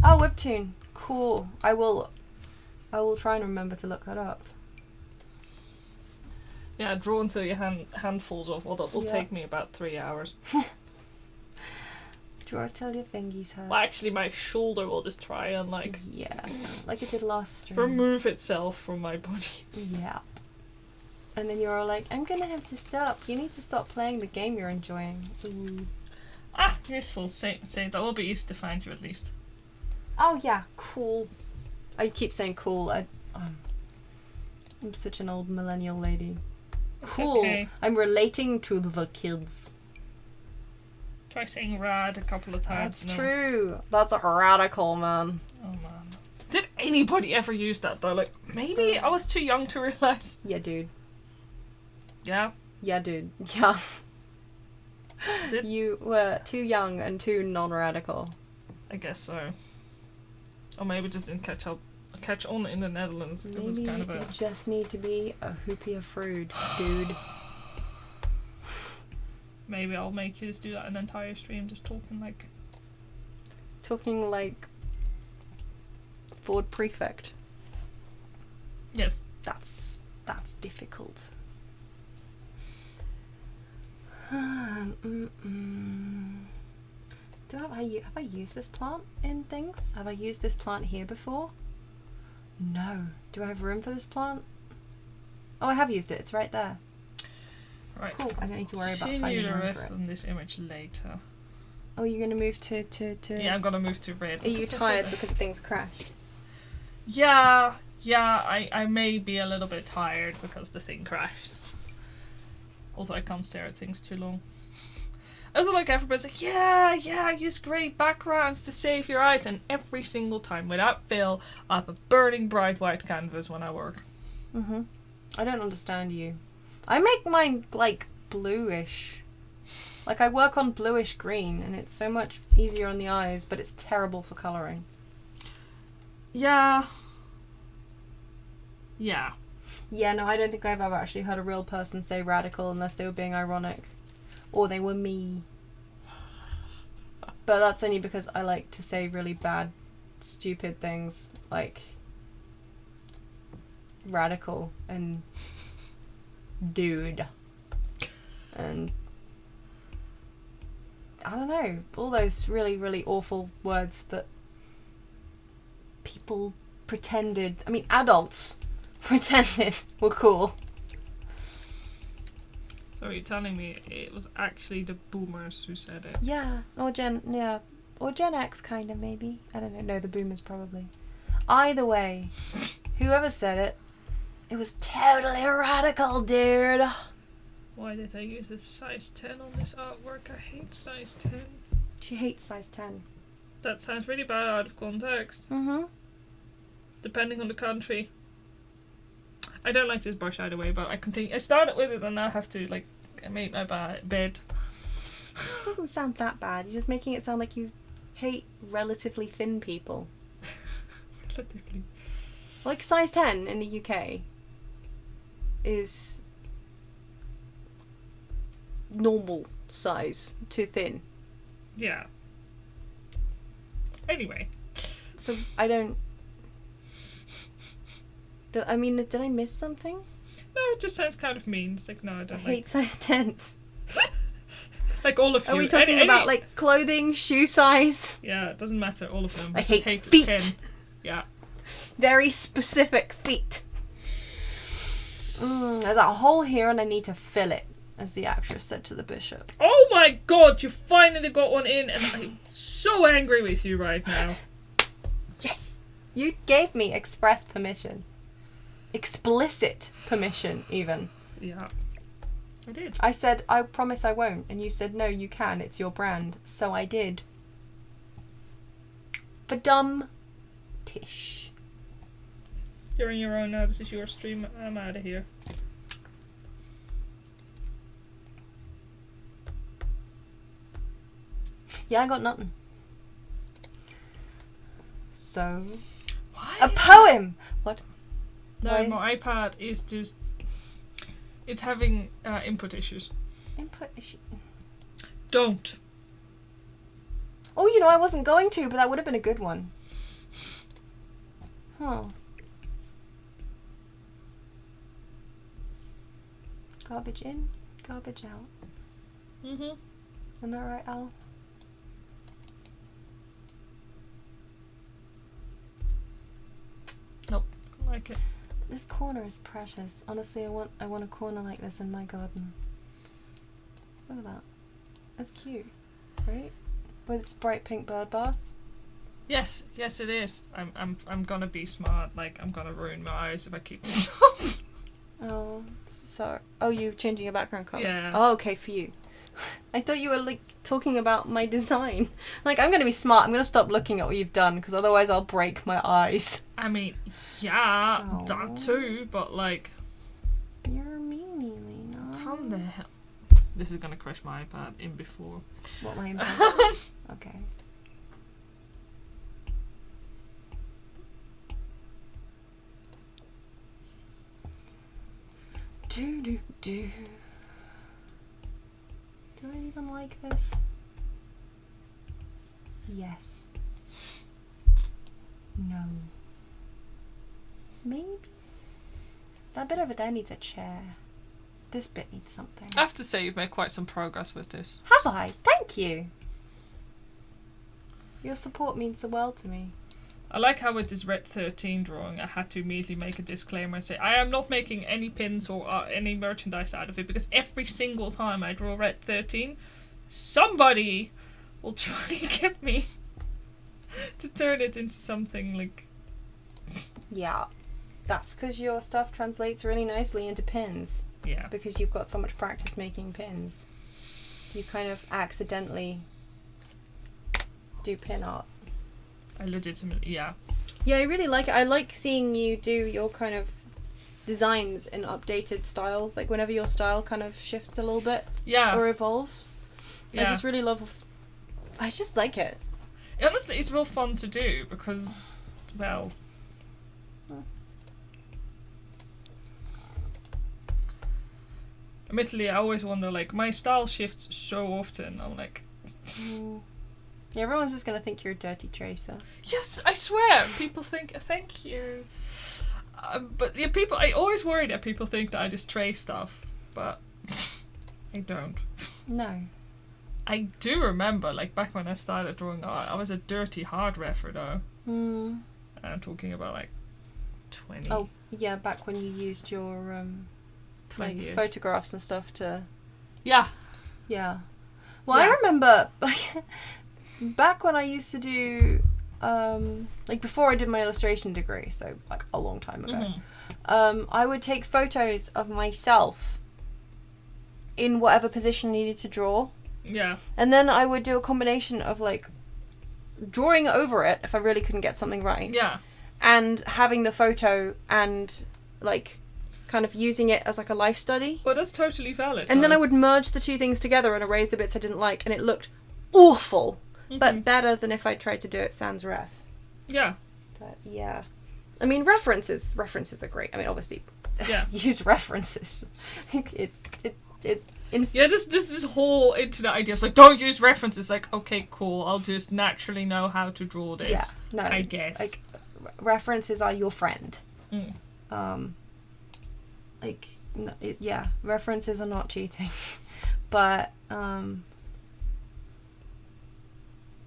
Oh, Webtoon, Cool. I will try and remember to look that up. Yeah, draw until your handfuls of. Well, that will Yeah. take me about 3 hours. Draw till your fingies hurt. Well, actually, my shoulder will just try and Yeah, like it did last stream. remove itself from my body. Yeah. And then you're all like, I'm gonna have to stop. You need to stop playing the game you're enjoying. Ooh. Ah, useful. Save. That will be easy to find you at least. Oh yeah, cool. I keep saying cool. I'm such an old millennial lady. It's Cool. okay. I'm relating to the kids. Try saying rad a couple of times. That's true. That's a radical, man. Oh man. Did anybody ever use that though? Like, maybe I was too young to realise. Yeah, dude. Yeah. Yeah, dude. Yeah. Did- You were too young and too non-radical. I guess so. Or maybe just didn't catch on in the Netherlands because Maybe it's kind of you a. just need to be a hoopier fruit, dude. Maybe I'll make you just do that an entire stream, just talking like. Talking like Ford Prefect. Yes. That's difficult. Have I used this plant in things? Have I used this plant here before? No. Do I have room for this plant? Oh, I have used it. It's right there. Right. Cool. I don't need to worry about Continue finding the room rest for it. on this image later. Oh, you're gonna move to. Yeah, I'm gonna move to red. Are you because I tired said- because things crashed? Yeah, I may be a little bit tired because the thing crashed. Also, I can't stare at things too long. Also, like, everybody's like, yeah, I use great backgrounds to save your eyes, and every single time, without fail, I have a burning bright white canvas when I work. Mm-hmm. I don't understand you. I make mine, like, bluish. Like, I work on bluish green, and it's so much easier on the eyes, but it's terrible for colouring. Yeah. Yeah. Yeah, no, I don't think I've ever actually heard a real person say radical unless they were being ironic. Or they were me. But that's only because I like to say really bad, stupid things, like radical and dude. And I don't know, all those really, really awful words that people pretended, I mean adults pretended were cool. So you're telling me it was actually the boomers who said it? Yeah, or Gen X kind of maybe. I don't know. No, the boomers probably. Either way, whoever said it, it was totally radical, dude. Why did I use a size 10 on this artwork? I hate size 10. She hates size 10. That sounds really bad out of context. Mm-hmm. Depending on the country. I don't like this brush either way, but I continue. I started with it and now I have to, like, I made my bed. It doesn't sound that bad. You're just making it sound like you hate relatively thin people. Relatively. Like size 10 in the UK is normal size to thin. Yeah. Anyway. So I don't... I mean, did I miss something? No, it just sounds kind of mean. It's like, no, I I don't hate size 10s. like all of you. Are we talking about like clothing, shoe size? Yeah, it doesn't matter, all of them. I just hate the feet. 10. Yeah. Very specific feet. There's a hole here and I need to fill it, as the actress said to the bishop. Oh my god, you finally got one in and I'm so angry with you right now. Yes! You gave me express permission. Explicit permission, even. Yeah. I did. I said, I promise I won't. And you said, no, you can. It's your brand. So I did. But dumb tish. You're on your own now. This is your stream. I'm out of here. Yeah, I got nothing. So... Why A is poem! What? No, Why? my iPad is just... It's having input issues. Input issue. Don't. Oh, you know, I wasn't going to, but that would have been a good one. Huh. Garbage in, garbage out. Mhm. Isn't that right, Al? Nope. I like it. This corner is precious. Honestly, I want a corner like this in my garden. Look at that. It's cute, right? With its bright pink bird bath. Yes, yes, it is. I'm gonna be smart. Like, I'm gonna ruin my eyes if I keep this up. Oh, so you changing your background color? Yeah. Oh, okay, for you. I thought you were like talking about my design. Like, I'm gonna be smart. I'm gonna stop looking at what you've done because otherwise I'll break my eyes. I mean, yeah, Oh. that too, but like, You're a meanie, Lena. calm the hell. This is gonna crash my iPad in before. What my impact? Okay. Do. Do I even like this? Yes. No. Maybe. That bit over there needs a chair. This bit needs something. I have to say, you've made quite some progress with this. Have I? Thank you. Your support means the world to me. I like how with this Red 13 drawing, I had to immediately make a disclaimer and say, I am not making any pins or any merchandise out of it, because every single time I draw Red 13, somebody will try and get me to turn it into something like... Yeah. That's because your stuff translates really nicely into pins. Yeah. Because you've got so much practice making pins. You kind of accidentally do pin art. I legitimately, yeah. Yeah, I really like it. I like seeing you do your kind of designs in updated styles. Like whenever your style kind of shifts a little bit Yeah. or evolves. Yeah. I just really love... I just like it. Honestly, it's real fun to do because, well... Admittedly, I always wonder, like, my style shifts so often. I'm like... Yeah, everyone's just going to think you're a dirty tracer. Yes, I swear. People think, thank you. But yeah, I always worry that people think that I just trace stuff, but I don't. No. I do remember, like, back when I started drawing art, I was a dirty hard reffer, though. And I'm talking about, like, 20. Oh, yeah, back when you used your, 20 like, years. photographs and stuff to... Yeah. Yeah. Well, Yeah. I remember, like, back when I used to do, like, before I did my illustration degree, so, like, a long time ago, I would take photos of myself in whatever position I needed to draw. Yeah. And then I would do a combination of, like, drawing over it if I really couldn't get something right. Yeah. And having the photo and, like, kind of using it as, like, a life study. Well, that's totally valid. And then though. I would merge the two things together and erase the bits I didn't like, and it looked awful. But better than if I tried to do it sans ref. Yeah. But, yeah. I mean, references are great. I mean, obviously, Yeah. use references. Yeah, this whole internet idea is like, don't use references. Like, okay, cool. I'll just naturally know how to draw this. Yeah, no, I guess. like, references are your friend. Like, no, yeah, references are not cheating. But, no,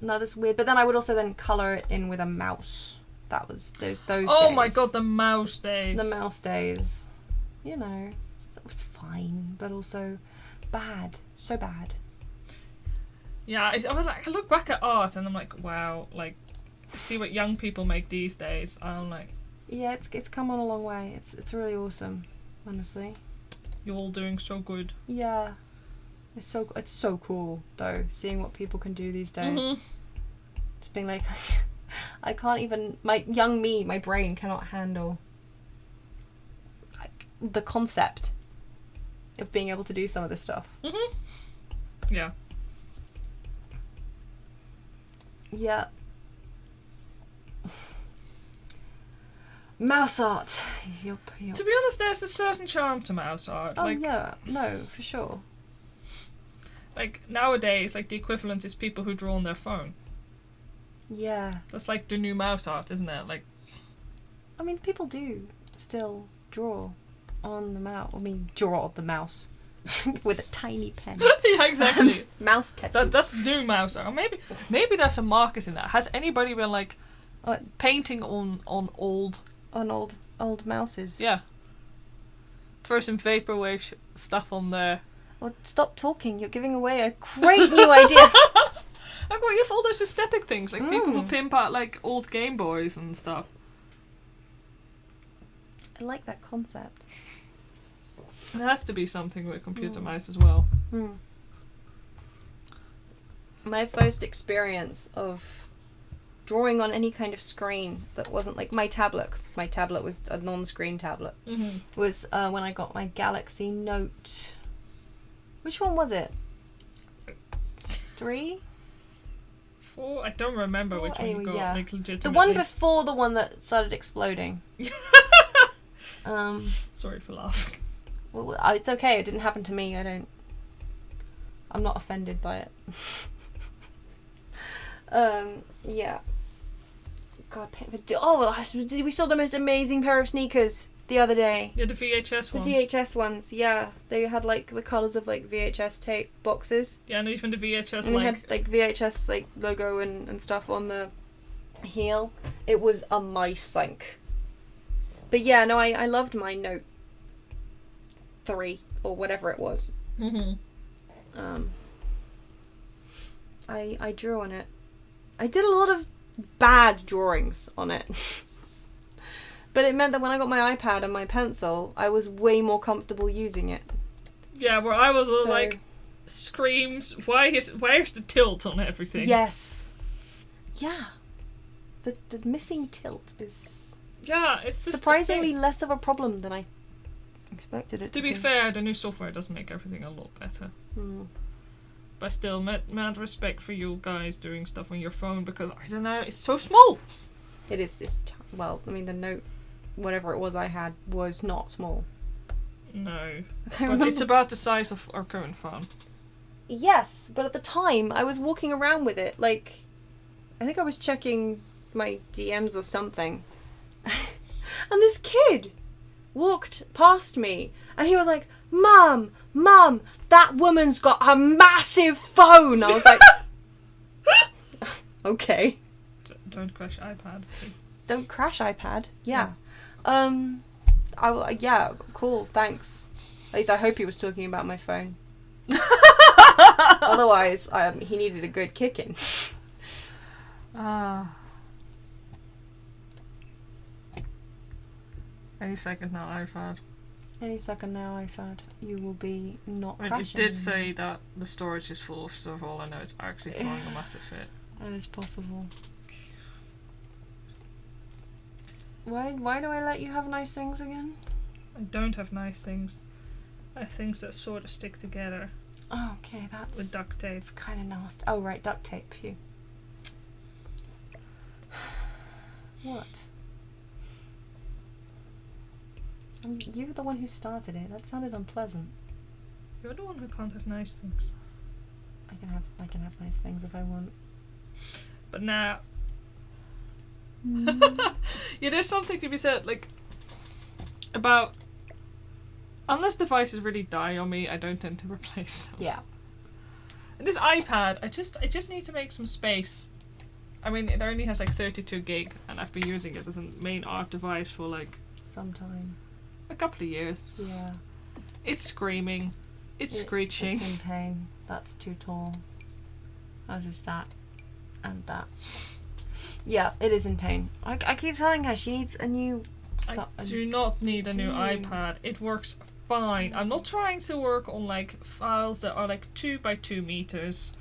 that's weird. But then I would also then colour it in with a mouse. That was those Oh days. my god, the mouse days. The mouse days. You know, that was fine, but also bad. So bad. Yeah, I was like, I look back at art and I'm like, wow, like, see what young people make these days. I'm like, Yeah, it's come on a long way. It's really awesome, honestly. you're all doing so good. Yeah, it's so cool though, seeing what people can do these days. Just being like, I can't even, my brain cannot handle, like, the concept of being able to do some of this stuff. Yeah. Yeah. Mouse art. Yup. To be honest, there's a certain charm to mouse art. Oh like, yeah, no, for sure. Like, nowadays, like, the equivalent is people who draw on their phone. Yeah. That's like the new mouse art, isn't it? Like, I mean, people do still draw on the mouse. I mean, draw the mouse with a tiny pen. Yeah, exactly. Mouse tattoo. That's new mouse. Or maybe that's a market in that. Has anybody been like painting on old mouses? Yeah. Throw some vaporwave stuff on there. Well, stop talking. You're giving away a great new idea. Like, well, you have all those aesthetic things. Like, people will pimp out, like, old Game Boys and stuff. I like that concept. It has to be something with computer mice as well. My first experience of drawing on any kind of screen that wasn't like my tablet, 'cause my tablet was a non-screen tablet, was when I got my Galaxy Note. Which one was it? 3? 4? I don't remember which one you got. Yeah. Like, legitimately. The one before the one that started exploding. Sorry for laughing. Well, it's okay. It didn't happen to me. I'm not offended by it. Yeah. God, we saw the most amazing pair of sneakers the other day. Yeah, the VHS The ones. VHS ones, yeah. They had like the colours of like VHS tape boxes. Yeah, and even the VHS And they had like VHS like logo and stuff on the heel. It was a mice sink. But yeah, no, I loved my Note 3 or whatever it was. I drew on it. I did a lot of bad drawings on it. But it meant that when I got my iPad and my pencil, I was way more comfortable using it. Yeah, where I was all like, screams, where's the tilt on everything? Yes. Yeah. The missing tilt is it's just surprisingly less of a problem than I expected it to be. To be fair, the new software does make everything a lot better. But still, mad respect for you guys doing stuff on your phone, because, I don't know, it's so small. It is well, I mean, the Note, whatever it was I had, was not small. No. But it's about the size of our current phone. Yes, but at the time, I was walking around with it, like, I think I was checking my DMs or something. And this kid walked past me, and he was like, Mum, that woman's got a massive phone. I was like, okay. Don't crash iPad, please. Don't crash iPad. Yeah. Yeah, cool, thanks. At least I hope he was talking about my phone. Otherwise, he needed a good kicking. Any second now, iPad. Any second now, iPad, you will be not I mean, crashing. it did say that the storage is full, so for all I know, it's actually throwing a massive fit. That is possible. Why do I let you have nice things again? I don't have nice things. I have things that sort of stick together. Oh, okay, that's... With duct tape. It's kind of nasty. Oh, right, duct tape, phew. What? You were the one who started it. That sounded unpleasant. You're the one who can't have nice things. I can have nice things if I want. But now... Yeah, there's something to be said, like, about... Unless devices really die on me, I don't tend to replace them. Yeah. And this iPad, I just need to make some space. I mean, it only has like 32 gig, and I've been using it as a main art device for like... Some time. A couple of years. Yeah. It's screaming. It's screeching. It's in pain. That's too tall. As is that. And that. Yeah, it is in pain. I keep telling her she needs a new... I do not need a new iPad. It works fine. I'm not trying to work on like files that are like 2 by 2 meters.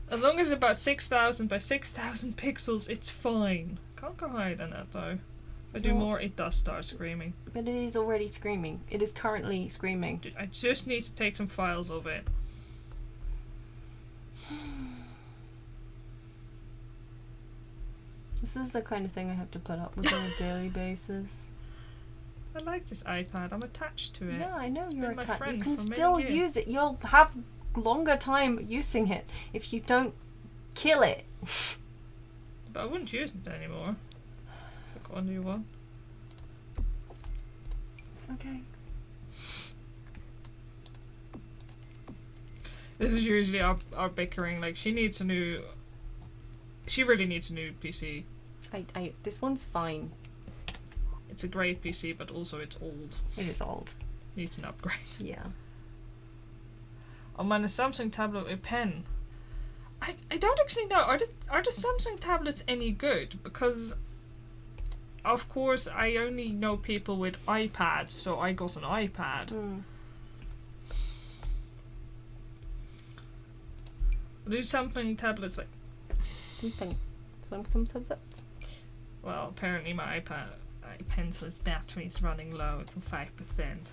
As long as it's about 6,000 by 6,000 pixels, it's fine. Can't go higher than that though. If I do more, it does start screaming. But it is already screaming. It is currently screaming. I just need to take some files of it. This is the kind of thing I have to put up with on a daily basis. I like this iPad. I'm attached to it. Yeah, I know you're my attached. friend You can for many still years. use it. You'll have longer time using it if you don't kill it. But I wouldn't use it anymore. I got a new one. Okay. This is usually our bickering. Like, she really needs a new PC. This one's fine. It's a great PC, but also it's old. It is old. Needs an upgrade. Yeah. Oh man, a Samsung tablet with a pen. I don't actually know. Are the Samsung tablets any good? Because, of course, I only know people with iPads, so I got an iPad. Mm. Do Samsung tablets like... Something. Well, apparently my pencil's battery is running low. It's on 5%.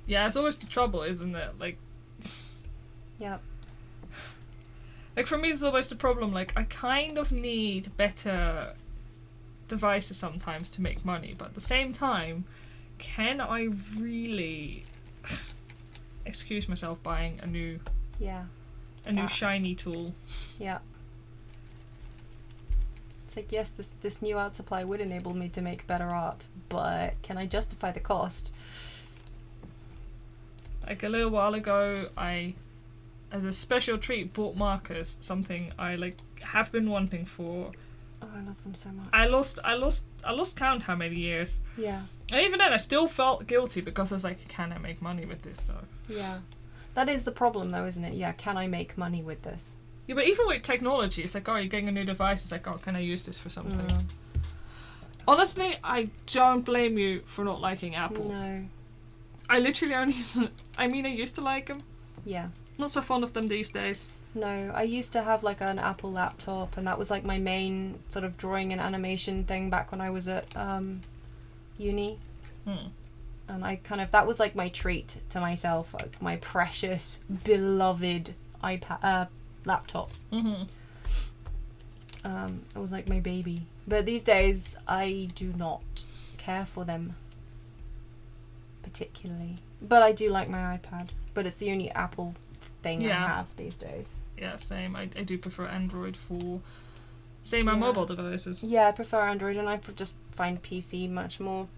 Yeah, it's always the trouble, isn't it? Like, Yep. like for me, it's always the problem. Like, I kind of need better devices sometimes to make money, but at the same time, can I really excuse myself buying a new shiny tool? Yeah. It's like, yes, this new art supply would enable me to make better art, but can I justify the cost? Like a little while ago, I, as a special treat, bought markers, something I like have been wanting for. Oh, I love them so much. I lost count how many years. Yeah. And even then, I still felt guilty because I was like, can I make money with this stuff? Yeah. That is the problem, though, isn't it? Yeah, can I make money with this? Yeah, but even with technology, it's like, oh, you're getting a new device. It's like, oh, can I use this for something? Honestly, I don't blame you for not liking Apple. No. I literally only use it. I mean, I used to like them. Yeah. Not so fond of them these days. No, I used to have like an Apple laptop, and that was like my main sort of drawing and animation thing back when I was at uni. And I that was like my treat to myself, like my precious, beloved laptop. It was like my baby. But these days, I do not care for them particularly. But I do like my iPad. But it's the only Apple thing I have these days. Yeah, same. I do prefer Android for, say, my mobile devices. Yeah, I prefer Android, and I just find PC much more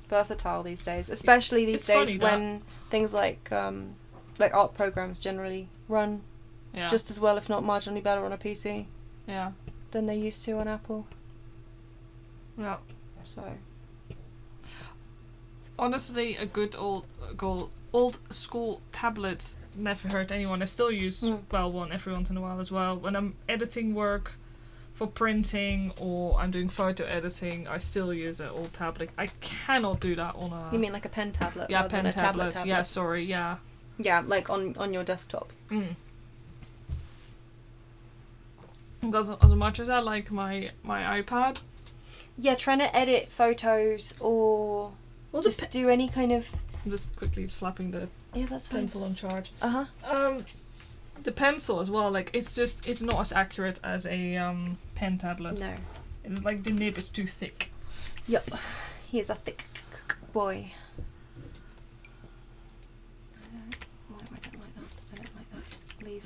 versatile these days. Especially these days when things like art programs generally run just as well, if not marginally better, on a PC. Yeah. Than they used to on Apple. Yeah. So. Honestly, a good old school tablet never hurt anyone. I still use one every once in a while as well. When I'm editing work for printing or I'm doing photo editing, I still use an old tablet. I cannot do that on a... You mean like a pen tablet? Yeah, rather pen than a tablet. tablet. Yeah, sorry, yeah. Yeah, like on your desktop. Because as much as I like my iPad... Yeah, trying to edit photos or just do any kind of... I'm just quickly slapping the pencil on charge. The pencil as well, like, it's not as accurate as a pen tablet. No. It's like the nib is too thick. Yep. He is a thick boy. I don't like that. I don't like that. Leave.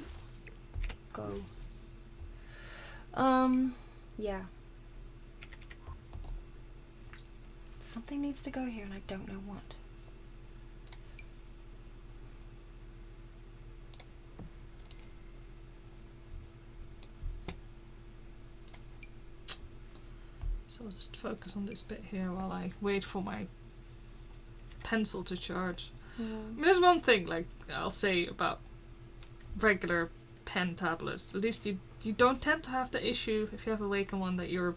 Go. Yeah. Something needs to go here and I don't know what. So I'll just focus on this bit here while I wait for my pencil to charge. I mean, there's one thing, like, I'll say about regular pen tablets. At least you don't tend to have the issue, if you have a Wacom one, that your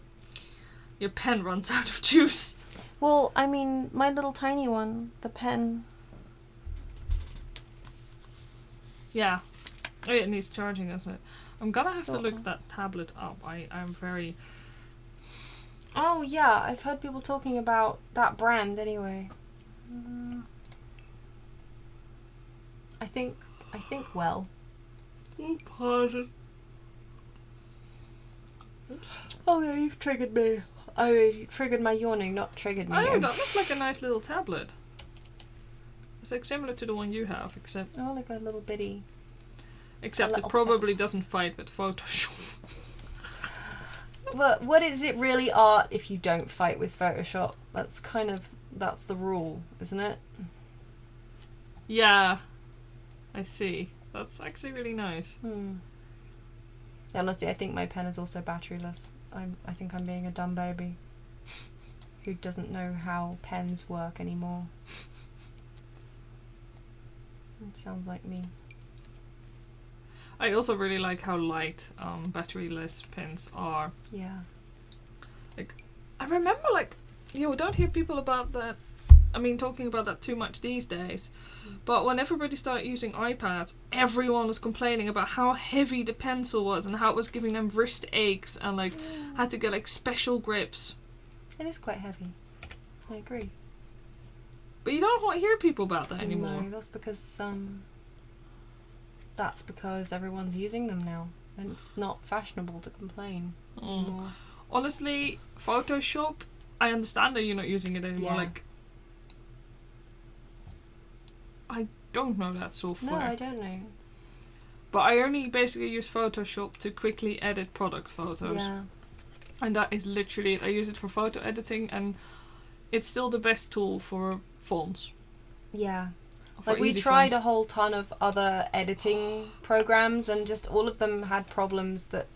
pen runs out of juice. Well, I mean, my little tiny one, the pen... Yeah. Oh, yeah, it needs charging, doesn't it? I'm gonna have to look that tablet up. I'm very... Oh, yeah, I've heard people talking about that brand anyway. I think well. Oh, pardon. Oops. Oh, yeah, you've triggered me. Oh, you triggered my yawning, not triggered me. Oh, that looks like a nice little tablet. It's like similar to the one you have, except... Oh, like a little bitty... Except it probably doesn't fight with Photoshop. Well, what is it really art if you don't fight with Photoshop? That's the rule, isn't it? Yeah. I see. That's actually really nice. Honestly, I think my pen is also batteryless. I think I'm being a dumb baby who doesn't know how pens work anymore. It sounds like me. I also really like how light batteryless pens are. Yeah. Like, I remember, like, we don't hear people about that. I mean, talking about that too much these days. But when everybody started using iPads, everyone was complaining about how heavy the pencil was and how it was giving them wrist aches and like had to get like special grips. It is quite heavy. I agree. But you don't hear people about that anymore. No, that's because everyone's using them now, and it's not fashionable to complain anymore. Honestly, Photoshop, I understand that you're not using it anymore. Yeah. Like, I don't know that software. No, I don't know. But I only basically use Photoshop to quickly edit product photos. Yeah. And that is literally it. I use it for photo editing, and it's still the best tool for fonts. Yeah. For Like, we easy tried fonts. a whole ton of other editing programs, and just all of them had problems that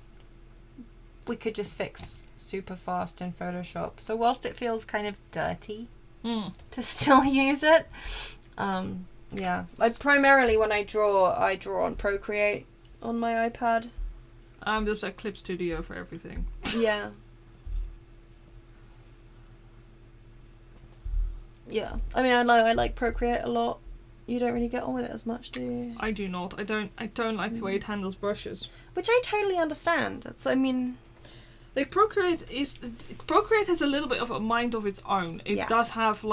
we could just fix super fast in Photoshop. So whilst it feels kind of dirty to still use it, yeah. Primarily when I draw on Procreate on my iPad. I'm just at Clip Studio for everything. Yeah. Yeah. I mean, I like Procreate a lot. You don't really get on with it as much, do you? I do not. I don't like the way it handles brushes. Which I totally understand. Like Procreate has a little bit of a mind of its own. It does have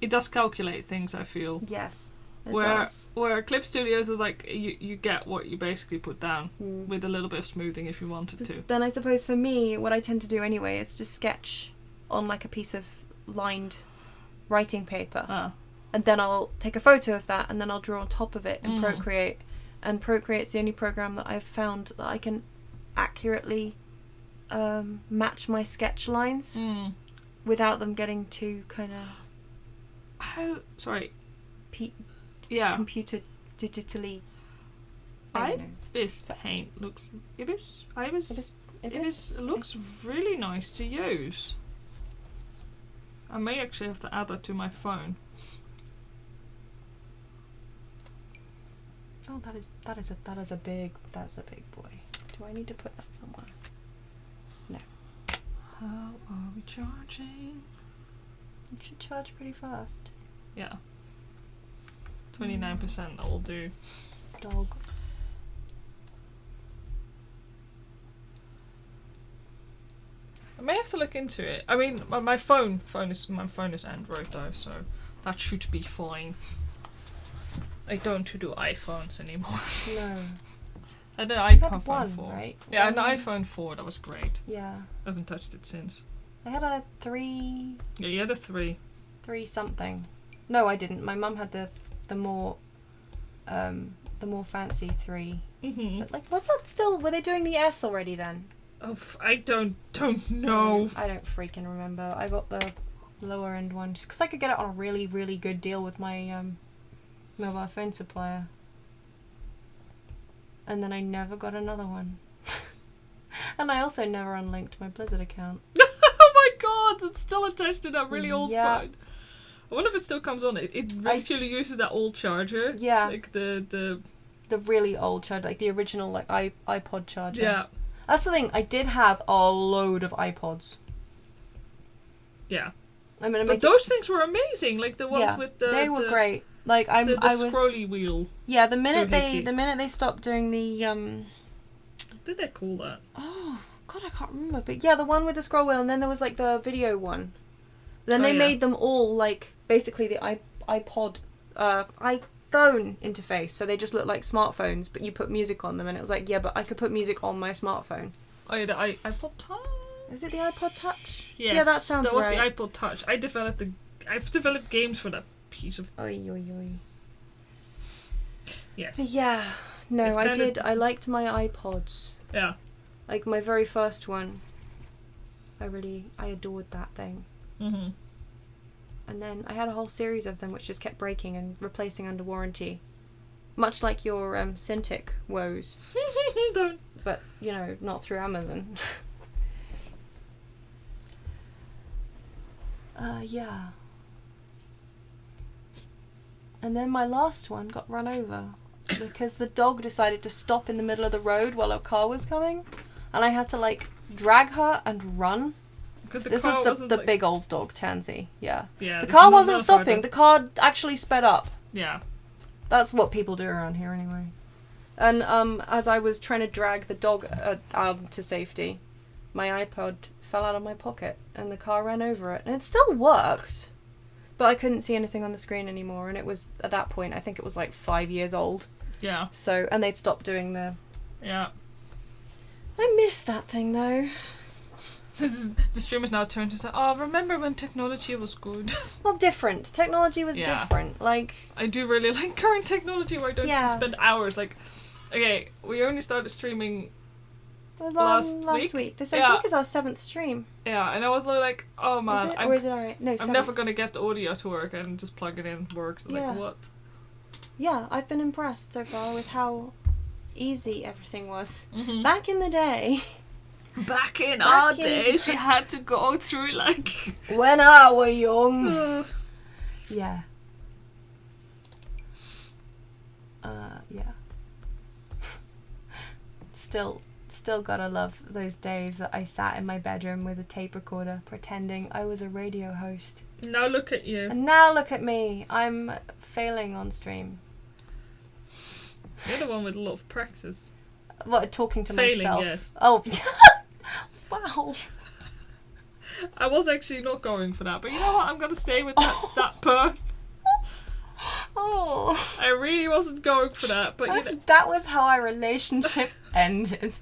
it does calculate things, I feel. Yes. Where Clip Studios is like you get what you basically put down with a little bit of smoothing if you wanted to. Then I suppose for me, what I tend to do anyway is just sketch on like a piece of lined writing paper. And then I'll take a photo of that, and then I'll draw on top of it in Procreate. And Procreate's the only program that I've found that I can accurately match my sketch lines without them getting too kind of... computer digitally... Ibis paint looks... Ibis looks really nice to use. I may actually have to add that to my phone. Oh, that is a big boy. Do I need to put that somewhere? No. How are we charging? It should charge pretty fast. Yeah. 29%, that will do. Dog. I may have to look into it. I mean, my phone is Android though, so that should be fine. I don't do iPhones anymore. No. I had an iPhone 4. Right? Yeah, an iPhone 4. That was great. Yeah. I haven't touched it since. I had a 3. Yeah, you had a 3. 3 something. No, I didn't. My mum had the more fancy 3. Mm-hmm. So, was that still? Were they doing the S already then? Oh, I don't know. I don't freaking remember. I got the lower end one just because I could get it on a really, really good deal with my mobile phone supplier. And then I never got another one. And I also never unlinked my Blizzard account. Oh my god, it's still attached to that really old phone. I wonder if it still comes on. It actually uses that old charger. Yeah. Like the really old charger, like the original iPod charger. Yeah. That's the thing, I did have a load of iPods. Yeah. I mean, but those things were amazing, like the ones with the... They were great. Like I was scrolly wheel. Yeah, the minute they stopped doing the What did they call that? Oh god, I can't remember. But yeah, the one with the scroll wheel, and then there was like the video one. Then they made them all like basically the iPod iPhone interface, so they just look like smartphones, but you put music on them, and it was like, yeah, but I could put music on my smartphone. Oh yeah, the iPod Touch. Is it the iPod Touch? Yes, Yeah, that sounds that was right. the iPod Touch. I've developed games for that piece of. Oi, oi, oi. Yes. Yeah. No, It's I kind of- did. I liked my iPods. Yeah. Like my very first one. I adored that thing. Mhm. And then I had a whole series of them which just kept breaking and replacing under warranty. Much like your Cintiq woes. Don't. But, you know, not through Amazon. Yeah. And then my last one got run over. Because the dog decided to stop in the middle of the road while a car was coming. And I had to, like, drag her and run. Because the This car was the wasn't, like- big old dog, Tansy. Yeah. Yeah. The this car is wasn't not stopping. hard. The car actually sped up. Yeah. That's what people do around here anyway. And as I was trying to drag the dog to safety, my iPod fell out of my pocket and the car ran over it. And it still worked. But I couldn't see anything on the screen anymore. And it was, at that point, I think it was like 5 years old. Yeah. So, and they'd stopped doing the... Yeah. I miss that thing though. The stream is now turned to say, "Oh, remember when technology was good?" Well, different. Technology was Yeah. different. Like... I do really like current technology where I don't have Yeah. to spend hours. Like, okay, we only started streaming. Well, Last last week? week. This, I Yeah. think, is our 7th stream. Yeah, and I was like, "Oh man, Is it? I'm Or is it alright? No, I'm 7th. never gonna get the audio to work," and just plug it in works. And Yeah. like, what? Yeah, I've been impressed so far with how easy everything was. Mhm. Back in the day, Back in Back our in- days, you had to go through like. when I was young. Yeah. Yeah. Still gotta love those days that I sat in my bedroom with a tape recorder pretending I was a radio host. Now look at you. And now look at me. I'm failing on stream. You're the one with a lot of practice. What, talking to Failing, myself? yes. Oh. Wow. I was actually not going for that, but you know what? I'm gonna stay with that purr. Oh. I really wasn't going for that, but you know. That was how our relationship ended.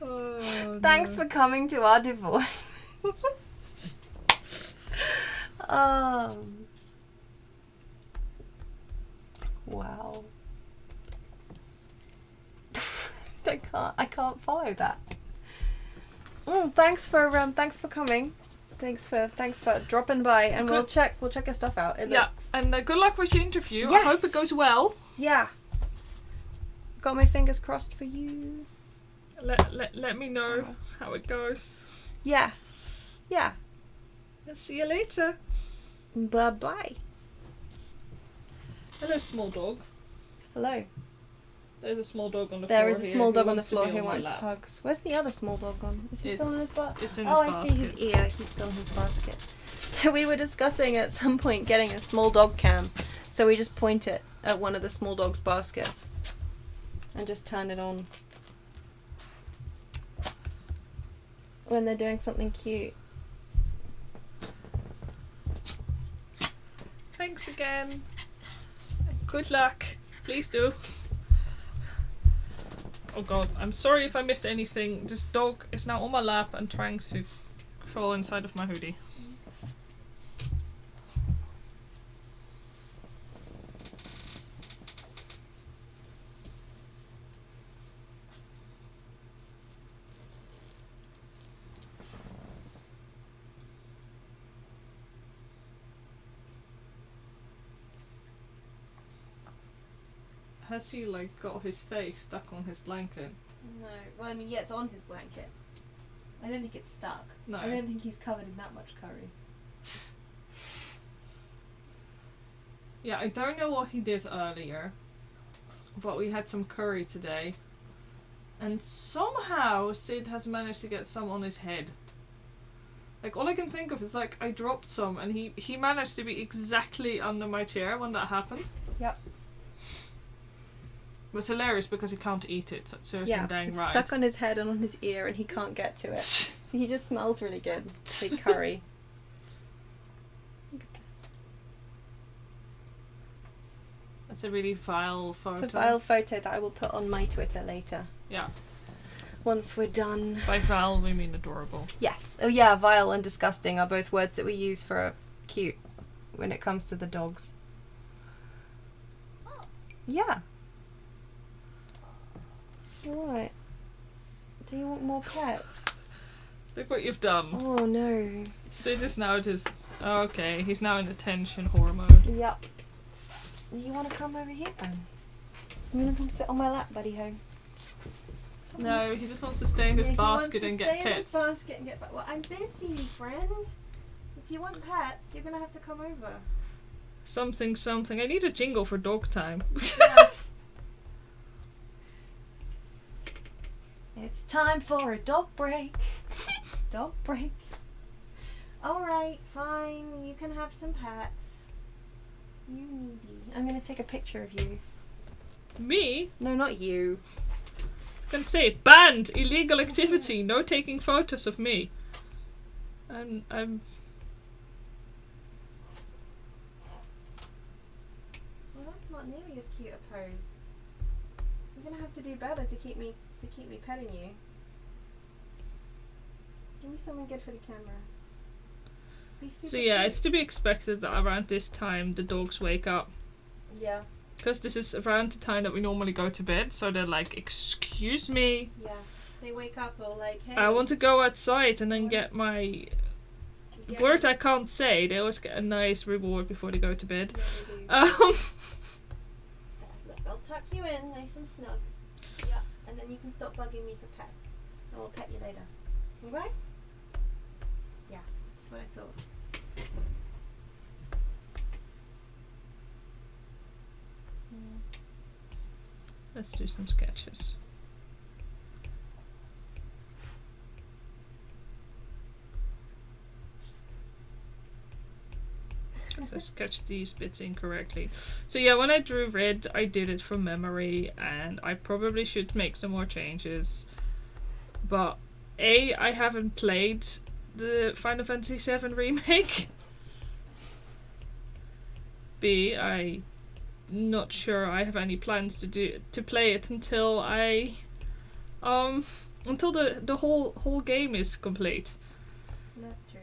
Oh, Thanks no. for coming to our divorce. Wow. I can't follow that. Thanks for coming. Thanks for dropping by, and we'll check your stuff out. It Yeah, looks... and good luck with your interview. Yes. I hope it goes well. Yeah. Got my fingers crossed for you. Let me know how it goes. Yeah. Yeah. I'll see you later. Bye-bye. Hello, small dog. Hello. There's a small dog on the floor. There is a small dog on the floor who who wants lap. hugs. Where's the other small dog gone? Is he still in his basket? It's in his Oh, basket. I see his ear. He's still in his basket. We were discussing at some point getting a small dog cam, so we just point it at one of the small dog's baskets and just turn it on when they're doing something cute. Thanks again. Good luck. Please do. Oh god, I'm sorry if I missed anything. This dog is now on my lap and trying to crawl inside of my hoodie. Has he like got his face stuck on his blanket? No, well, I mean, yeah, it's on his blanket. I don't think it's stuck. No. I don't think he's covered in that much curry. Yeah, I don't know what he did earlier, but we had some curry today, and somehow Sid has managed to get some on his head. Like, all I can think of is, like, I dropped some, and he managed to be exactly under my chair when that happened. Yep. It was hilarious because he can't eat it, so it serves him dang it's right. stuck on his head and on his ear, and he can't get to it. He just smells really good. Big curry. That's a really vile photo. It's a vile photo that I will put on my Twitter later. Yeah. once we're done. By vile, we mean adorable. Yes. Oh yeah, vile and disgusting are both words that we use for cute when it comes to the dogs. Yeah. What? Do you want more pets? Look what you've done. Oh no. Sid is now just... Oh, okay, he's now in attention whore mode. Yep. You want to come over here then? You want to come sit on my lap, buddy ho? No, he just wants to stay in his basket and get pets. Well, I'm busy, friend. If you want pets, you're gonna have to come over. Something. I need a jingle for dog time. Yes. It's time for a dog break. Dog break. Alright, fine. You can have some pets. You needy. I'm gonna take a picture of you. Me? No, not you. I can say banned, illegal activity, no taking photos of me. I'm Well, that's not nearly as cute a pose. You're gonna have to do better to keep me petting you. Give me something good for the camera. Be super So yeah, cute. it's to be expected that around this time the dogs wake up. Yeah. Because this is around the time that we normally go to bed, so they're like, excuse me, Yeah. They wake up all like, hey. I want to go outside and then get my Yeah. word I can't say. They always get a nice reward before they go to bed. Yeah, they do. Look, I'll tuck you in nice and snug. Yeah. And then you can stop bugging me for pets. And I'll pet you later. Alright? Yeah. That's what I thought. Let's do some sketches. Because I sketched these bits incorrectly. So yeah, when I drew red, I did it from memory, and I probably should make some more changes. But A, I haven't played the Final Fantasy VII Remake. B, I'm not sure I have any plans to play it until until the whole game is complete. That's true.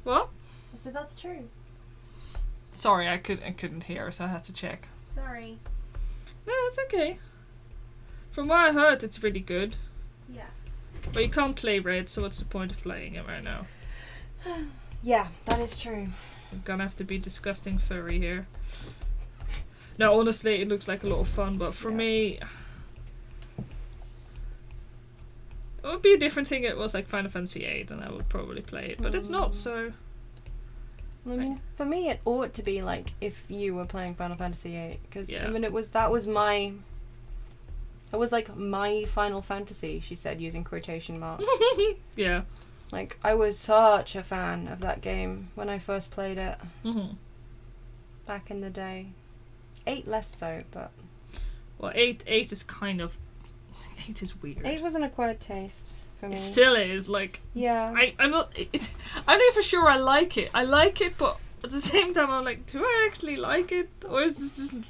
What? I said that's true. Sorry, I couldn't hear, so I had to check. Sorry. No, it's okay. From what I heard, it's really good. Yeah. But you can't play red, so what's the point of playing it right now? Yeah, that is true. I'm gonna have to be disgusting furry here. No, honestly, it looks like a lot of fun, but for me, it would be a different thing. It was like Final Fantasy VIII, and I would probably play it, but it's not. So, I mean, for me, it ought to be like if you were playing Final Fantasy VIII, because Yeah. I mean, it was like my Final Fantasy. She said, using quotation marks. yeah. Like, I was such a fan of that game when I first played it back in the day. 8 less so, but Well, 8 is kind of 8 is weird. 8 was an acquired taste for me. It still is like. Yeah. I'm not. I know for sure I like it. I like it, but at the same time, I'm like, do I actually like it, or is this just?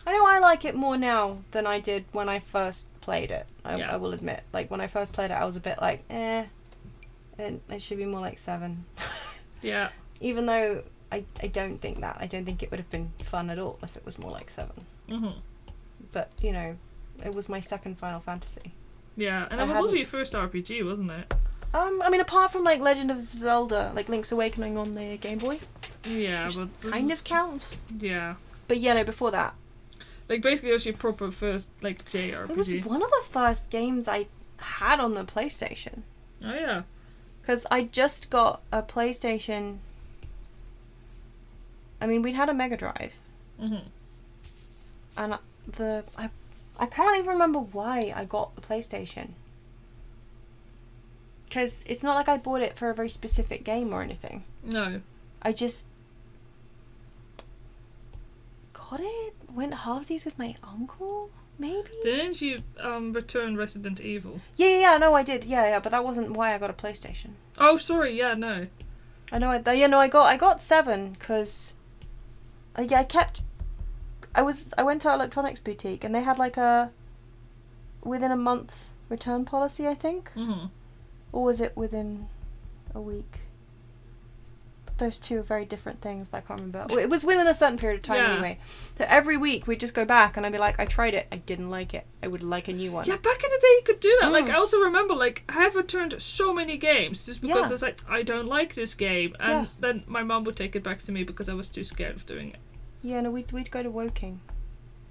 I know I like it more now than I did when I first played it. Yeah. I will admit. Like, when I first played it, I was a bit like, eh. It should be more like 7. Yeah. Even though I don't think that. I don't think it would have been fun at all if it was more like 7. But, you know, it was my second Final Fantasy. Yeah, and I it was also hadn't- your first RPG, wasn't it? I mean, apart from, like, Legend of Zelda, like Link's Awakening on the Game Boy. Yeah, which but kind of counts. Yeah. But yeah, no, before that. Like, basically, it was your proper first, like, JRPG. It was one of the first games I had on the PlayStation. Oh, yeah. Because I just got a PlayStation. I mean, we'd had a Mega Drive. And I can't even remember why I got the PlayStation. Because it's not like I bought it for a very specific game or anything. No. I just got it, went halvesies with my uncle, maybe? Didn't you return Resident Evil? Yeah, no, I did. Yeah, but that wasn't why I got a PlayStation. Oh, sorry, yeah, no. I know. I got 7 because I went to our electronics boutique and they had like a within a month return policy, I think. Mm-hmm. Or was it within a week? Those two are very different things, but I can't remember. Well, it was within a certain period of time anyway. So every week we'd just go back and I'd be like, I tried it, I didn't like it. I would like a new one. Yeah, back in the day you could do that. Like, I also remember, like, I have returned so many games just because it's like, I don't like this game. And then my mum would take it back to me because I was too scared of doing it. Yeah, no, we'd go to Woking.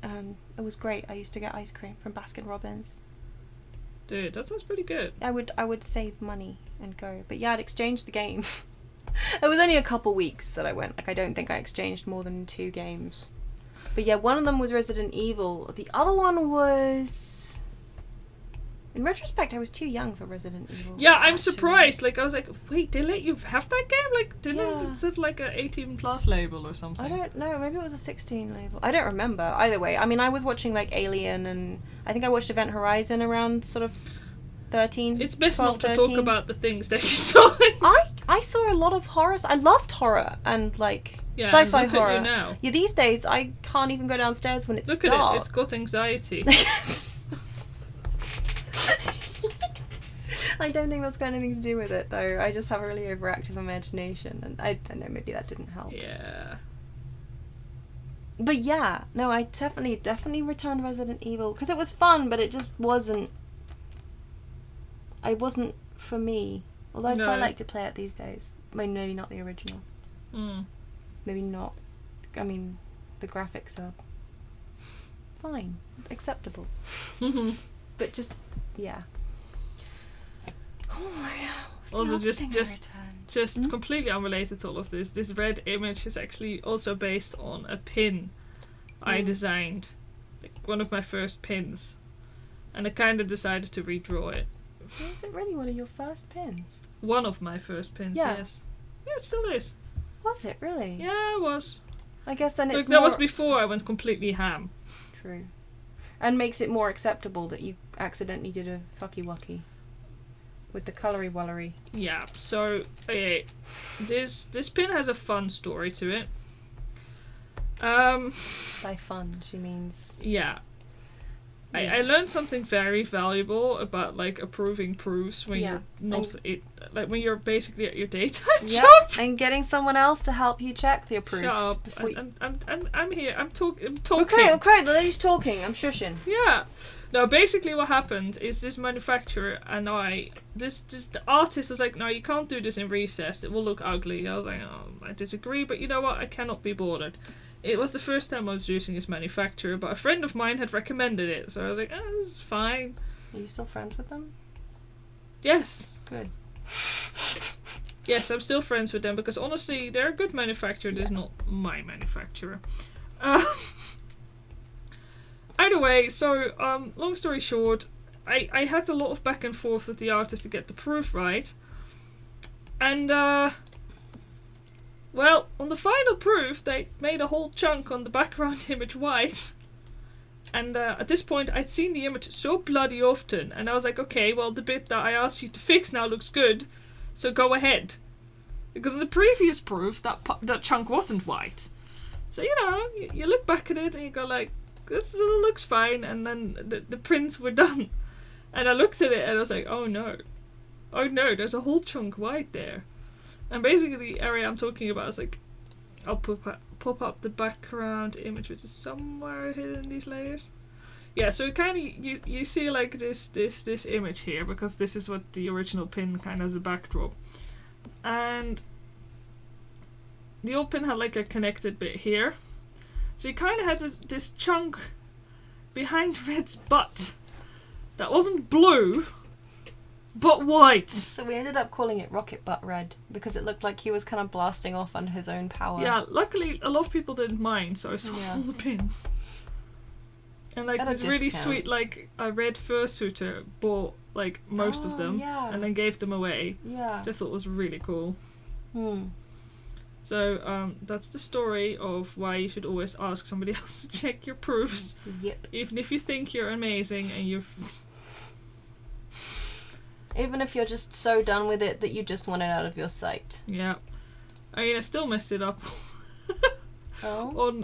And it was great. I used to get ice cream from Baskin Robbins. Dude, that sounds pretty good. I would save money and go. But yeah, I'd exchange the game. It was only a couple weeks that I went. Like, I don't think I exchanged more than 2 games. But yeah, one of them was Resident Evil. The other one was... In retrospect, I was too young for Resident Evil. Yeah, I'm surprised. Like, I was like, wait, they let you have that game? Like, didn't it have like a 18 plus label or something? I don't know. Maybe it was a 16 label. I don't remember. Either way, I mean, I was watching like Alien, and I think I watched Event Horizon around sort of 13. It's best 12, not to 13. talk about the things that you saw. I saw a lot of horror. I loved horror and like sci-fi look horror. At you now. Yeah, these days I can't even go downstairs when it's Look dark. at it. It's got anxiety. I don't think that's got anything to do with it, though. I just have a really overactive imagination, and I don't know, maybe that didn't help. Yeah. But yeah, no, I definitely returned Resident Evil, because it was fun, but it just wasn't... It wasn't for me. Although I'd quite like to play it these days. I mean, maybe not the original. Maybe not. I mean, the graphics are fine. Acceptable. But just, yeah. Oh, yeah. Also, just completely unrelated to all of this. This red image is actually also based on a pin I designed, like one of my first pins, and I kind of decided to redraw it. Was it really one of your first pins? One of my first pins, yes. Yeah, it still is. Was it really? Yeah, it was. I guess then it's Look, that was before I went completely ham. True. And makes it more acceptable that you accidentally did a fucky wucky. With the colory wallery. Yeah, so okay, this pin has a fun story to it. By fun, she means. Yeah. I learned something very valuable about like approving proofs when you're not like when you're basically at your daytime job. And getting someone else to help you check the proofs. Shut up. I'm here. I'm talking. Okay, the lady's talking. I'm shushing. Yeah. No, basically what happened is this manufacturer and the artist was like, no, you can't do this in recessed. It will look ugly. I was like, oh, I disagree, but you know what? I cannot be bothered. It was the first time I was using this manufacturer, but a friend of mine had recommended it, so I was like, this is fine. Are you still friends with them? Yes. Good. Yes, I'm still friends with them, because honestly, they're a good manufacturer. This is not my manufacturer. Either way, so, long story short, I had a lot of back and forth with the artist to get the proof right. And, well, on the final proof, they made a whole chunk on the background image white. And at this point, I'd seen the image so bloody often, and I was like, okay, well, the bit that I asked you to fix now looks good, so go ahead. Because in the previous proof, that chunk wasn't white. So, you know, you look back at it and you go like, this looks fine, and then the prints were done. And I looked at it and I was like, oh no, there's a whole chunk white there. And basically the area I'm talking about is like, I'll pop up the background image, which is somewhere hidden in these layers. Yeah, so it kind of, you see like this image here, because this is what the original pin kind of has a backdrop. And the old pin had like a connected bit here. So you kind of had this chunk behind Red's butt that wasn't blue, but white. So we ended up calling it Rocket Butt Red, because it looked like he was kind of blasting off under his own power. Yeah, luckily a lot of people didn't mind, so I sold all the pins. And like this really sweet, like a red fursuiter bought like most of them, and then gave them away. Yeah. Which I thought was really cool. So that's the story of why you should always ask somebody else to check your proofs. Yep. Even if you think you're amazing and you're... Even if you're just so done with it that you just want it out of your sight. Yeah. I mean, I still messed it up on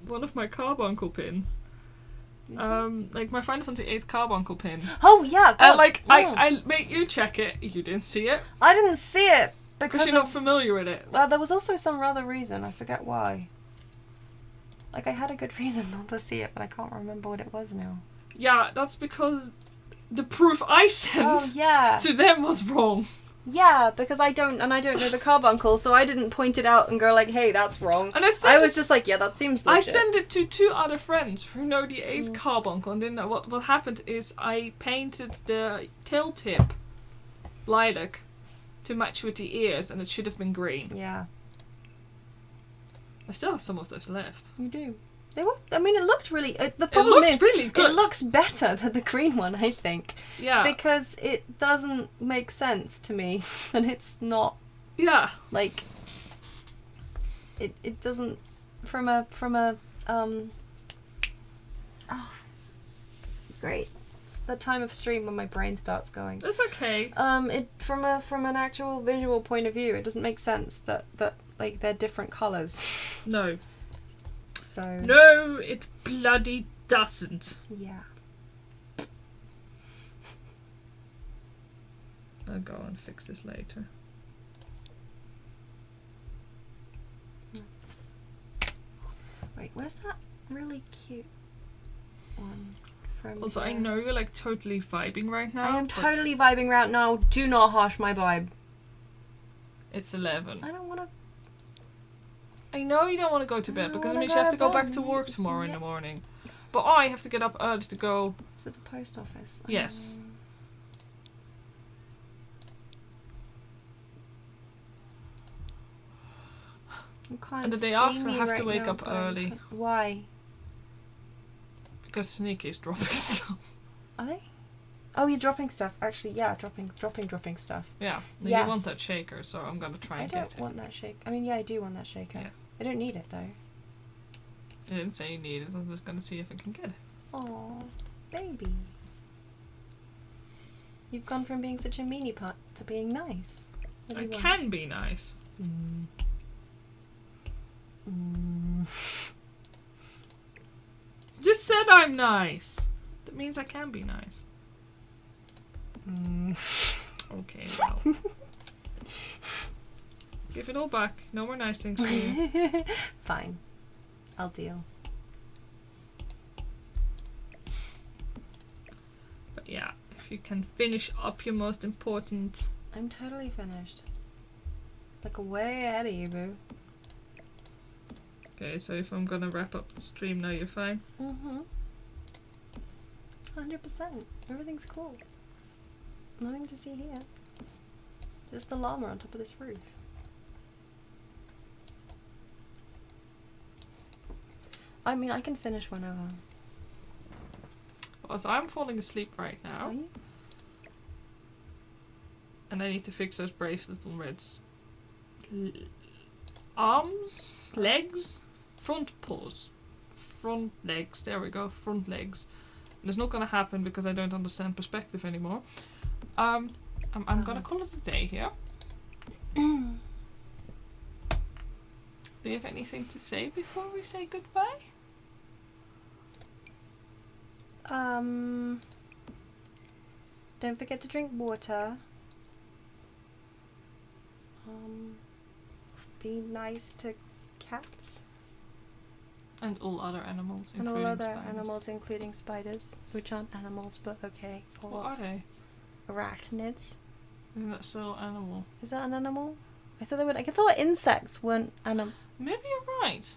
one of my carbuncle pins. Like my Final Fantasy VIII carbuncle pin. Oh yeah. And I made you check it. You didn't see it I didn't see it because you're not familiar with it. Well, there was also some other reason. I forget why. Like I had a good reason not to see it, but I can't remember what it was now. Yeah, that's because the proof I sent to them was wrong. Yeah, because I don't know the carbuncle, so I didn't point it out and go like, "Hey, that's wrong." And I was just like, "Yeah, that seems legit." I sent it to 2 other friends who know the VIII carbuncle, and then what happened is I painted the tail tip lilac to match with the ears, and it should have been green. Yeah. I still have some of those left. You do. They were. I mean, it looked really. The problem is, really good. It looks better than the green one, I think. Yeah. Because it doesn't make sense to me, and it's not. Yeah. Like. It doesn't from a Oh. Great. It's the time of stream when my brain starts going. That's okay. It from an actual visual point of view, it doesn't make sense that like they're different colours. No. So. No, it bloody doesn't. Yeah. I'll go and fix this later. Wait, where's that really cute one from? Also, I know you're like totally vibing right now. I am totally vibing right now. Do not harsh my vibe. It's 11. I don't want to. I know you don't want to go to bed because it means you have to go back to work tomorrow in the morning. But I have to get up early to go to the post office. Yes. And the day after I have to wake up early. Why? Because Sneaky is dropping stuff. Are they? Oh, you're dropping stuff. Actually, yeah, dropping stuff. Yeah. Yes. You want that shaker, so I'm gonna try and get it. I don't want that shaker. I mean, yeah, I do want that shaker. Yes. I don't need it though. I didn't say you need it. I'm just gonna see if I can get it. Oh, baby. You've gone from being such a meanie pot to being nice. I can be nice. Just said I'm nice. That means I can be nice. Okay, well. Give it all back. No more nice things for you. Fine. I'll deal. But yeah, if you can finish up your most important... I'm totally finished. Like way ahead of you, boo. Okay, so if I'm gonna wrap up the stream now, you're fine? 100%. Everything's cool. Nothing to see here. Just the llama on top of this roof. I mean, I can finish whenever. Well, so I'm falling asleep right now. Are you? And I need to fix those bracelets on Red's arms, legs, front paws, front legs. There we go, front legs. And it's not gonna happen because I don't understand perspective anymore. I'm gonna call it a day here. Do you have anything to say before we say goodbye? Don't forget to drink water. Be nice to cats. And all other animals, and including all other spiders. animals, including spiders, which aren't animals, but okay. Or What are they? arachnids. Isn't that still animal? Is that an animal? I thought they would. I thought insects weren't animal. Maybe you're right.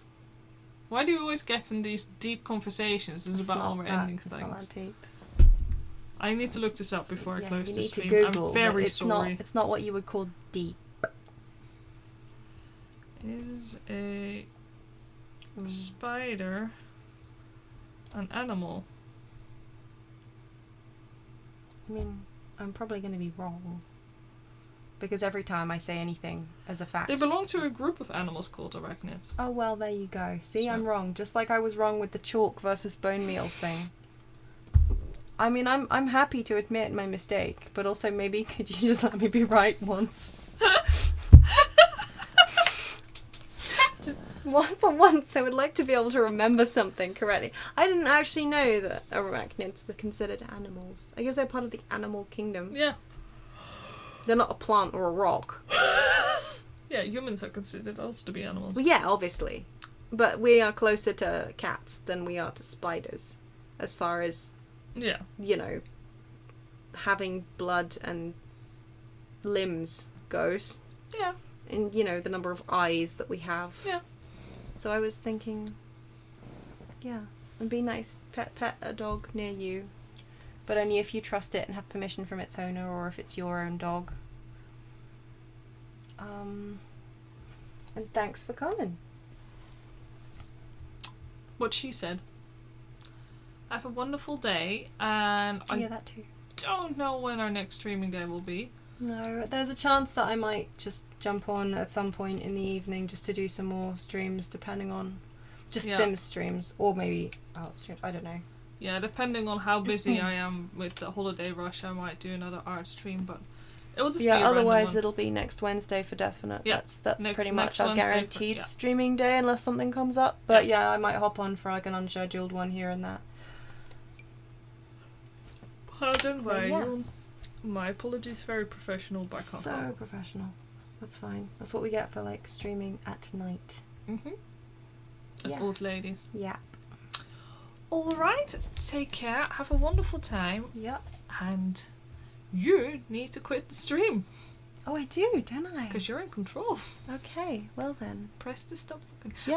Why do you always get in these deep conversations? This is about all we're ending It's not things. that deep. I need to look this up before I close you the need stream. to Google, I'm very but it's sorry. It's not what you would call deep. Is a spider an animal? I mean, I'm probably going to be wrong. Because every time I say anything as a fact... They belong to a group of animals called arachnids. Oh, well, there you go. See, So- I'm wrong. Just like I was wrong with the chalk versus bone meal thing. I mean, I'm happy to admit my mistake, but also maybe could you just let me be right once? Just For once, I would like to be able to remember something correctly. I didn't actually know that arachnids were considered animals. I guess they're part of the animal kingdom. Yeah. They're not a plant or a rock. Yeah, humans are considered also to be animals. Well, yeah, obviously. But we are closer to cats than we are to spiders. As far as, Yeah. having blood and limbs goes. Yeah. And, the number of eyes that we have. Yeah. So I was thinking, yeah, it'd be nice, pet a dog near you. But only if you trust it and have permission from its owner, or if it's your own dog. And thanks for coming. What she said. Have a wonderful day, and Did you hear that too? don't know when our next streaming day will be. No, there's a chance that I might just jump on at some point in the evening just to do some more streams, depending on Sims streams, or maybe art streams. I don't know. Yeah, depending on how busy I am with the holiday rush, I might do another art stream, but it will just be a random otherwise one. it'll be next Wednesday for definite. Yeah, That's pretty much next our Wednesday guaranteed streaming day unless something comes up. But yeah, I might hop on for like an unscheduled one here and that. Pardon But yeah. My apologies, very professional, but I can't So help. professional. That's fine. That's what we get for like streaming at night. As Yeah. old ladies. Yeah. Alright, take care, have a wonderful time, Yep. and you need to quit the stream, Oh, I do, don't I? because you're in control. Okay, well then. Press the stop button. Yeah.